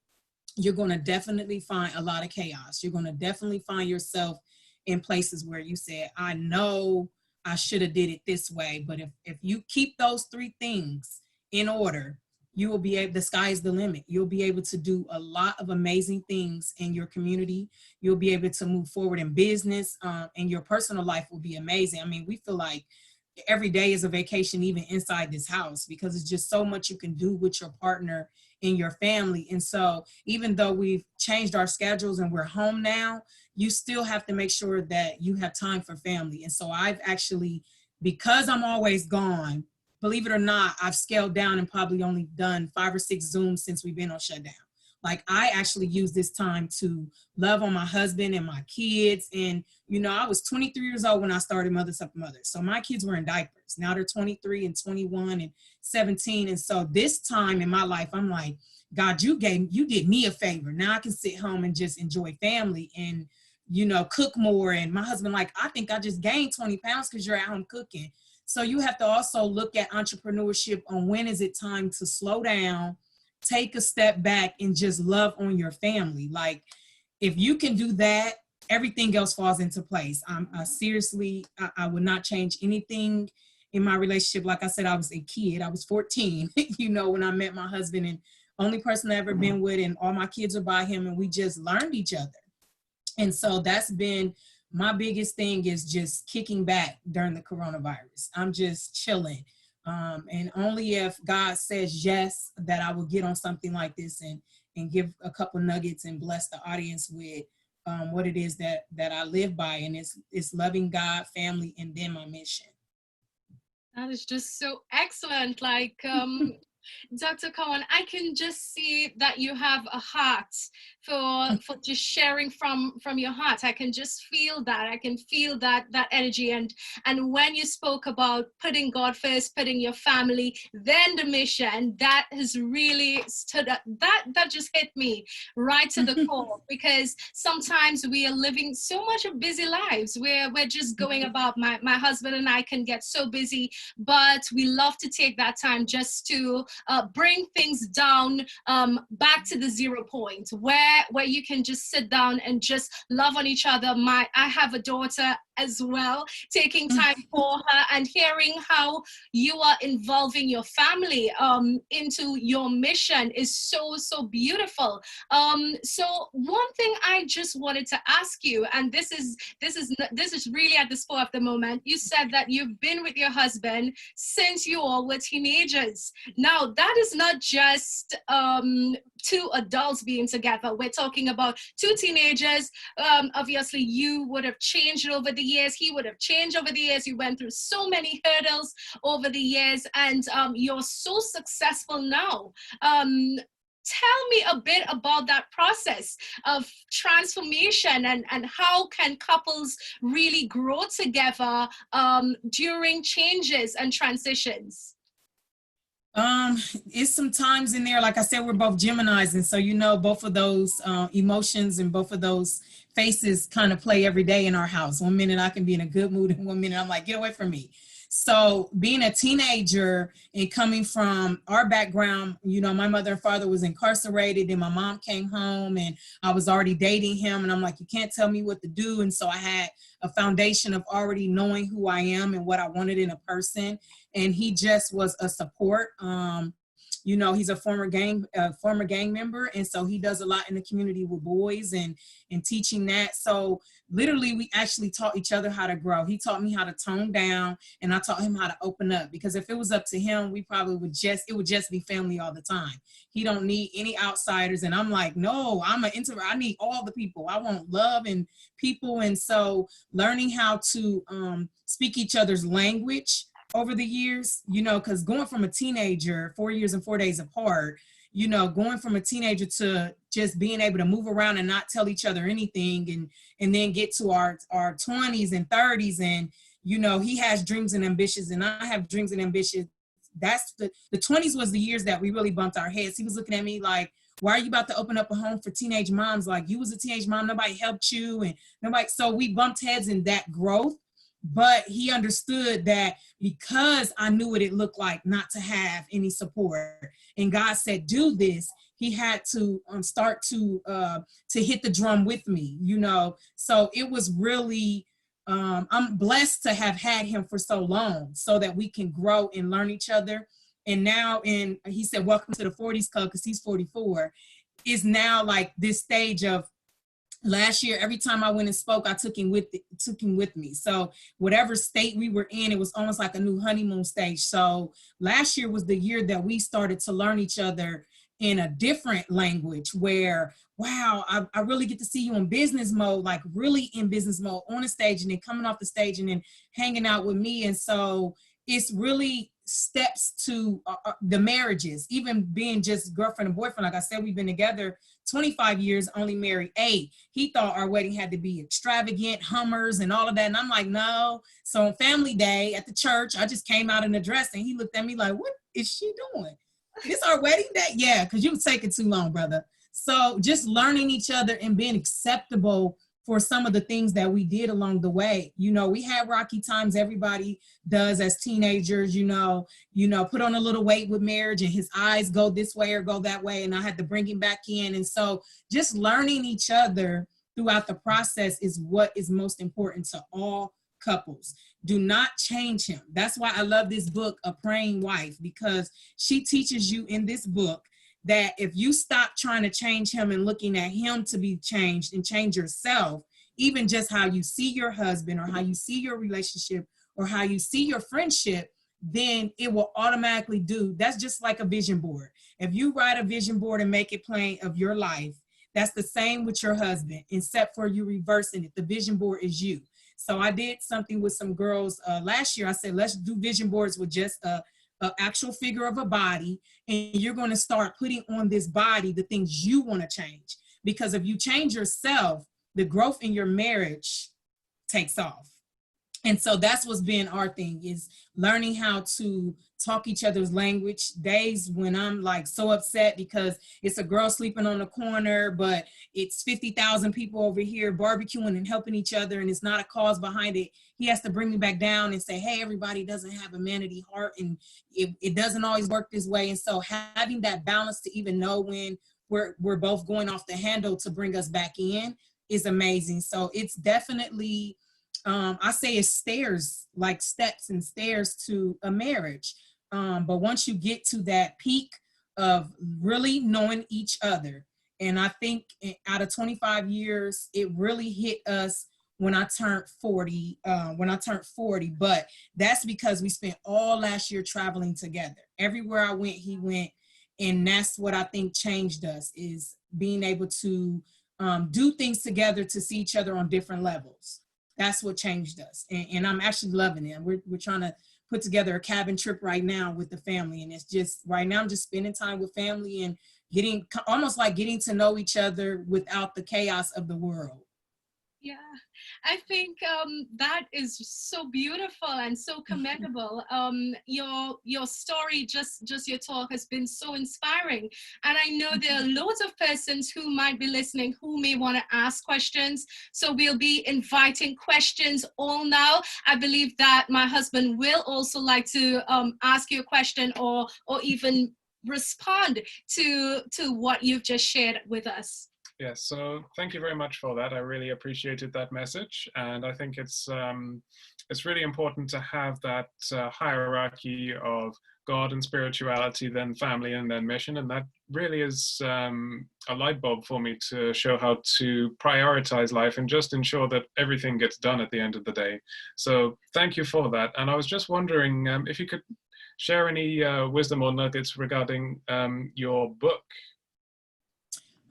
you're going to definitely find a lot of chaos. You're going to definitely find yourself in places where you said, I know I should have did it this way. But if you keep those 3 things in order, you will be able, the sky is the limit. You'll be able to do a lot of amazing things in your community. You'll be able to move forward in business, and your personal life will be amazing. I mean, we feel like every day is a vacation, even inside this house, because it's just so much you can do with your partner and your family. And so even though we've changed our schedules and we're home now, you still have to make sure that you have time for family. And so I've actually, because I'm always gone, believe it or not, I've scaled down and probably only done 5 or 6 Zooms since we've been on shutdown. Like, I actually use this time to love on my husband and my kids. And, you know, I was 23 years old when I started Mothers Help Mothers. So my kids were in diapers. Now they're 23 and 21 and 17. And so this time in my life, I'm like, God, you did me a favor. Now I can sit home and just enjoy family and, you know, cook more. And my husband, like, I think I just gained 20 pounds because you're at home cooking. So you have to also look at entrepreneurship on when is it time to slow down, take a step back, and just love on your family. Like, if you can do that, everything else falls into place. Seriously, I would not change anything in my relationship. Like I said, I was a kid. I was 14, you know, when I met my husband, and only person I ever been with, and all my kids are by him, and we just learned each other. And so that's been my biggest thing, is just kicking back during the coronavirus. I'm just chilling. And only if God says yes, that I will get on something like this and give a couple nuggets and bless the audience with what it is that I live by. And it's loving God, family, and then my mission. That is just so excellent. Like, Dr. Cohen, I can just see that you have a heart for just sharing from your heart. I can just feel that. I can feel that energy. And when you spoke about putting God first, putting your family, then the mission, that has really stood up. That just hit me right to the core, because sometimes we are living so much of busy lives where we're just going about. My husband and I can get so busy, but we love to take that time just to bring things down back to the 0 point where you can just sit down and just love on each other. I have a daughter as well, taking time for her and hearing how you are involving your family into your mission is so beautiful. So one thing I just wanted to ask you, and this is really at the spur of the moment. You said that you've been with your husband since you all were teenagers. Now that is not just 2 adults being together. We're talking about 2 teenagers. Obviously, you would have changed over the years. He would have changed over the years. You went through so many hurdles over the years, and you're so successful now. Tell me a bit about that process of transformation, and how can couples really grow together during changes and transitions? It's some times in there, like I said, we're both Geminis, and so, you know, both of those emotions and both of those faces kind of play every day in our house. One minute I can be in a good mood, and one minute I'm like, get away from me. So being a teenager and coming from our background, you know, my mother and father was incarcerated, and my mom came home, and I was already dating him, and I'm like, you can't tell me what to do. And so I had a foundation of already knowing who I am and what I wanted in a person. And he just was a support. You know, he's a former gang member. And so he does a lot in the community with boys and teaching that. So literally we actually taught each other how to grow. He taught me how to tone down, and I taught him how to open up, because if it was up to him, we probably it would just be family all the time. He don't need any outsiders. And I'm like, no, I'm an introvert. I need all the people. I want love and people. And so learning how to speak each other's language over the years, you know, because going from a teenager, 4 years and 4 days apart, you know, going from a teenager to just being able to move around and not tell each other anything, and then get to our 20s and 30s, and, you know, he has dreams and ambitions, and I have dreams and ambitions. That's the 20s was the years that we really bumped our heads. He was looking at me like, why are you about to open up a home for teenage moms? Like, you was a teenage mom, nobody helped you, and nobody. So we bumped heads in that growth. But he understood that because I knew what it looked like not to have any support, and God said, do this, he had to start to hit the drum with me, you know. So it was really, I'm blessed to have had him for so long so that we can grow and learn each other. And now, he said, welcome to the 40s club, because he's 44, is now like this stage of, last year, every time I went and spoke, I took him with me. So whatever state we were in, it was almost like a new honeymoon stage. So last year was the year that we started to learn each other in a different language where, wow, I really get to see you in business mode, like really in business mode on the stage, and then coming off the stage and then hanging out with me. And so it's really steps to the marriages, even being just girlfriend and boyfriend. Like I said, we've been together 25 years, only married 8. He thought our wedding had to be extravagant, Hummers and all of that. And I'm like, no. So on family day at the church, I just came out in a dress, and he looked at me like, what is she doing? This our wedding day? Yeah, because you was taking too long, brother. So just learning each other and being acceptable for some of the things that we did along the way. You know, we had rocky times, everybody does as teenagers, you know, put on a little weight with marriage, and his eyes go this way or go that way, and I had to bring him back in. And so just learning each other throughout the process is what is most important to all couples. Do not change him. That's why I love this book, A Praying Wife, because she teaches you in this book that if you stop trying to change him and looking at him to be changed, and change yourself, even just how you see your husband or how you see your relationship or how you see your friendship, then it will automatically do. That's just like a vision board. If you write a vision board and make it plain of your life, that's the same with your husband, except for you reversing it. The vision board is you. So I did something with some girls last year. I said, let's do vision boards with just an actual figure of a body, and you're going to start putting on this body the things you want to change. Because if you change yourself, the growth in your marriage takes off. And so that's what's been our thing, is learning how to talk each other's language. Days when I'm like so upset because it's a girl sleeping on the corner, but it's 50,000 people over here barbecuing and helping each other, and it's not a cause behind it. He has to bring me back down and say, hey, everybody doesn't have a manatee heart, and it doesn't always work this way. And so having that balance to even know when we're both going off the handle to bring us back in is amazing. So it's definitely, I say it's stairs, like steps and stairs to a marriage. But once you get to that peak of really knowing each other, and I think out of 25 years, it really hit us when I turned 40, but that's because we spent all last year traveling together. Everywhere I went, he went. And that's what I think changed us, is being able to do things together to see each other on different levels. That's what changed us. And I'm actually loving it. We're trying to put together a cabin trip right now with the family. And it's just, right now I'm just spending time with family and almost like getting to know each other without the chaos of the world. Yeah, I think that is so beautiful and so commendable. Your story, just your talk, has been so inspiring. And I know there are loads of persons who might be listening who may want to ask questions. So we'll be inviting questions all now. I believe that my husband will also like to ask you a question or even respond to what you've just shared with us. Yes, so thank you very much for that. I really appreciated that message, and I think it's really important to have that hierarchy of God and spirituality, then family, and then mission, and that really is a light bulb for me to show how to prioritize life and just ensure that everything gets done at the end of the day. So thank you for that. And I was just wondering if you could share any wisdom or nuggets regarding your book.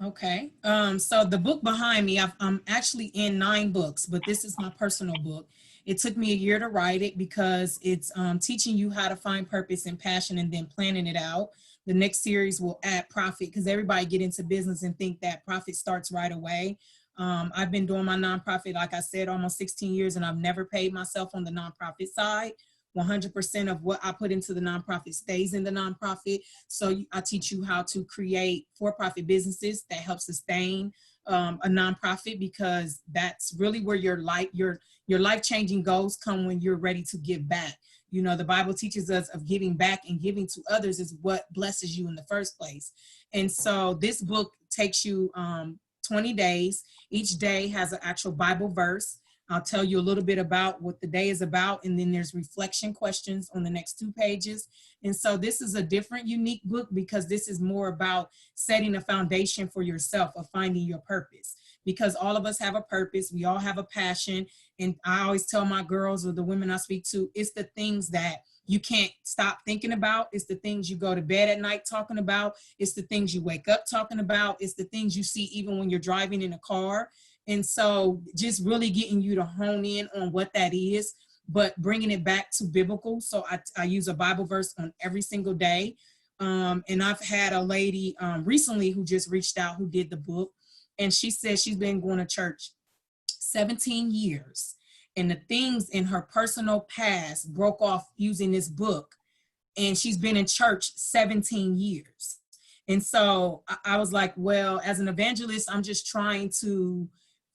Okay, so the book behind me, I'm actually in 9 books, but this is my personal book. It took me a year to write it because it's teaching you how to find purpose and passion and then planning it out. The next series will add profit, because everybody get into business and think that profit starts right away. I've been doing my nonprofit, like I said, almost 16 years, and I've never paid myself on the nonprofit side. 100% of what I put into the nonprofit stays in the nonprofit. So I teach you how to create for-profit businesses that help sustain a nonprofit, because that's really where your life-changing goals come, when you're ready to give back. You know, the Bible teaches us of giving back, and giving to others is what blesses you in the first place. And so this book takes you 20 days. Each day has an actual Bible verse. I'll tell you a little bit about what the day is about, and then there's reflection questions on the next 2 pages. And so this is a different, unique book, because this is more about setting a foundation for yourself, of finding your purpose. Because all of us have a purpose, we all have a passion. And I always tell my girls, or the women I speak to, it's the things that you can't stop thinking about. It's the things you go to bed at night talking about. It's the things you wake up talking about. It's the things you see even when you're driving in a car. And so just really getting you to hone in on what that is, but bringing it back to biblical. So I use a Bible verse on every single day. And I've had a lady recently who just reached out, who did the book. And she said she's been going to church 17 years. And the things in her personal past broke off using this book. And she's been in church 17 years. And so I was like, well, as an evangelist, I'm just trying to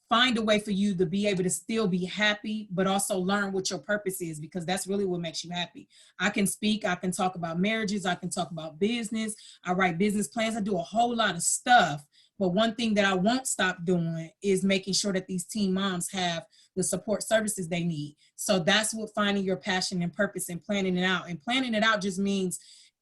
find a way for you to be able to still be happy, but also learn what your purpose is, because that's really what makes you happy. I can speak, I can talk about marriages, I can talk about business, I write business plans, I do a whole lot of stuff. But one thing that I won't stop doing is making sure that these teen moms have the support services they need. So that's what finding your passion and purpose and planning it out. And planning it out just means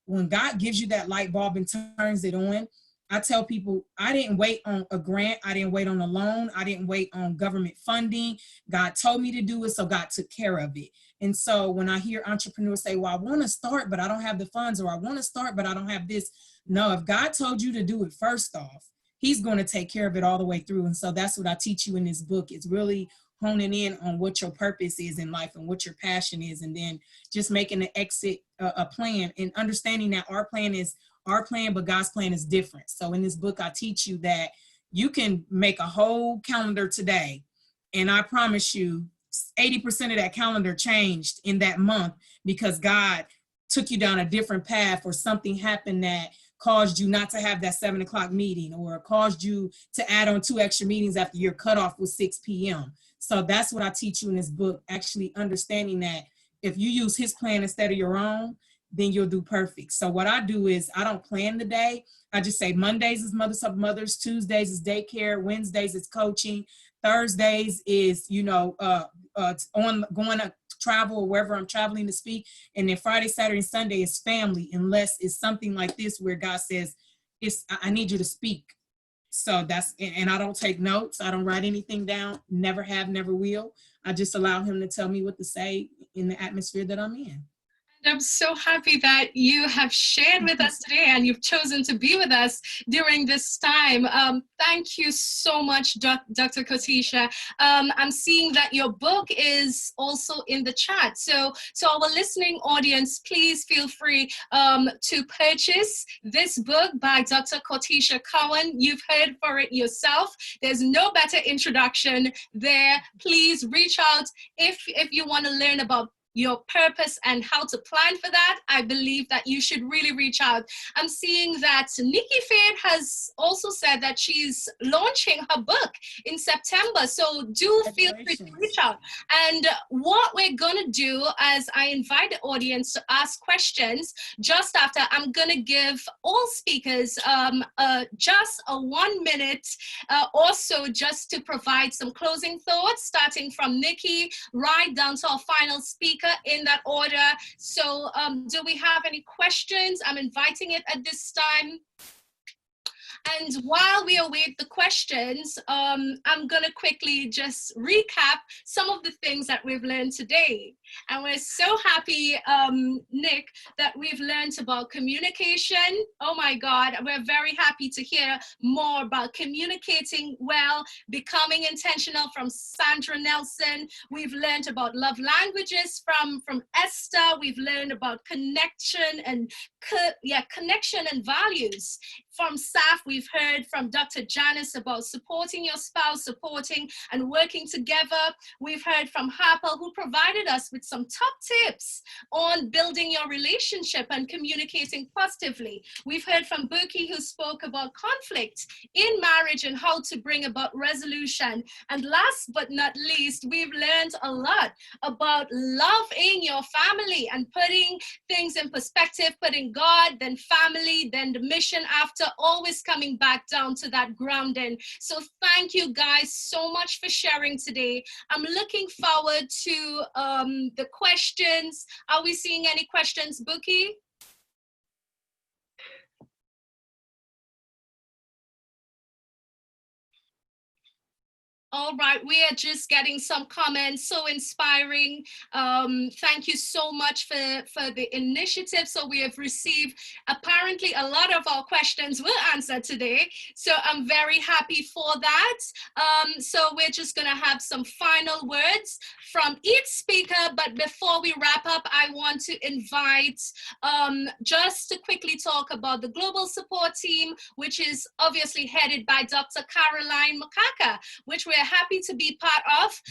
when God gives you that light bulb and turns it on, I tell people, I didn't wait on a grant. I didn't wait on a loan. I didn't wait on government funding. God told me to do it, so God took care of it. And so when I hear entrepreneurs say, well, I want to start, but I don't have the funds, or I want to start, but I don't have this. No, if God told you to do it first off, he's going to take care of it all the way through. And so that's what I teach you in this book. It's really honing in on what your purpose is in life and what your passion is. And then just making an exit, a plan, and understanding that our plan is our plan, but God's plan is different. So in this book, I teach you that you can make a whole calendar today. And I promise you 80% of that calendar changed in that month, because God took you down a different path, or something happened that caused you not to have that 7 o'clock meeting, or caused you to add on 2 extra meetings after your cutoff was 6 p.m. So that's what I teach you in this book, actually understanding that if you use his plan instead of your own, then you'll do perfect. So what I do is I don't plan the day. I just say Mondays is Mothers of Mothers, Tuesdays is daycare, Wednesdays is coaching, Thursdays is, on going to travel or wherever I'm traveling to speak. And then Friday, Saturday, and Sunday is family, unless it's something like this where God says, I need you to speak. So that's, and I don't take notes. I don't write anything down. Never have, never will. I just allow him to tell me what to say in the atmosphere that I'm in. I'm so happy that you have shared with us today, and you've chosen to be with us during this time. Thank you so much, Dr. Kotisha. I'm seeing that your book is also in the chat. So our listening audience, please feel free to purchase this book by Dr. Kotisha Cowan. You've heard for it yourself. There's no better introduction there. Please reach out if you want to learn about your purpose and how to plan for that. I believe that you should really reach out. I'm seeing that Nikki Fair has also said that she's launching her book in September. So do feel free to reach out. And what we're gonna do, as I invite the audience to ask questions, just after, I'm gonna give all speakers just a 1 minute or so, just to provide some closing thoughts, starting from Nikki right down to our final speaker, in that order. So do we have any questions? I'm inviting it at this time. And while we await the questions, I'm gonna quickly just recap some of the things that we've learned today. And we're so happy, Nick, that we've learned about communication. Oh my God, we're very happy to hear more about communicating well, becoming intentional from Sandra Nelson. We've learned about love languages from Esther. We've learned about connection and connection and values from Saf. We We've heard from Dr. Janice about supporting your spouse, supporting and working together. We've heard from Harper, who provided us with some top tips on building your relationship and communicating positively. We've heard from Berkey, who spoke about conflict in marriage and how to bring about resolution. And last but not least, we've learned a lot about loving your family and putting things in perspective, putting God, then family, then the mission after, always coming back down to that grounding. So thank you guys so much for sharing today. I'm looking forward to the questions. Are we seeing any questions, Bookie? All right, we are just getting some comments, so inspiring. Thank you so much for the initiative. So we have received, apparently a lot of our questions were answered today. So I'm very happy for that. So we're just gonna have some final words from each speaker. But before we wrap up, I want to invite, just to quickly talk about the Global Support Team, which is obviously headed by Dr. Caroline Makaka, which we're happy to be part of.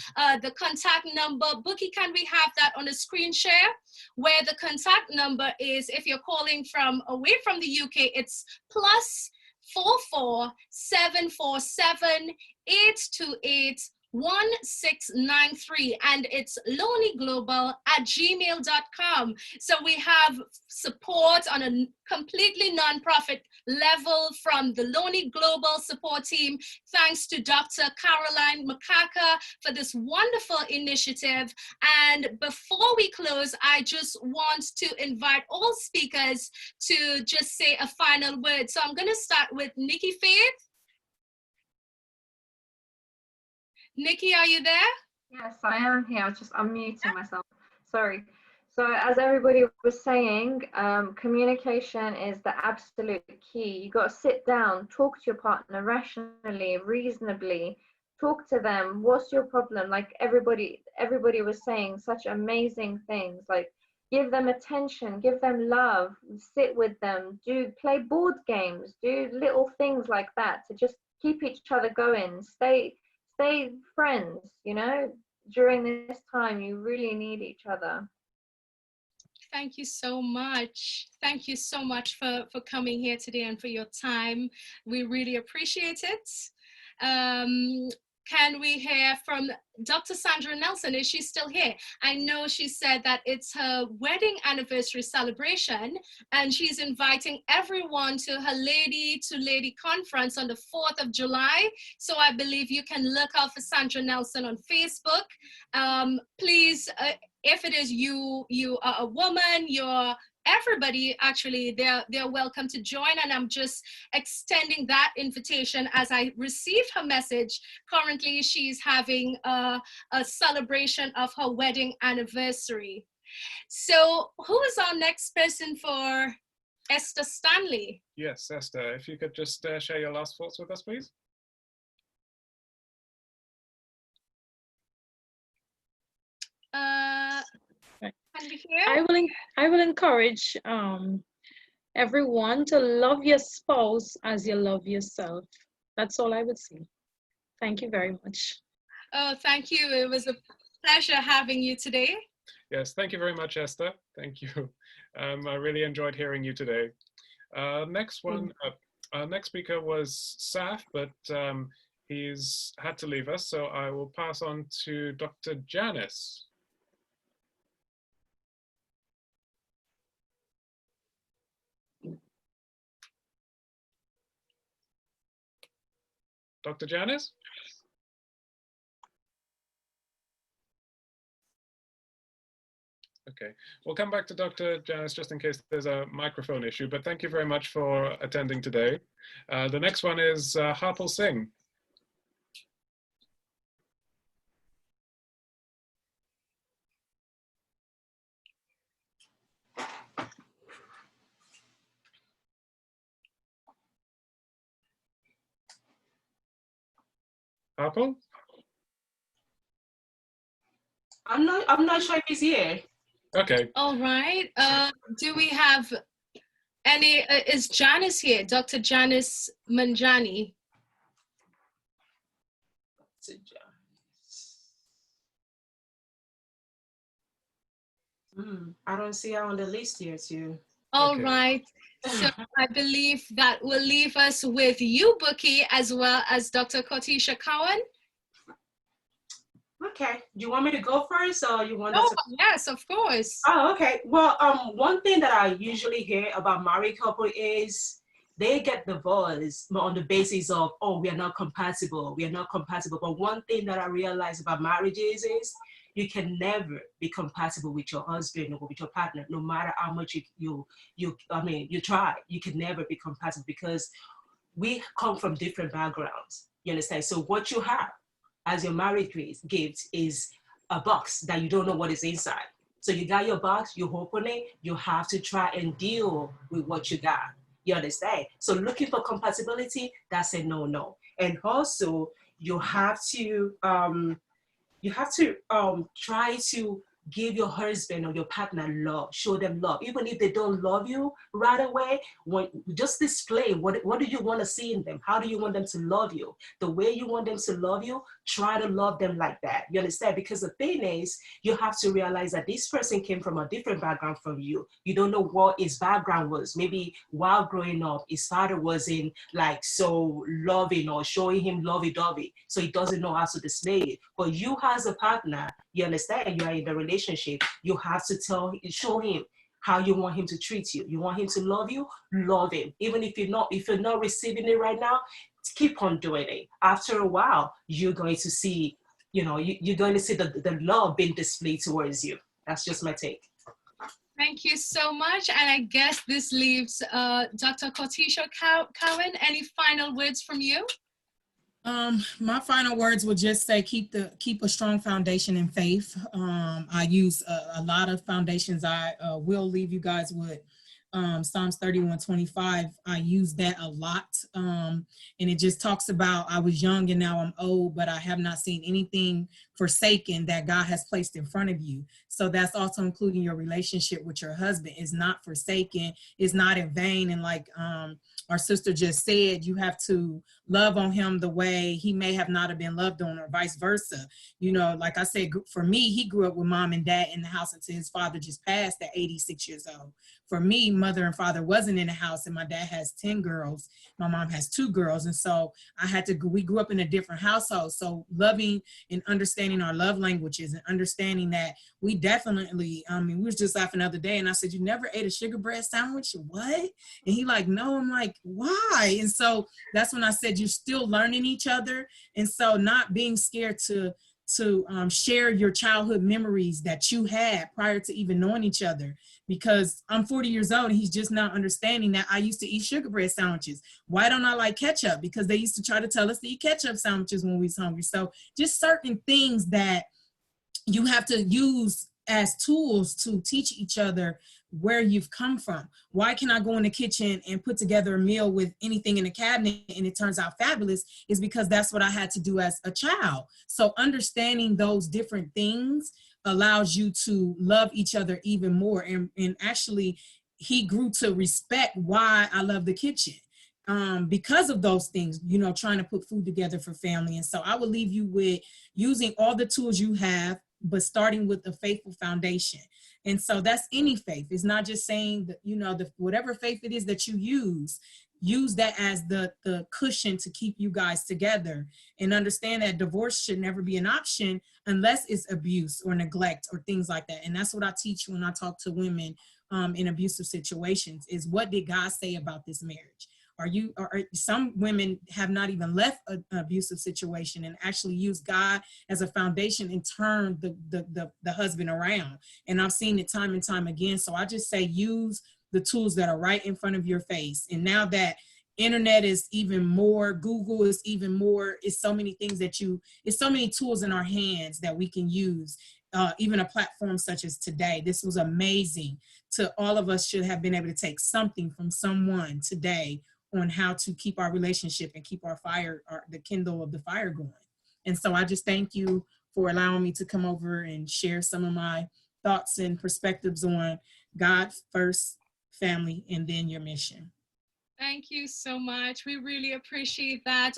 The contact number, Bookie, can we have that on the screen share? Where the contact number is, if you're calling from away from the UK, it's +44 747 828 1693, and it's lonelyglobal@gmail.com. So we have support on a completely non-profit level from the Lonely Global Support Team. Thanks to Dr. Caroline Makaka for this wonderful initiative. And before we close, I just want to invite all speakers to just say a final word. So I'm going to start with Nikki Faith. Nikki, are you there? Yes, I am here. I was just unmuting myself. Sorry. So as everybody was saying, communication is the absolute key. You got to sit down, talk to your partner rationally, reasonably, talk to them. What's your problem? Like everybody was saying such amazing things, like give them attention, give them love, sit with them, play board games, do little things like that to just keep each other going, stay friends, you know. During this time, you really need each other. Thank you so much. Thank you so much for coming here today and for your time. We really appreciate it. Can we hear from Dr. Sandra Nelson? Is she still here? I know she said that it's her wedding anniversary celebration and she's inviting everyone to her Lady to Lady conference on the 4th of July. So I believe you can look out for Sandra Nelson on Facebook. Please, if it is you are a woman, everybody actually, they're welcome to join, and I'm just extending that invitation as I received her message. Currently, she's having a celebration of her wedding anniversary. So who is our next person for Esther Stanley? Yes, Esther, if you could just share your last thoughts with us, please. I will encourage everyone to love your spouse as you love yourself. That's all I would say. Thank you very much. Oh, thank you. It was a pleasure having you today. Yes, thank you very much, Esther. Thank you. I really enjoyed hearing you today. Next speaker was Saf, but he's had to leave us, so I will pass on to Dr. Janice. Dr. Janice? Okay, we'll come back to Dr. Janice just in case there's a microphone issue, but thank you very much for attending today. The next one is Harpal Singh. Harpal? I'm not sure if he's here. Okay. All right. Do we have Any, is Janice here? Dr. Janice Manjani. I don't see her on the list here too. All Okay. right. So I believe that will leave us with you, Bookie, as well as Dr. Kotisha Cowan. Okay. Do you want me to go first, or you want us Oh, to? yes, of course. Oh, okay. Well, one thing that I usually hear about married couple is they get divorced on the basis of, oh, we are not compatible. We are not compatible. But one thing that I realize about marriages is you can never be compatible with your husband or with your partner, no matter how much you try. You can never be compatible because we come from different backgrounds. You understand? So what you have as your marriage gift is a box that you don't know what is inside. So you got your box, you open it, you have to try and deal with what you got. You understand? So looking for compatibility, that's a no-no. And also you have to try to give your husband or your partner love, show them love, even if they don't love you right away. Just display what do you want to see in them? How do you want them to love you? The way you want them to love you, try to love them like that. You understand? Because the thing is, you have to realize that this person came from a different background from you. You don't know what his background was. Maybe while growing up, his father wasn't like so loving or showing him lovey-dovey, so he doesn't know how to display it. But you as a partner, you understand, you are in the relationship, you have to show him how you want him to treat you. You want him to love you, love him. Even if you're not receiving it right now, keep on doing it. After a while, you're going to see, you're going to see the love being displayed towards you. That's just my take. Thank you so much. And I guess this leaves Dr. Kotisha Cowan. Any final words from you? My final words would just say keep a strong foundation in faith. I use a lot of foundations. I will leave you guys with Psalms 31:25. I use that a lot. And it just talks about, I was young and now I'm old, but I have not seen anything forsaken that God has placed in front of you. So that's also including your relationship with your husband is not forsaken, is not in vain. And like our sister just said, you have to love on him the way he may have not have been loved on, or vice versa. Like I said, for me, he grew up with mom and dad in the house until his father just passed at 86 years old. For me, mother and father wasn't in the house, and my dad has 10 girls. My mom has 2 girls. And so we grew up in a different household. So loving and understanding our love languages and understanding that we definitely, we was just laughing the other day and I said, you never ate a sugar bread sandwich? What? And he like, no. I'm like, why? And so that's when I said, you're still learning each other. And so not being scared to share your childhood memories that you had prior to even knowing each other. Because I'm 40 years old and he's just now understanding that I used to eat sugar bread sandwiches. Why don't I like ketchup? Because they used to try to tell us to eat ketchup sandwiches when we was hungry. So just certain things that you have to use as tools to teach each other where you've come from. Why can I go in the kitchen and put together a meal with anything in the cabinet and it turns out fabulous? Is because that's what I had to do as a child. So understanding those different things allows you to love each other even more. And actually, he grew to respect why I love the kitchen. Because of those things, trying to put food together for family. And so I will leave you with using all the tools you have, but starting with a faithful foundation. And so that's any faith. It's not just saying that, whatever faith it is that you use that as the cushion to keep you guys together, and understand that divorce should never be an option unless it's abuse or neglect or things like that. And that's what I teach when I talk to women in abusive situations is, what did God say about this marriage? Some women have not even left an abusive situation and actually use God as a foundation and turn the husband around. And I've seen it time and time again. So I just say, use the tools that are right in front of your face. And now that internet is even more, Google is even more, it's so many things it's so many tools in our hands that we can use. Even a platform such as today. This was amazing. To all of us should have been able to take something from someone today on how to keep our relationship and keep our fire, the kindle of the fire going. And so I just thank you for allowing me to come over and share some of my thoughts and perspectives on God first, family, and then your mission. Thank you so much. We really appreciate that.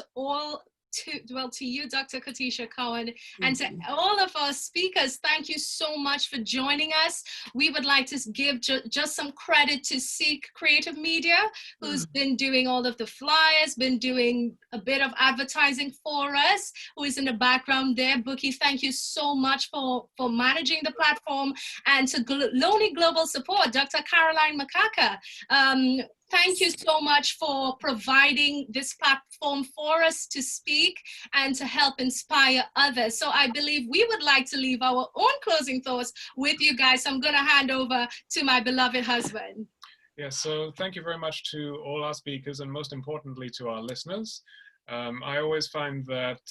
To you, Dr. Katisha Cohen, and to all of our speakers, thank you so much for joining us. We would like to give just some credit to Seek Creative Media, who's been doing all of the flyers, been doing a bit of advertising for us, who is in the background there. Bookie, thank you so much for managing the platform. And to Lonely Global Support, Dr. Caroline Makaka. Thank you so much for providing this platform for us to speak and to help inspire others. So I believe we would like to leave our own closing thoughts with you guys. I'm going to hand over to my beloved husband. Yes, so thank you very much to all our speakers and most importantly to our listeners. I always find that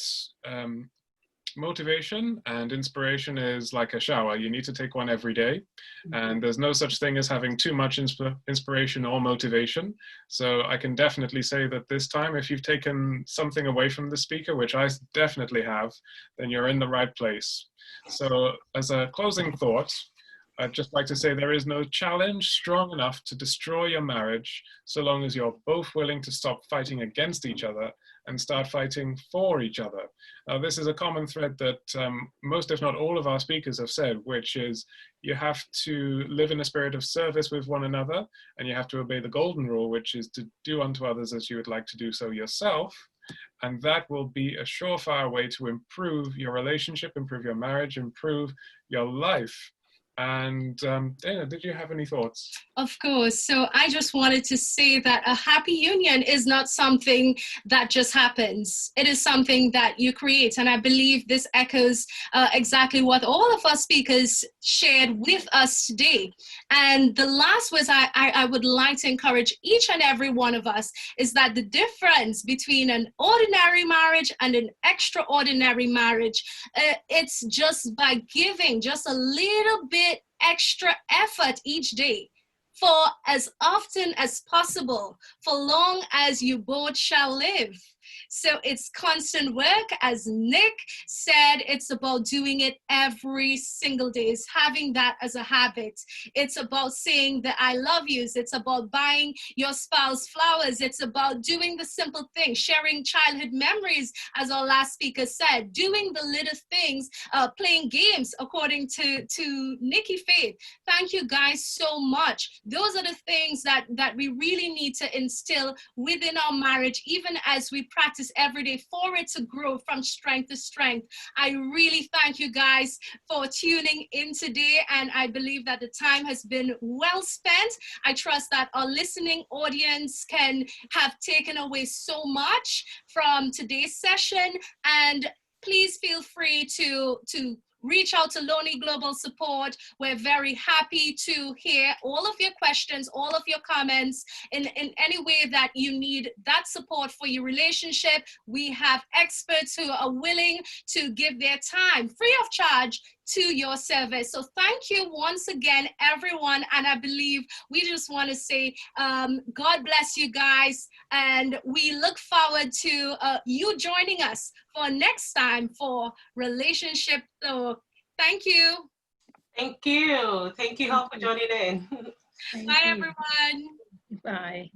motivation and inspiration is like a shower. You need to take one every day, and there's no such thing as having too much inspiration or motivation. So I can definitely say that this time, if you've taken something away from the speaker, which I definitely have, then you're in the right place. So as a closing thought, I'd just like to say there is no challenge strong enough to destroy your marriage so long as you're both willing to stop fighting against each other and start fighting for each other. Now, this is a common thread that most, if not all, of our speakers have said, which is you have to live in a spirit of service with one another, and you have to obey the golden rule, which is to do unto others as you would like to do so yourself. And that will be a surefire way to improve your relationship, improve your marriage, improve your life. And Dana, did you have any thoughts? Of course. So I just wanted to say that a happy union is not something that just happens. It is something that you create. And I believe this echoes exactly what all of our speakers shared with us today. And the last words I would like to encourage each and every one of us is that the difference between an ordinary marriage and an extraordinary marriage, it's just by giving just a little bit extra effort each day for as often as possible, for long as you both shall live. So it's constant work. As Nick said, it's about doing it every single day. It's having that as a habit. It's about saying the I love yous. It's about buying your spouse flowers. It's about doing the simple things, sharing childhood memories, as our last speaker said, doing the little things, playing games, according to Nikki Faith. Thank you guys so much. Those are the things that we really need to instill within our marriage, even as we practice every day for it to grow from strength to strength. I really thank you guys for tuning in today, and I believe that the time has been well spent. I trust that our listening audience can have taken away so much from today's session, and please feel free to reach out to Lonely Global Support. We're very happy to hear all of your questions, all of your comments in any way that you need that support for your relationship. We have experts who are willing to give their time free of charge to your service. So thank you once again, everyone. And I believe we just want to say, God bless you guys. And we look forward to you joining us for next time for Relationship. So thank you. Thank you. Thank you all for joining in. Bye, everyone. Bye.